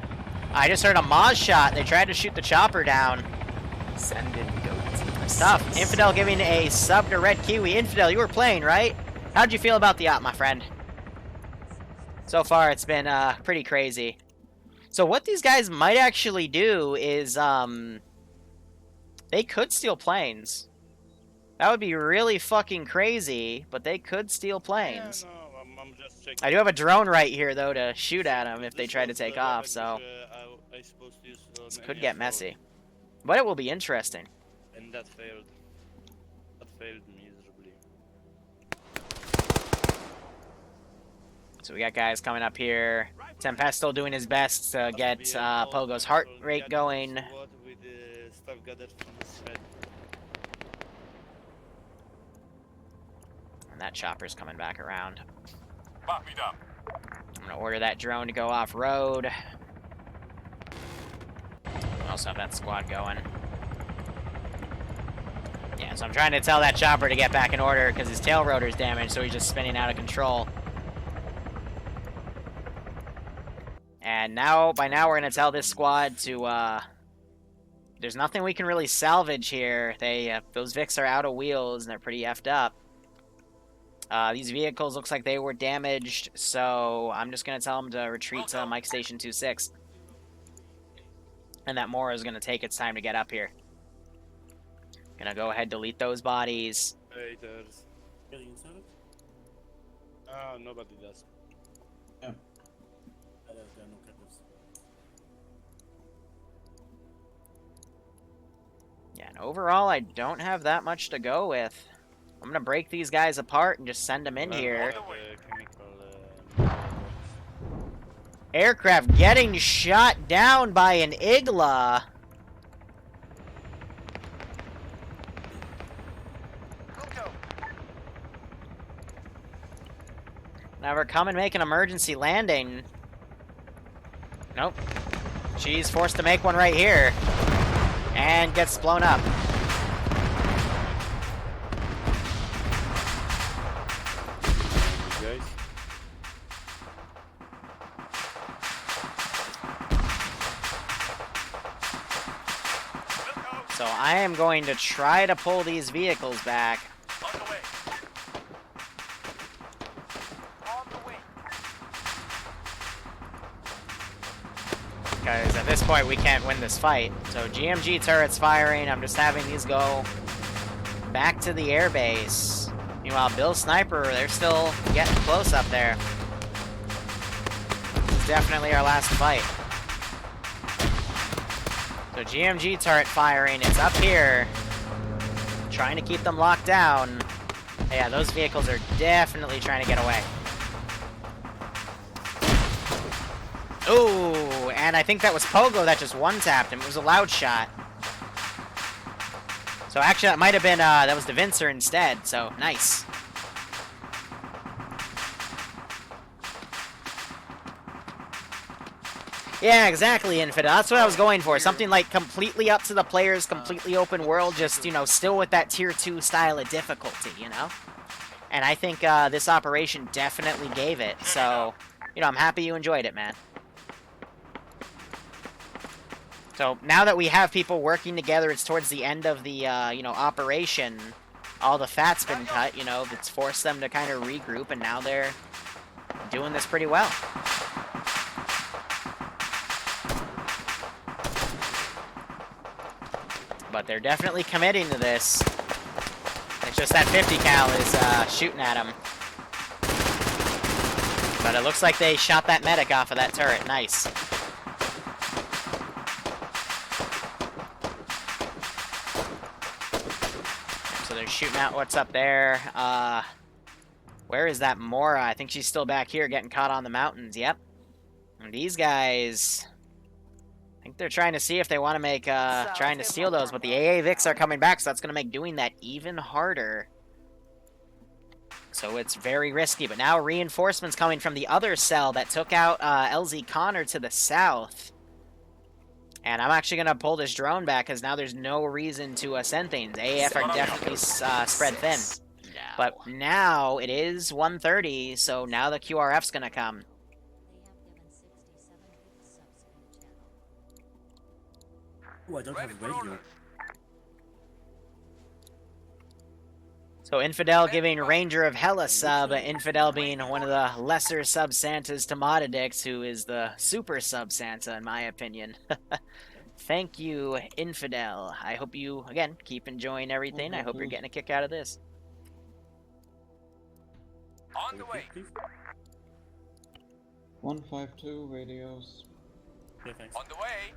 I just heard a Maz shot. They tried to shoot the chopper down. Send in goats. Tough. Infidel giving a sub to Red Kiwi. Infidel, you were playing, right? How'd you feel about the op, my friend? So far, it's been pretty crazy. So what these guys might actually do is, they could steal planes. That would be really fucking crazy, but they could steal planes. Yeah, no, I'm just checking. I do have a drone right here, though, to shoot at them if they try to take off, so this could get messy. But it will be interesting. And that failed. That failed miserably. So we got guys coming up here. Tempesto doing his best to get Pogo's heart rate going. And that chopper's coming back around. Copied up. I'm gonna order that drone to go off-road. We also have that squad going. Yeah, so I'm trying to tell that chopper to get back in order because his tail rotor's damaged, so he's just spinning out of control. And now, by now, we're gonna tell this squad to, there's nothing we can really salvage here. Those Vics are out of wheels, and they're pretty effed up. These vehicles looks like they were damaged, so I'm just gonna tell them to retreat to Mike Station 26. And that Mora is gonna take its time to get up here. Gonna go ahead, delete those bodies. Haters. Getting inside it? Nobody does. Yeah. There are no captives. Yeah, and overall, I don't have that much to go with. I'm gonna break these guys apart and just send them in here. Aircraft getting shot down by an Igla. Now we're come and make an emergency landing. Nope. She's forced to make one right here. And gets blown up. Guys. So I am going to try to pull these vehicles back. Because at this point we can't win this fight. So GMG turrets firing. I'm just having these go back to the airbase. Meanwhile, Bill Sniper, they're still getting close up there. This is definitely our last fight. So GMG turret firing. It's up here. Trying to keep them locked down. Yeah, those vehicles are definitely trying to get away. Ooh, and I think that was Pogo that just one-tapped him. It was a loud shot. So actually, that might have been, that was the Vincer instead, so nice. Yeah, exactly, Infidel. That's what I was going for. Something like completely up to the players, completely open world, just, you know, still with that tier 2 style of difficulty, you know? And I think this operation definitely gave it, so, you know, I'm happy you enjoyed it, man. So now that we have people working together, it's towards the end of the, you know, operation. All the fat's been cut, you know, it's forced them to kind of regroup, and now they're doing this pretty well. But they're definitely committing to this. They It's just that 50 cal is shooting at him. But it looks like they shot that medic off of that turret. Nice. So they're shooting out what's up there. Where is that Mora? I think she's still back here getting caught on the mountains. Yep. And these guys, I think they're trying to see if they want to make, trying to steal those, but the AA Vics are coming back, so that's going to make doing that even harder. So it's very risky, but now reinforcements coming from the other cell that took out LZ Connor to the south. And I'm actually going to pull this drone back, because now there's no reason to send things. AAF are definitely spread thin. But now it is 1:30, so now the QRF's going to come. Oh, I don't have a radio. So Infidel giving Ranger of Hell a sub, Infidel being one of the lesser sub-Santas to Modadix, who is the super sub-Santa, in my opinion. Thank you, Infidel. I hope you, again, keep enjoying everything. I hope you're getting a kick out of this. On the way. 152 radios. Okay, thanks. On the way.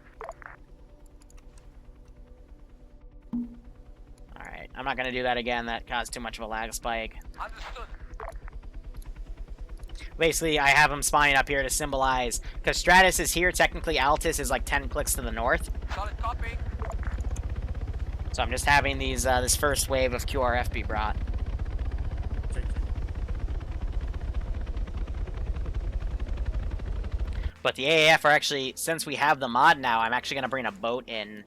Alright, I'm not going to do that again. That caused too much of a lag spike. Understood. Basically, I have him spawning up here to symbolize, because Stratis is here, technically Altus is like 10 clicks to the north. Solid copy. So I'm just having these this first wave of QRF be brought. But the AAF are actually, since we have the mod now, I'm actually going to bring a boat in.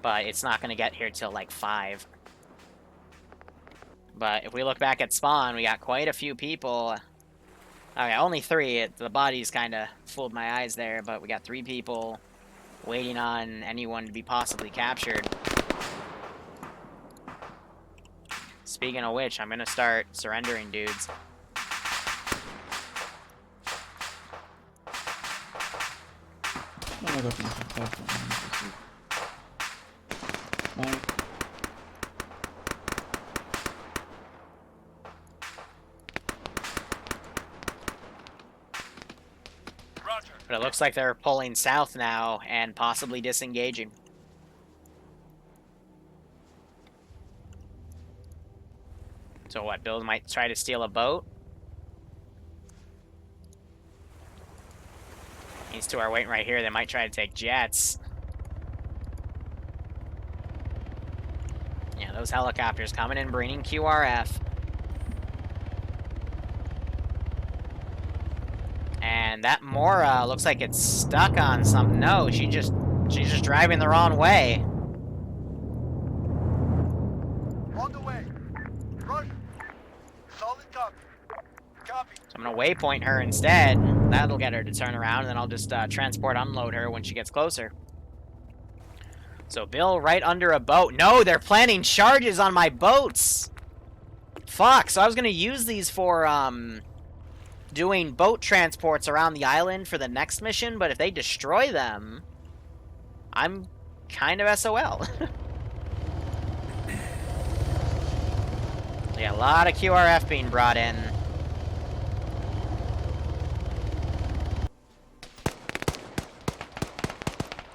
But it's not going to get here till like 5. But if we look back at spawn, we got quite a few people. Okay, only 3. The bodies kind of fooled my eyes there, but we got 3 people waiting on anyone to be possibly captured. Speaking of which, I'm going to start surrendering dudes. Oh, I got nothing. But it looks like they're pulling south now and possibly disengaging. So what, Bill might try to steal a boat? These two are waiting right here. They might try to take jets. Yeah, those helicopters coming in, bringing QRF. And that Mora looks like it's stuck on something. No, she's just driving the wrong way. On the way. Rush. Solid copy. Copy. So I'm gonna waypoint her instead. That'll get her to turn around, and then I'll just transport unload her when she gets closer. So Bill right under a boat. No, they're planting charges on my boats. Fuck, so I was gonna use these for doing boat transports around the island for the next mission, but if they destroy them, I'm kind of SOL. Yeah, a lot of QRF being brought in.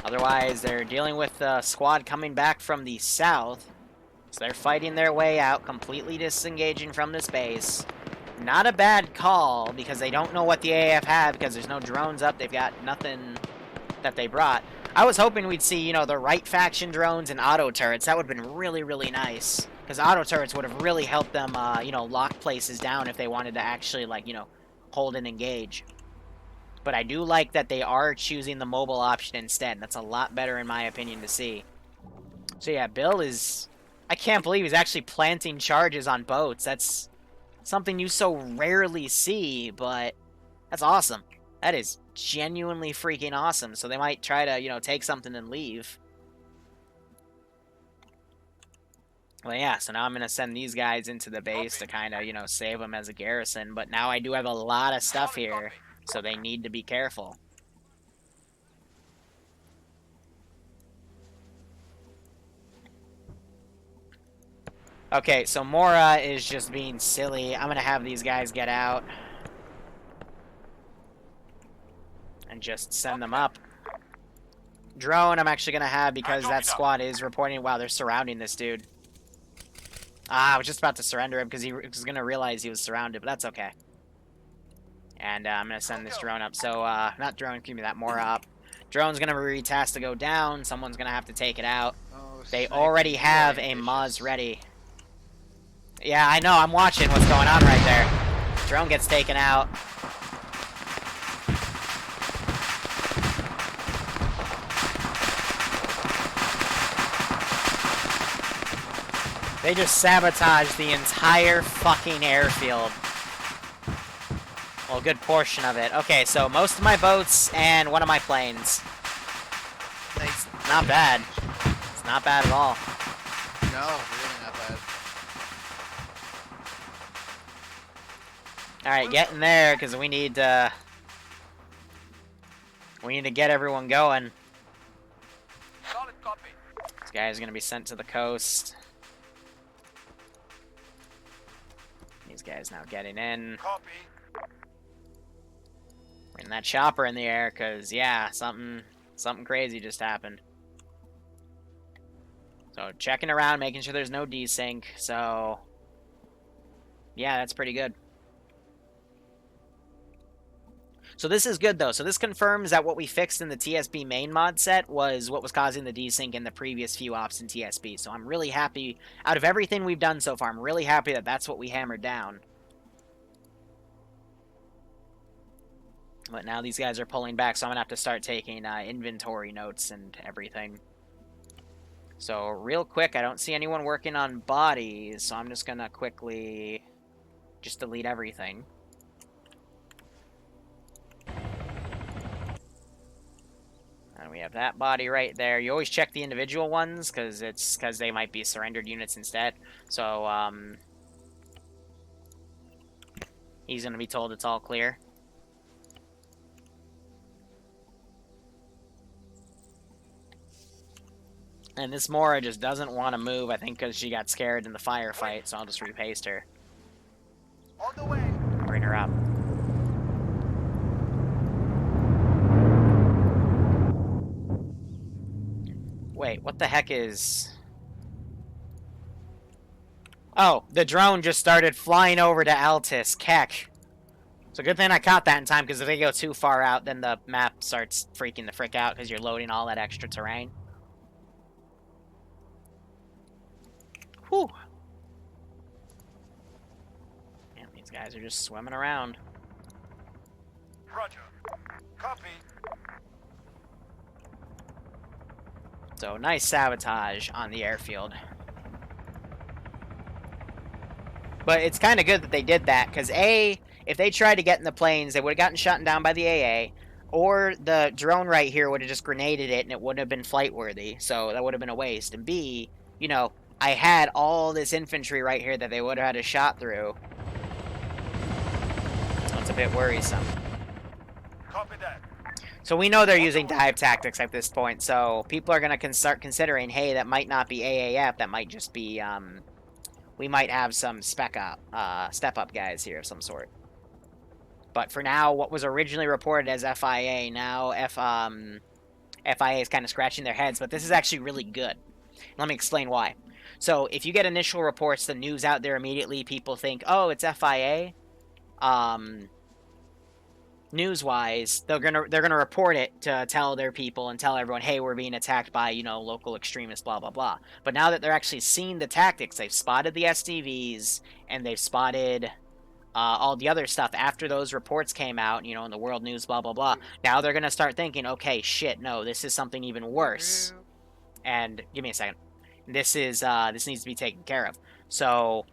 Otherwise, they're dealing with the squad coming back from the south. So they're fighting their way out, completely disengaging from this base. Not a bad call, because they don't know what the AAF have, because there's no drones up. They've got nothing that they brought. I was hoping we'd see, you know, the right faction drones and auto turrets. That would have been really, really nice. Because auto turrets would have really helped them, you know, lock places down if they wanted to actually, like, you know, hold and engage. But I do like that they are choosing the mobile option instead. That's a lot better, in my opinion, to see. So yeah, Bill is... I can't believe he's actually planting charges on boats. That's something you so rarely see, but that's awesome. That is genuinely freaking awesome. So they might try to, you know, take something and leave. Well, yeah, so now I'm going to send these guys into the base to kind of, you know, save them as a garrison. But now I do have a lot of stuff here, so they need to be careful. Okay, so Mora is just being silly. I'm gonna have these guys get out. And just send them up. Drone I'm actually gonna have because that squad is reporting, wow, they're surrounding this dude. Ah, I was just about to surrender him because he was gonna realize he was surrounded, but that's okay. And I'm gonna send this drone up. So, not drone, give me that Mora up. Drone's gonna be retasked to go down. Someone's gonna have to take it out. Oh, They already have a Maz ready. Yeah, I know. I'm watching what's going on right there. Drone gets taken out. They just sabotaged the entire fucking airfield. Well, a good portion of it. Okay, so most of my boats and one of my planes. It's not bad. It's not bad at all. No, really not bad. Alright, get in there, because we need to get everyone going. Solid copy. This guy is going to be sent to the coast. These guys now getting in. Copy. Bring that chopper in the air, because, yeah, something crazy just happened. So, checking around, making sure there's no desync, so... Yeah, that's pretty good. So this is good, though. So this confirms that what we fixed in the TSB main mod set was what was causing the desync in the previous few ops in TSB. So I'm really happy. Out of everything we've done so far, I'm really happy that that's what we hammered down. But now these guys are pulling back, so I'm going to have to start taking inventory notes and everything. So real quick, I don't see anyone working on bodies, so I'm just going to quickly just delete everything. And we have that body right there. You always check the individual ones, because they might be surrendered units instead. So, he's going to be told it's all clear. And this Mora just doesn't want to move, I think because she got scared in the firefight, so I'll just repaste her. On the way. Bring her up. Wait, what the heck is... Oh, the drone just started flying over to Altis. Keck. So good thing I caught that in time, because if they go too far out, then the map starts freaking the frick out, because you're loading all that extra terrain. Whew. Damn, these guys are just swimming around. Roger. Copy. So, nice sabotage on the airfield. But it's kind of good that they did that, because A, if they tried to get in the planes, they would have gotten shot down by the AA, or the drone right here would have just grenaded it, and it wouldn't have been flight-worthy, so that would have been a waste. And B, you know, I had all this infantry right here that they would have had a shot through. So it's a bit worrisome. Copy that. So we know they're using dive tactics at this point, so people are going to start considering, hey, that might not be AAF, that might just be, we might have some step-up guys here of some sort. But for now, what was originally reported as FIA, now FIA is kind of scratching their heads, but this is actually really good. Let me explain why. So if you get initial reports, the news out there immediately, people think, oh, it's FIA. News-wise, they're gonna report it to tell their people and tell everyone, hey, we're being attacked by, you know, local extremists, blah, blah, blah. But now that they're actually seeing the tactics, they've spotted the SDVs, and they've spotted all the other stuff after those reports came out, you know, in the world news, blah, blah, blah. Now they're gonna start thinking, okay, shit, no, this is something even worse. And, give me a second. This needs to be taken care of. So,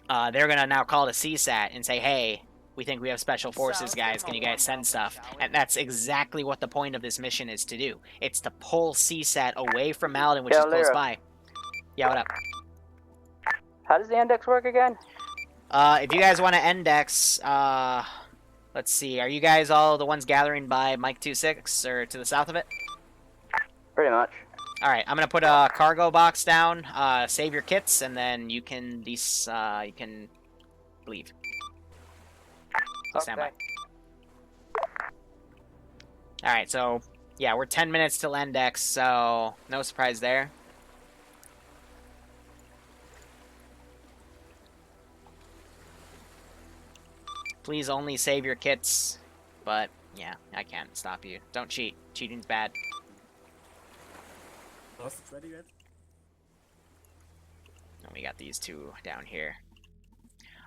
they're gonna now call the CSAT and say, hey, we think we have special forces, guys. Can you guys send stuff? And that's exactly what the point of this mission is to do. It's to pull CSAT away from Malden, which is close by. Yeah, what up? How does the index work again? If you guys want to index, let's see. Are you guys all the ones gathering by Mike 26 or to the south of it? Pretty much. Alright, I'm gonna put a cargo box down, save your kits, and then you can leave. So stand by. Alright, so, yeah, we're 10 minutes till index, so no surprise there. Please only save your kits, but, yeah, I can't stop you. Don't cheat. Cheating's bad. Hostage ready yet? And we got these two down here.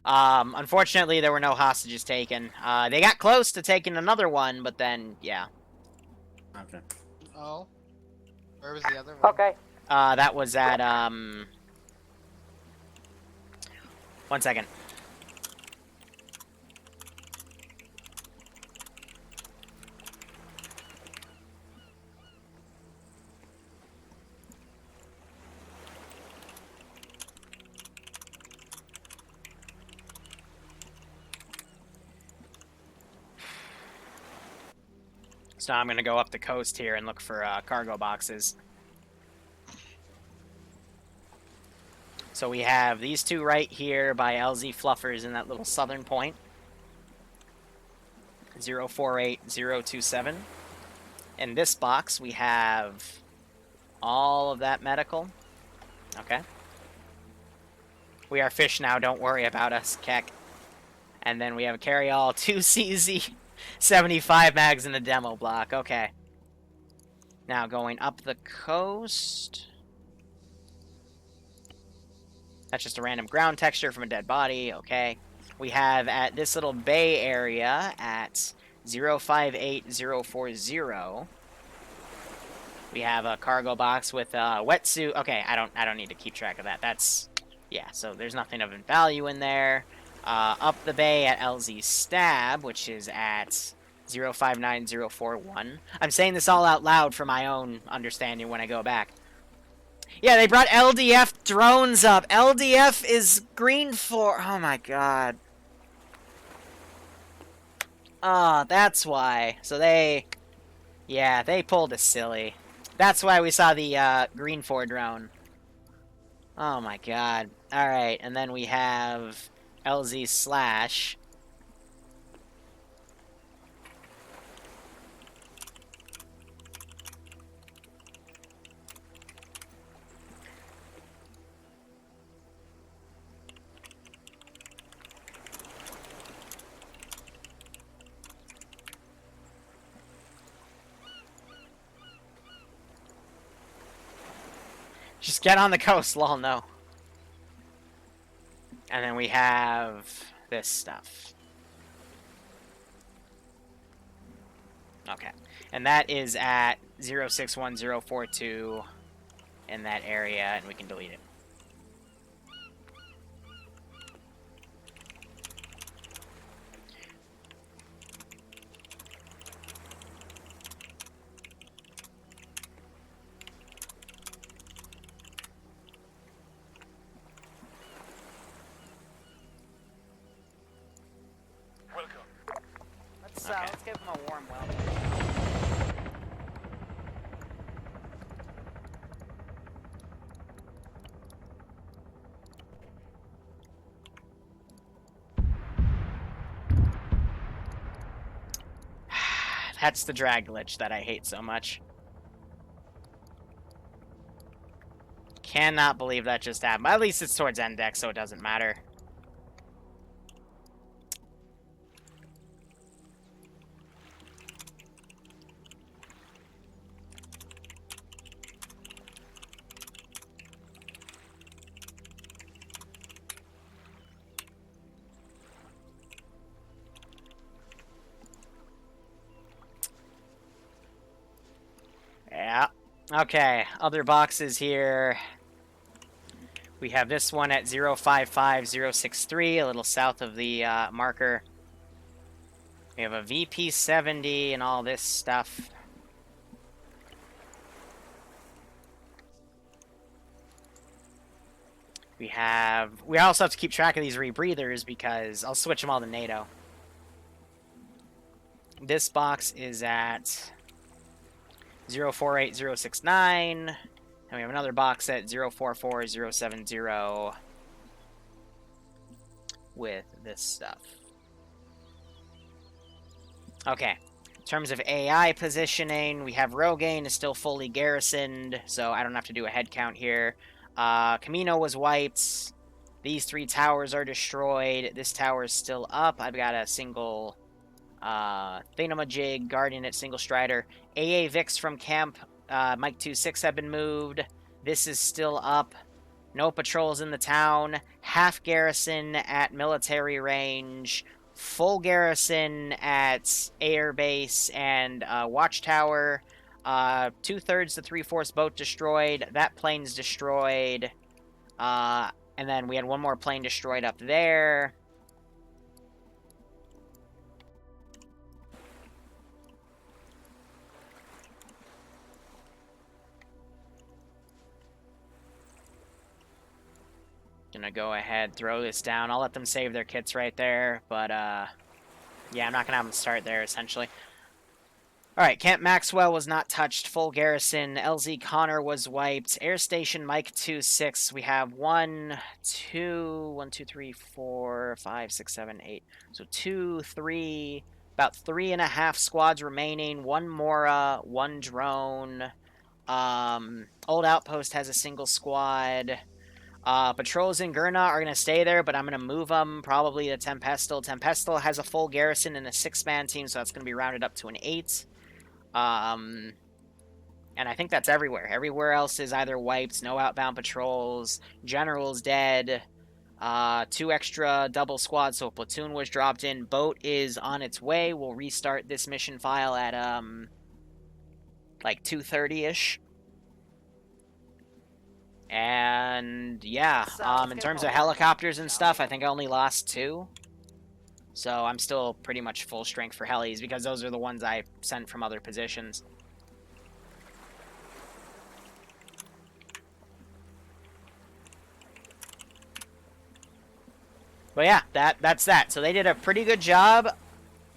Unfortunately, there were no hostages taken. They got close to taking another one, but then, yeah. Okay. Oh. Where was the other one? Okay. That was at, 1 second. So I'm gonna go up the coast here and look for cargo boxes. So we have these two right here by LZ Fluffers in that little southern point. 048027. In this box we have all of that medical. Okay. We are fish now, don't worry about us, Keck. And then we have a carry-all 2CZ 75 mags in the demo block. Okay. Now going up the coast. That's just a random ground texture from a dead body. Okay. We have at this little bay area at 058040. We have a cargo box with a wetsuit. Okay, I don't need to keep track of that. That's, yeah, so there's nothing of value in there. Up the bay at LZ Stab, which is at 059041. I'm saying this all out loud for my own understanding when I go back. Yeah, they brought LDF drones up. LDF is green for... Oh my god. Ah, that's why. So they... Yeah, they pulled a silly. That's why we saw the green 4 drone. Oh my god. Alright, and then we have LZ Slash. Just get on the coast, lol, no. And then we have this stuff. Okay. And that is at 061042 in that area, and we can delete it. Let's give him a warm welcome. That's the drag glitch that I hate so much. Cannot believe that just happened. At least it's towards index, so it doesn't matter. Yeah. Okay, other boxes here. We have this one at 055063, a little south of the marker. We have a VP70 and all this stuff. We also have to keep track of these rebreathers because I'll switch them all to NATO. This box is at 048069. And we have another box at 044070 with this stuff. Okay. In terms of AI positioning, we have Rogaine is still fully garrisoned, so I don't have to do a head count here. Camino was wiped. These 3 towers are destroyed. This tower is still up. I've got a single thingamajig, Guardian at single strider. AA Vix from camp, Mike 2-6 have been moved. This is still up. No patrols in the town. Half garrison at military range. Full garrison at air base and watchtower. 2/3 to 3/4 boat destroyed. That plane's destroyed. And then we had one more plane destroyed up there. Gonna go ahead, throw this down. I'll let them save their kits right there, but yeah, I'm not gonna have them start there, essentially. Alright, Camp Maxwell was not touched. Full garrison. LZ Connor was wiped. Air Station Mike 2-6. We have 1, 2, 3, 4, 5, 6, 7, 8. So 2, 3, about 3.5 squads remaining. 1 Mora, 1 drone. Old Outpost has a single squad. Patrols in Gurna are going to stay there, but I'm going to move them probably to Tempestal. Tempestal has a full garrison and a 6-man team, so that's going to be rounded up to an 8. And I think that's everywhere. Everywhere else is either wiped, no outbound patrols, general's dead, 2 extra double squads, so a platoon was dropped in. Boat is on its way. We'll restart this mission file at, like 2:30-ish. And yeah, in terms of helicopters and stuff, I think I only lost 2. So I'm still pretty much full strength for helis because those are the ones I sent from other positions. But yeah, that's that. So they did a pretty good job.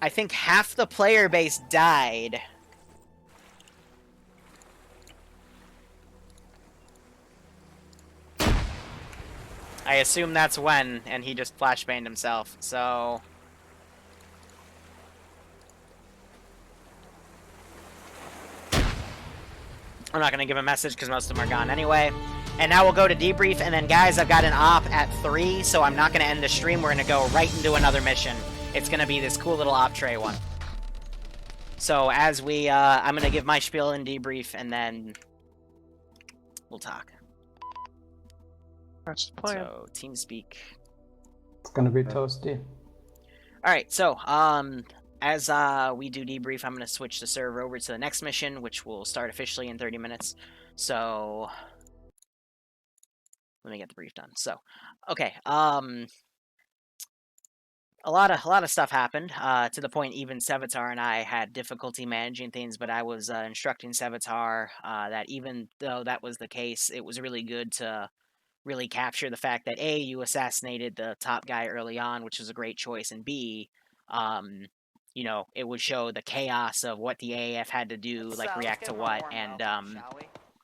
I think half the player base died. I assume that's when, and he just flashbanged himself, so... I'm not going to give a message because most of them are gone anyway. And now we'll go to debrief, and then guys, I've got an op at 3, so I'm not going to end the stream. We're going to go right into another mission. It's going to be this cool little op tray one. So as we, I'm going to give my spiel and debrief, and then we'll talk. That's the plan. So, TeamSpeak. It's gonna be toasty. Alright, so, as we do debrief, I'm going to switch the server over to the next mission, which will start officially in 30 minutes. So, let me get the brief done. So, okay, a lot of stuff happened, to the point even Sevatar and I had difficulty managing things, but I was instructing Sevatar that even though that was the case, it was really good to really capture the fact that A, you assassinated the top guy early on, which was a great choice, and B, you know, it would show the chaos of what the AAF had to do, like react to what, and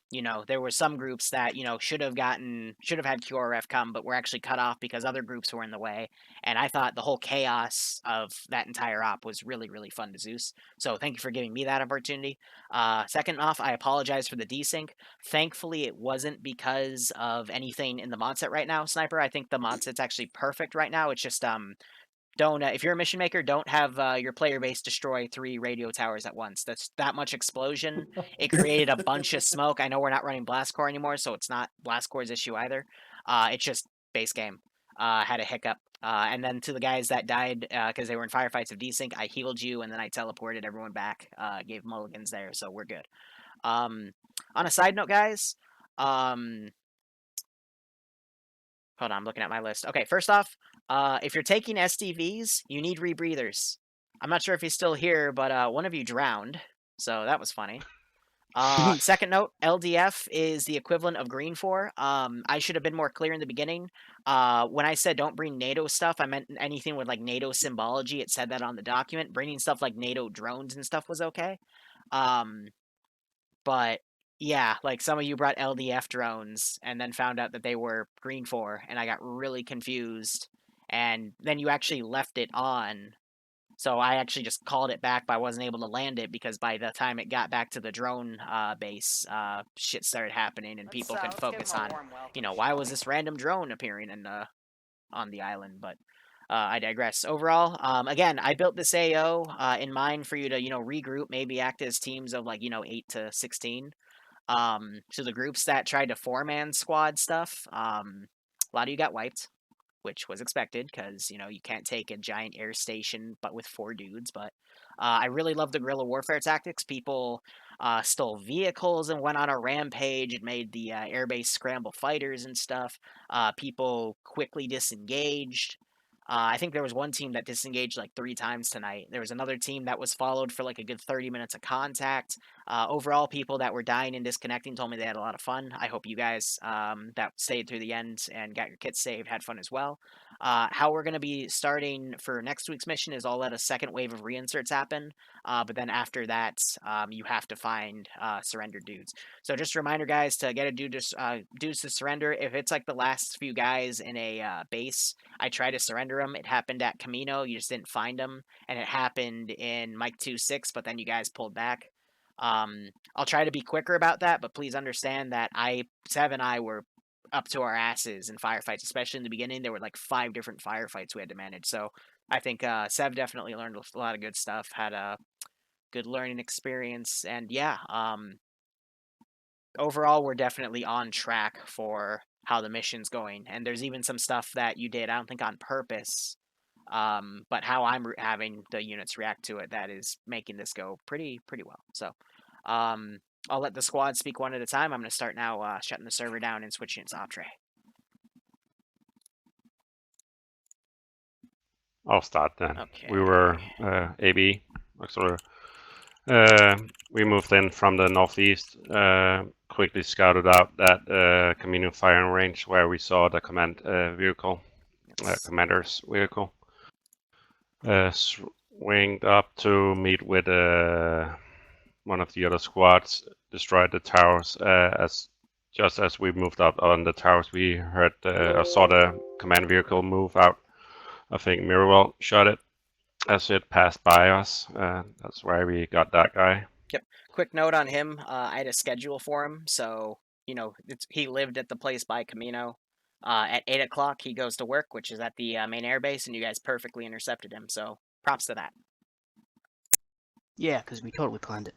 you know, there were some groups that, you know, should have had QRF come, but were actually cut off because other groups were in the way. And I thought the whole chaos of that entire op was really, really fun to Zeus. So thank you for giving me that opportunity. Second off, I apologize for the desync. Thankfully, it wasn't because of anything in the mod set right now, Sniper. I think the mod set's actually perfect right now. It's just, don't if you're a mission maker, don't have your player base destroy 3 radio towers at once. That's that much explosion. It created a bunch of smoke. I know we're not running Blast Core anymore, so it's not Blast Core's issue either. It's just base game had a hiccup. And then to the guys that died because they were in firefights of desync, I healed you and then I teleported everyone back. Gave mulligans there, so we're good. On a side note, guys, hold on, I'm looking at my list. Okay, first off, if you're taking SDVs, you need rebreathers. I'm not sure if he's still here, but one of you drowned, so that was funny. Second note, LDF is the equivalent of Green 4. I should have been more clear in the beginning. When I said don't bring NATO stuff, I meant anything with like NATO symbology. It said that on the document. Bringing stuff like NATO drones and stuff was okay. But Yeah, like some of you brought LDF drones and then found out that they were Green 4, and I got really confused. And then you actually left it on. So I actually just called it back, but I wasn't able to land it because by the time it got back to the drone base, shit started happening and people could focus on, you know, why was this random drone appearing in on the island? But I digress. Overall, again, I built this AO in mind for you to, you know, regroup, maybe act as teams of like, you know, 8 to 16. So the groups that tried to 4-man squad stuff, a lot of you got wiped, which was expected because, you know, you can't take a giant air station but with 4 dudes. But I really love the guerrilla warfare tactics. People stole vehicles and went on a rampage and made the airbase scramble fighters and stuff. People quickly disengaged. I think there was one team that disengaged like 3 times tonight. There was another team that was followed for like a good 30 minutes of contact. Overall, people that were dying and disconnecting told me they had a lot of fun. I hope you guys that stayed through the end and got your kits saved had fun as well. How we're going to be starting for next week's mission is I'll let a second wave of reinserts happen. But then after that, you have to find surrendered dudes. So just a reminder, guys, to get a dudes to surrender. If it's like the last few guys in a base, I try to surrender them. It happened at Camino. You just didn't find them. And it happened in Mike 2-6, but then you guys pulled back. I'll try to be quicker about that, but please understand that Sev and I were up to our asses in firefights, especially in the beginning. There were like 5 different firefights we had to manage. So I think Sev definitely learned a lot of good stuff, had a good learning experience, and yeah, overall we're definitely on track for how the mission's going. And there's even some stuff that you did, I don't think on purpose, but how I'm having the units react to it that is making this go pretty well. So I'll let the squad speak one at a time. I'm going to start now shutting the server down and switching it to Optre. I'll start then. Okay. We were AB, sort of. We moved in from the northeast, quickly scouted out that Camino firing range where we saw the command vehicle, commander's vehicle. Swinged up to meet with one of the other squads, destroyed the towers. Just as we moved up on the towers, we heard saw the command vehicle move out. I think Mirwell shot it as it passed by us. That's why we got that guy. Yep. Quick note on him. I had a schedule for him, so you know he lived at the place by Camino. At 8 o'clock, he goes to work, which is at the main airbase, and you guys perfectly intercepted him. So props to that. Yeah, because we totally planned it.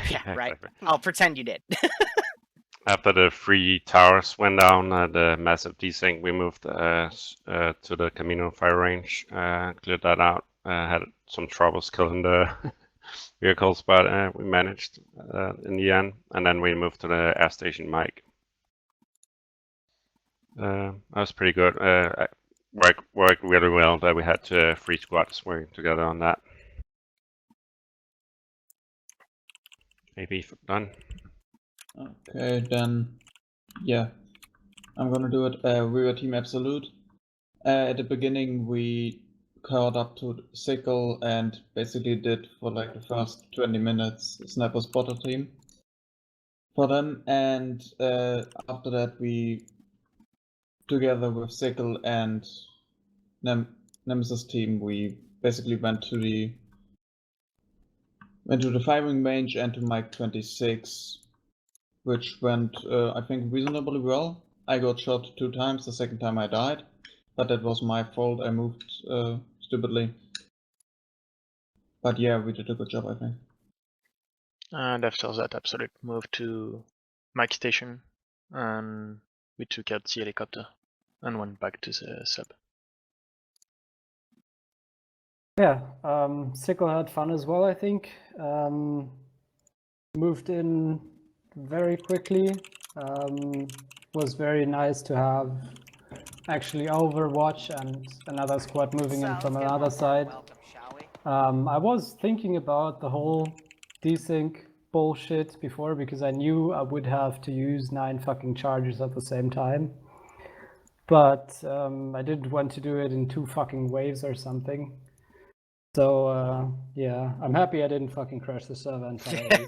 Yeah, right. I'll pretend you did. After the 3 towers went down, the massive desync, we moved to the Camino fire range, cleared that out. Had some troubles killing the vehicles, but we managed in the end. And then we moved to the air station Mike. That was pretty good. Worked really well that we had 3 squads working together on that. Maybe done. Okay, then, yeah, I'm gonna do it. We were Team Absolute. At the beginning, we caught up to Sickle and basically did for like the first 20 minutes Sniper Spotter team for them. And after that, we, together with Sickle and Nemesis team, we basically went to the firing range and to Mike 26. Which went, I think, reasonably well. I got shot 2 times, the second time I died, but that was my fault, I moved stupidly. But yeah, we did a good job, I think. And after that, Absolute moved to Mike Station, and we took out the helicopter and went back to the sub. Yeah, Sickle had fun as well, I think. Moved in very quickly. Was very nice to have actually Overwatch and another squad moving in from another side. I was thinking about the whole desync bullshit before because I knew I would have to use 9 fucking charges at the same time. But I didn't want to do it in 2 fucking waves or something. So yeah, I'm happy I didn't fucking crash the server entirely.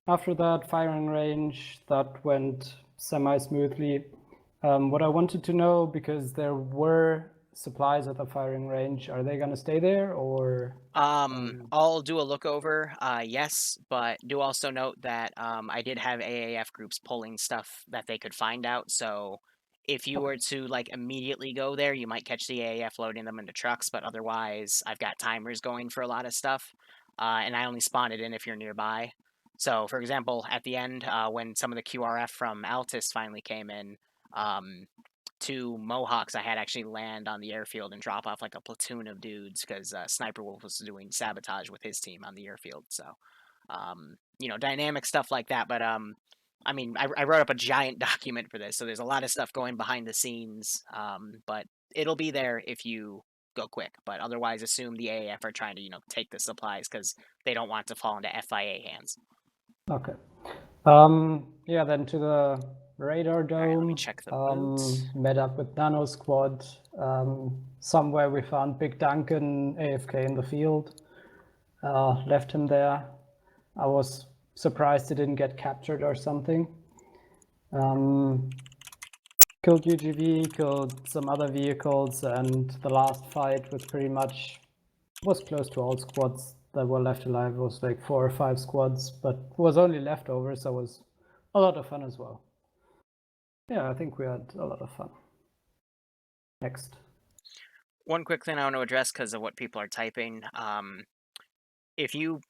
After that firing range, that went semi-smoothly. What I wanted to know, because there were supplies at the firing range, are they going to stay there or? I'll do a look over. Yes, but do also note that I did have AAF groups pulling stuff that they could find out. So if you were to like immediately go there, you might catch the AAF loading them into trucks. But otherwise, I've got timers going for a lot of stuff, and I only spawn it in if you're nearby. So, for example, at the end, when some of the QRF from Altus finally came in, 2 Mohawks I had actually land on the airfield and drop off like a platoon of dudes because Sniper Wolf was doing sabotage with his team on the airfield. So, you know, dynamic stuff like that. But I mean, I wrote up a giant document for this, so there's a lot of stuff going behind the scenes. But it'll be there if you go quick. But otherwise, assume the AAF are trying to, you know, take the supplies because they don't want to fall into FIA hands. Okay. Yeah, then to the radar dome. Let me check the boots. Met up with Nano Squad. Somewhere we found Big Duncan AFK in the field. Left him there. I was surprised he didn't get captured or something. Killed UGV, killed some other vehicles, and the last fight was pretty much was close to all squads that were left alive. It was like 4 or 5 squads, but was only leftovers, so it was a lot of fun as well. Yeah, I think we had a lot of fun. Next. One quick thing I want to address because of what people are typing. If you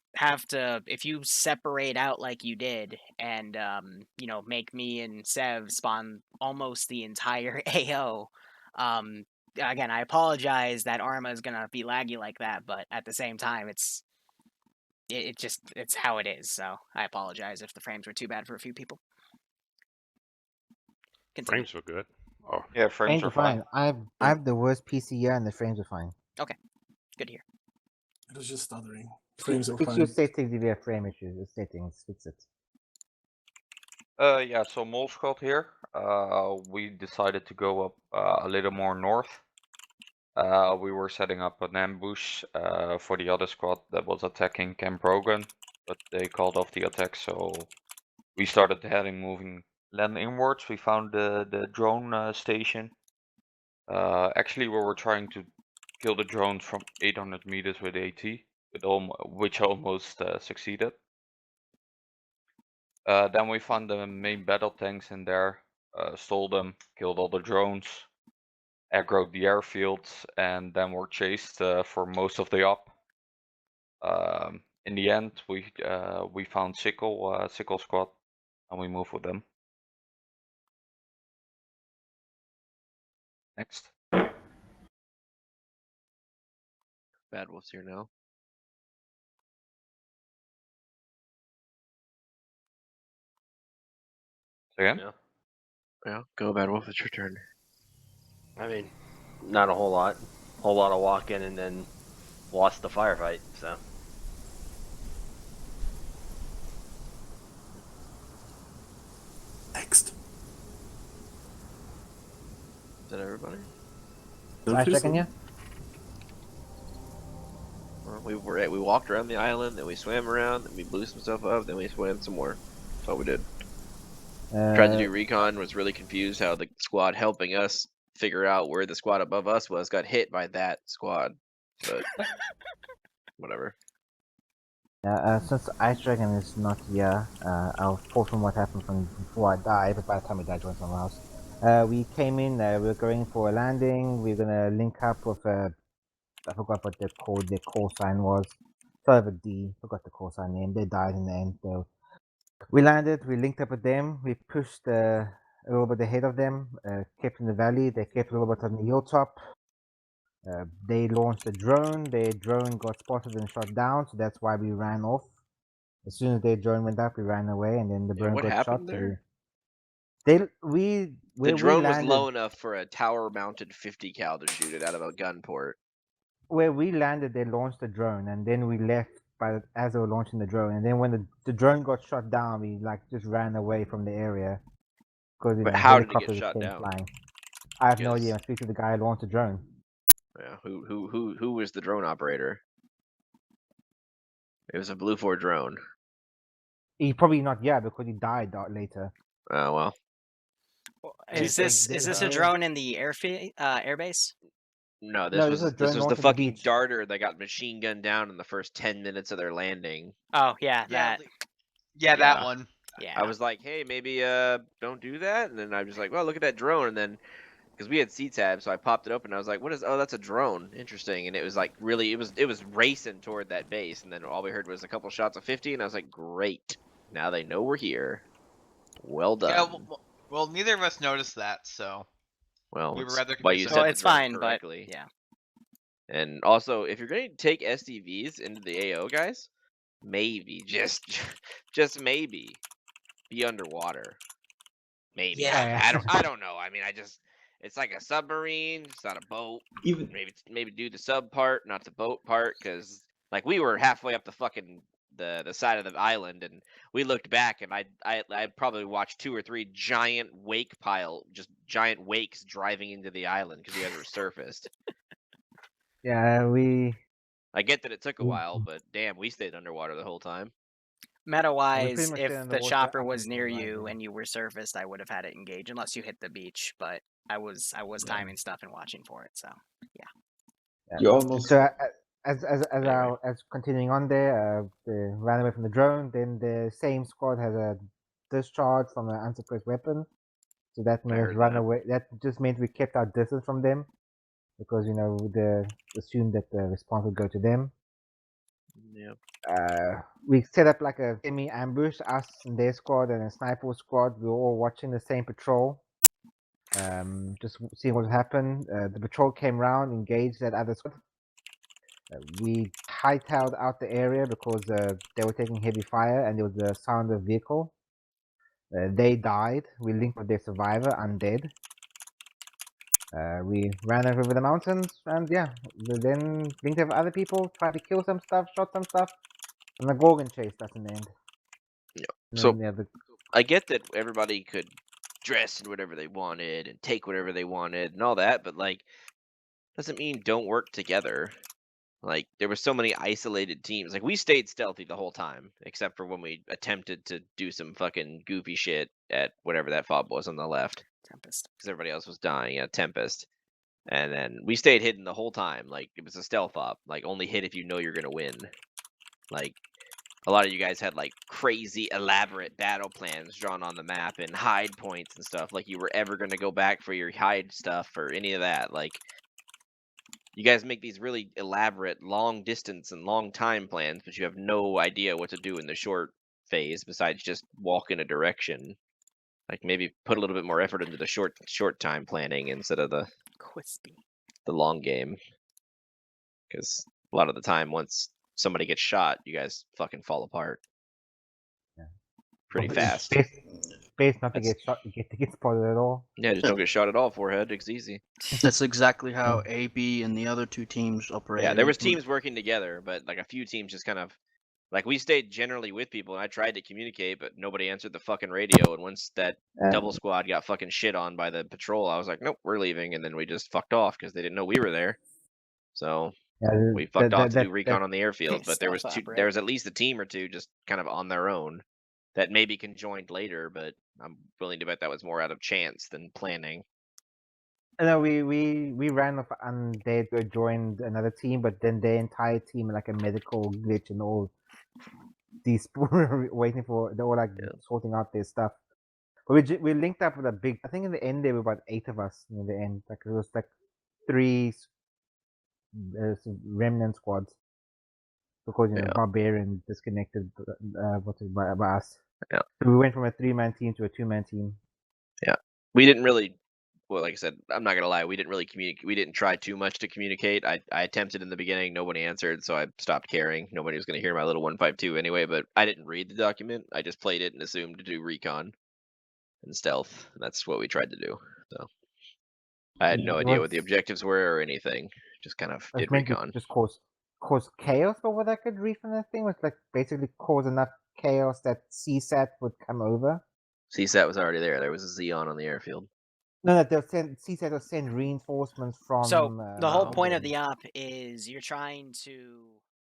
separate out like you did and, you know, make me and Sev spawn almost the entire AO, again, I apologize that Arma is going to be laggy like that, but at the same time, it's how it is. So I apologize if the frames were too bad for a few people. Continue. Frames were good. Oh. Yeah, frames are fine. I have the worst PC here, and the frames are fine. Okay, good to hear. It was just stuttering. Frames are Fix fine. your settings if you have frame issues. The settings, fix it. Yeah, so Mole Squad here. We decided to go up a little more north. We were setting up an ambush for the other squad that was attacking Camp Rogan, but they called off the attack, so we started moving land inwards. We found the drone station. Actually, we were trying to kill the drones from 800 meters with AT, which almost succeeded. Then we found the main battle tanks in there, stole them, killed all the drones, aggroed the airfields, and then were chased for most of the op. In the end, we found Sickle Squad, and we moved with them. Next. Bad Wolf's here now. Again? Yeah, go Bad Wolf, it's your turn. I mean, not a whole lot. Whole lot of walking and then lost the firefight, so. Next. Is that everybody? Last second, yeah? Well, we walked around the island, then we swam around, then we blew some stuff up, then we swam some more. That's all we did. Tried to do recon, was really confused how the squad helping us figure out where the squad above us was got hit by that squad, but whatever. Since Ice Dragon is not here, I'll pull from what happened from before I died, but by the time I died, I went somewhere else. We came in, we were going for a landing, we were gonna link up with, I forgot what the call sign was. Started with D, forgot the call sign name, they died in the end, so. We landed, we linked up with them, we pushed a little bit ahead of them, kept in the valley, they kept a little bit on the hilltop. They launched a drone, their drone got spotted and shot down, so that's why we ran off. As soon as their drone went up, we ran away, and then the drone got shot. There? The drone was low enough for a tower-mounted 50 cal to shoot it out of a gun port. Where we landed, they launched the drone, and then we left as they were launching the drone. And then when the drone got shot down, we just ran away from the area. But how did it get shot down? Flying. I have no idea. I speak to the guy who launched the drone. Yeah, who was the drone operator? It was a Blue 4 drone. He probably not yet because he died later. Oh well. Is this a drone in the airbase? No, No, this this is a was drone north the of the fucking beach. darter that got machine gunned down in the first 10 minutes of their landing. Oh yeah, that. Yeah, that one. Yeah. I was like, hey, maybe don't do that, and then I was like, well, look at that drone, and then because we had CTAB, so I popped it open. And I was like, what is? Oh, that's a drone. Interesting. And it was like really, it was racing toward that base, and then all we heard was a couple shots of 50, and I was like, great. Now they know we're here. Well done. Yeah, well, neither of us noticed that, so. Well, we were it's rather why you confused. said Well, the it's drone fine, correctly. but yeah. And also, if you're going to take SDVs into the AO, guys, maybe just maybe be underwater. Maybe. Yeah. I don't know. I mean, it's like a submarine. It's not a boat. Even Maybe do the sub part, not the boat part, because like we were halfway up the fucking the side of the island, and we looked back, and I probably watched 2 or 3 giant giant wakes driving into the island because you guys were surfaced. Yeah, I get that it took a while, but damn, we stayed underwater the whole time. Meta-wise, much if stayed in the the water chopper up was until near you arrival. and you were surfaced, I would have had it engage unless you hit the beach. But I was timing stuff and watching for it. So yeah. you almost So as continuing on there, they ran away from the drone. Then the same squad has a discharge from an unsuppressed weapon. So that made us run away. That just meant we kept our distance from them because they assumed that the response would go to them. Yep. We set up like a semi-ambush, us and their squad and a sniper squad. We were all watching the same patrol, just seeing what happened. The patrol came round, engaged that other squad. We hightailed out the area because they were taking heavy fire and there was the sound of vehicle. They died. We linked with their survivor, undead. We ran over the mountains and yeah, then linked with other people, tried to kill some stuff, shot some stuff, and the Gorgon chased us in the end. Yeah. And So then, I get that everybody could dress in whatever they wanted and take whatever they wanted and all that, but like doesn't mean don't work together. Like there were so many isolated teams. Like we stayed stealthy the whole time, except for when we attempted to do some fucking goofy shit at whatever that fob was on the left. Tempest. Because everybody else was dying at Tempest. And then we stayed hidden the whole time. Like it was a stealth op. Like only hit if you know you're gonna win. Like a lot of you guys had like crazy elaborate battle plans drawn on the map and hide points and stuff. Like you were ever gonna go back for your hide stuff or any of that. Like you guys make these really elaborate long distance and long time plans, but you have no idea what to do in the short phase besides just walk in a direction. Like maybe put a little bit more effort into the short time planning instead of the long game. Because a lot of the time, once somebody gets shot, you guys fucking fall apart. Yeah. Pretty fast. Space not to get shot, to get spotted at all. Yeah, just don't get shot at all, forehead. It's easy. That's exactly how AB and the other 2 teams operate. Yeah, there was teams working together, but like a few teams just kind of like we stayed generally with people, and I tried to communicate, but nobody answered the fucking radio. And once that double squad got fucking shit on by the patrol, I was like, nope, we're leaving, and then we just fucked off because they didn't know we were there. So we fucked off to do recon on the airfield. But there was there was at least a team or 2 just kind of on their own that maybe conjoined later, but I'm willing to bet that was more out of chance than planning. No, we ran off undead, joined another team, but then their entire team like a medical glitch and all these waiting for they were like sorting out their stuff. But we linked up with a big. I think in the end there were about 8 of us in the end. Like it was like 3 remnant squads because Barbarian disconnected by us. Yeah. So we went from a 3-man team to a 2-man team. Yeah, we didn't really. Well, like I said, I'm not gonna lie. We didn't really communicate. We didn't try too much to communicate. I attempted in the beginning. Nobody answered, so I stopped caring. Nobody was gonna hear my little 152 anyway. But I didn't read the document. I just played it and assumed to do recon and stealth. And that's what we tried to do. So I had no idea what the objectives were or anything. Just kind of did recon. Just cause chaos, but what I could read from the thing was like basically cause enough chaos that CSAT would come over. CSAT was already there. There was a Xeon on the airfield. No, they'll CSAT will send reinforcements from. So the whole point of the op is you're trying to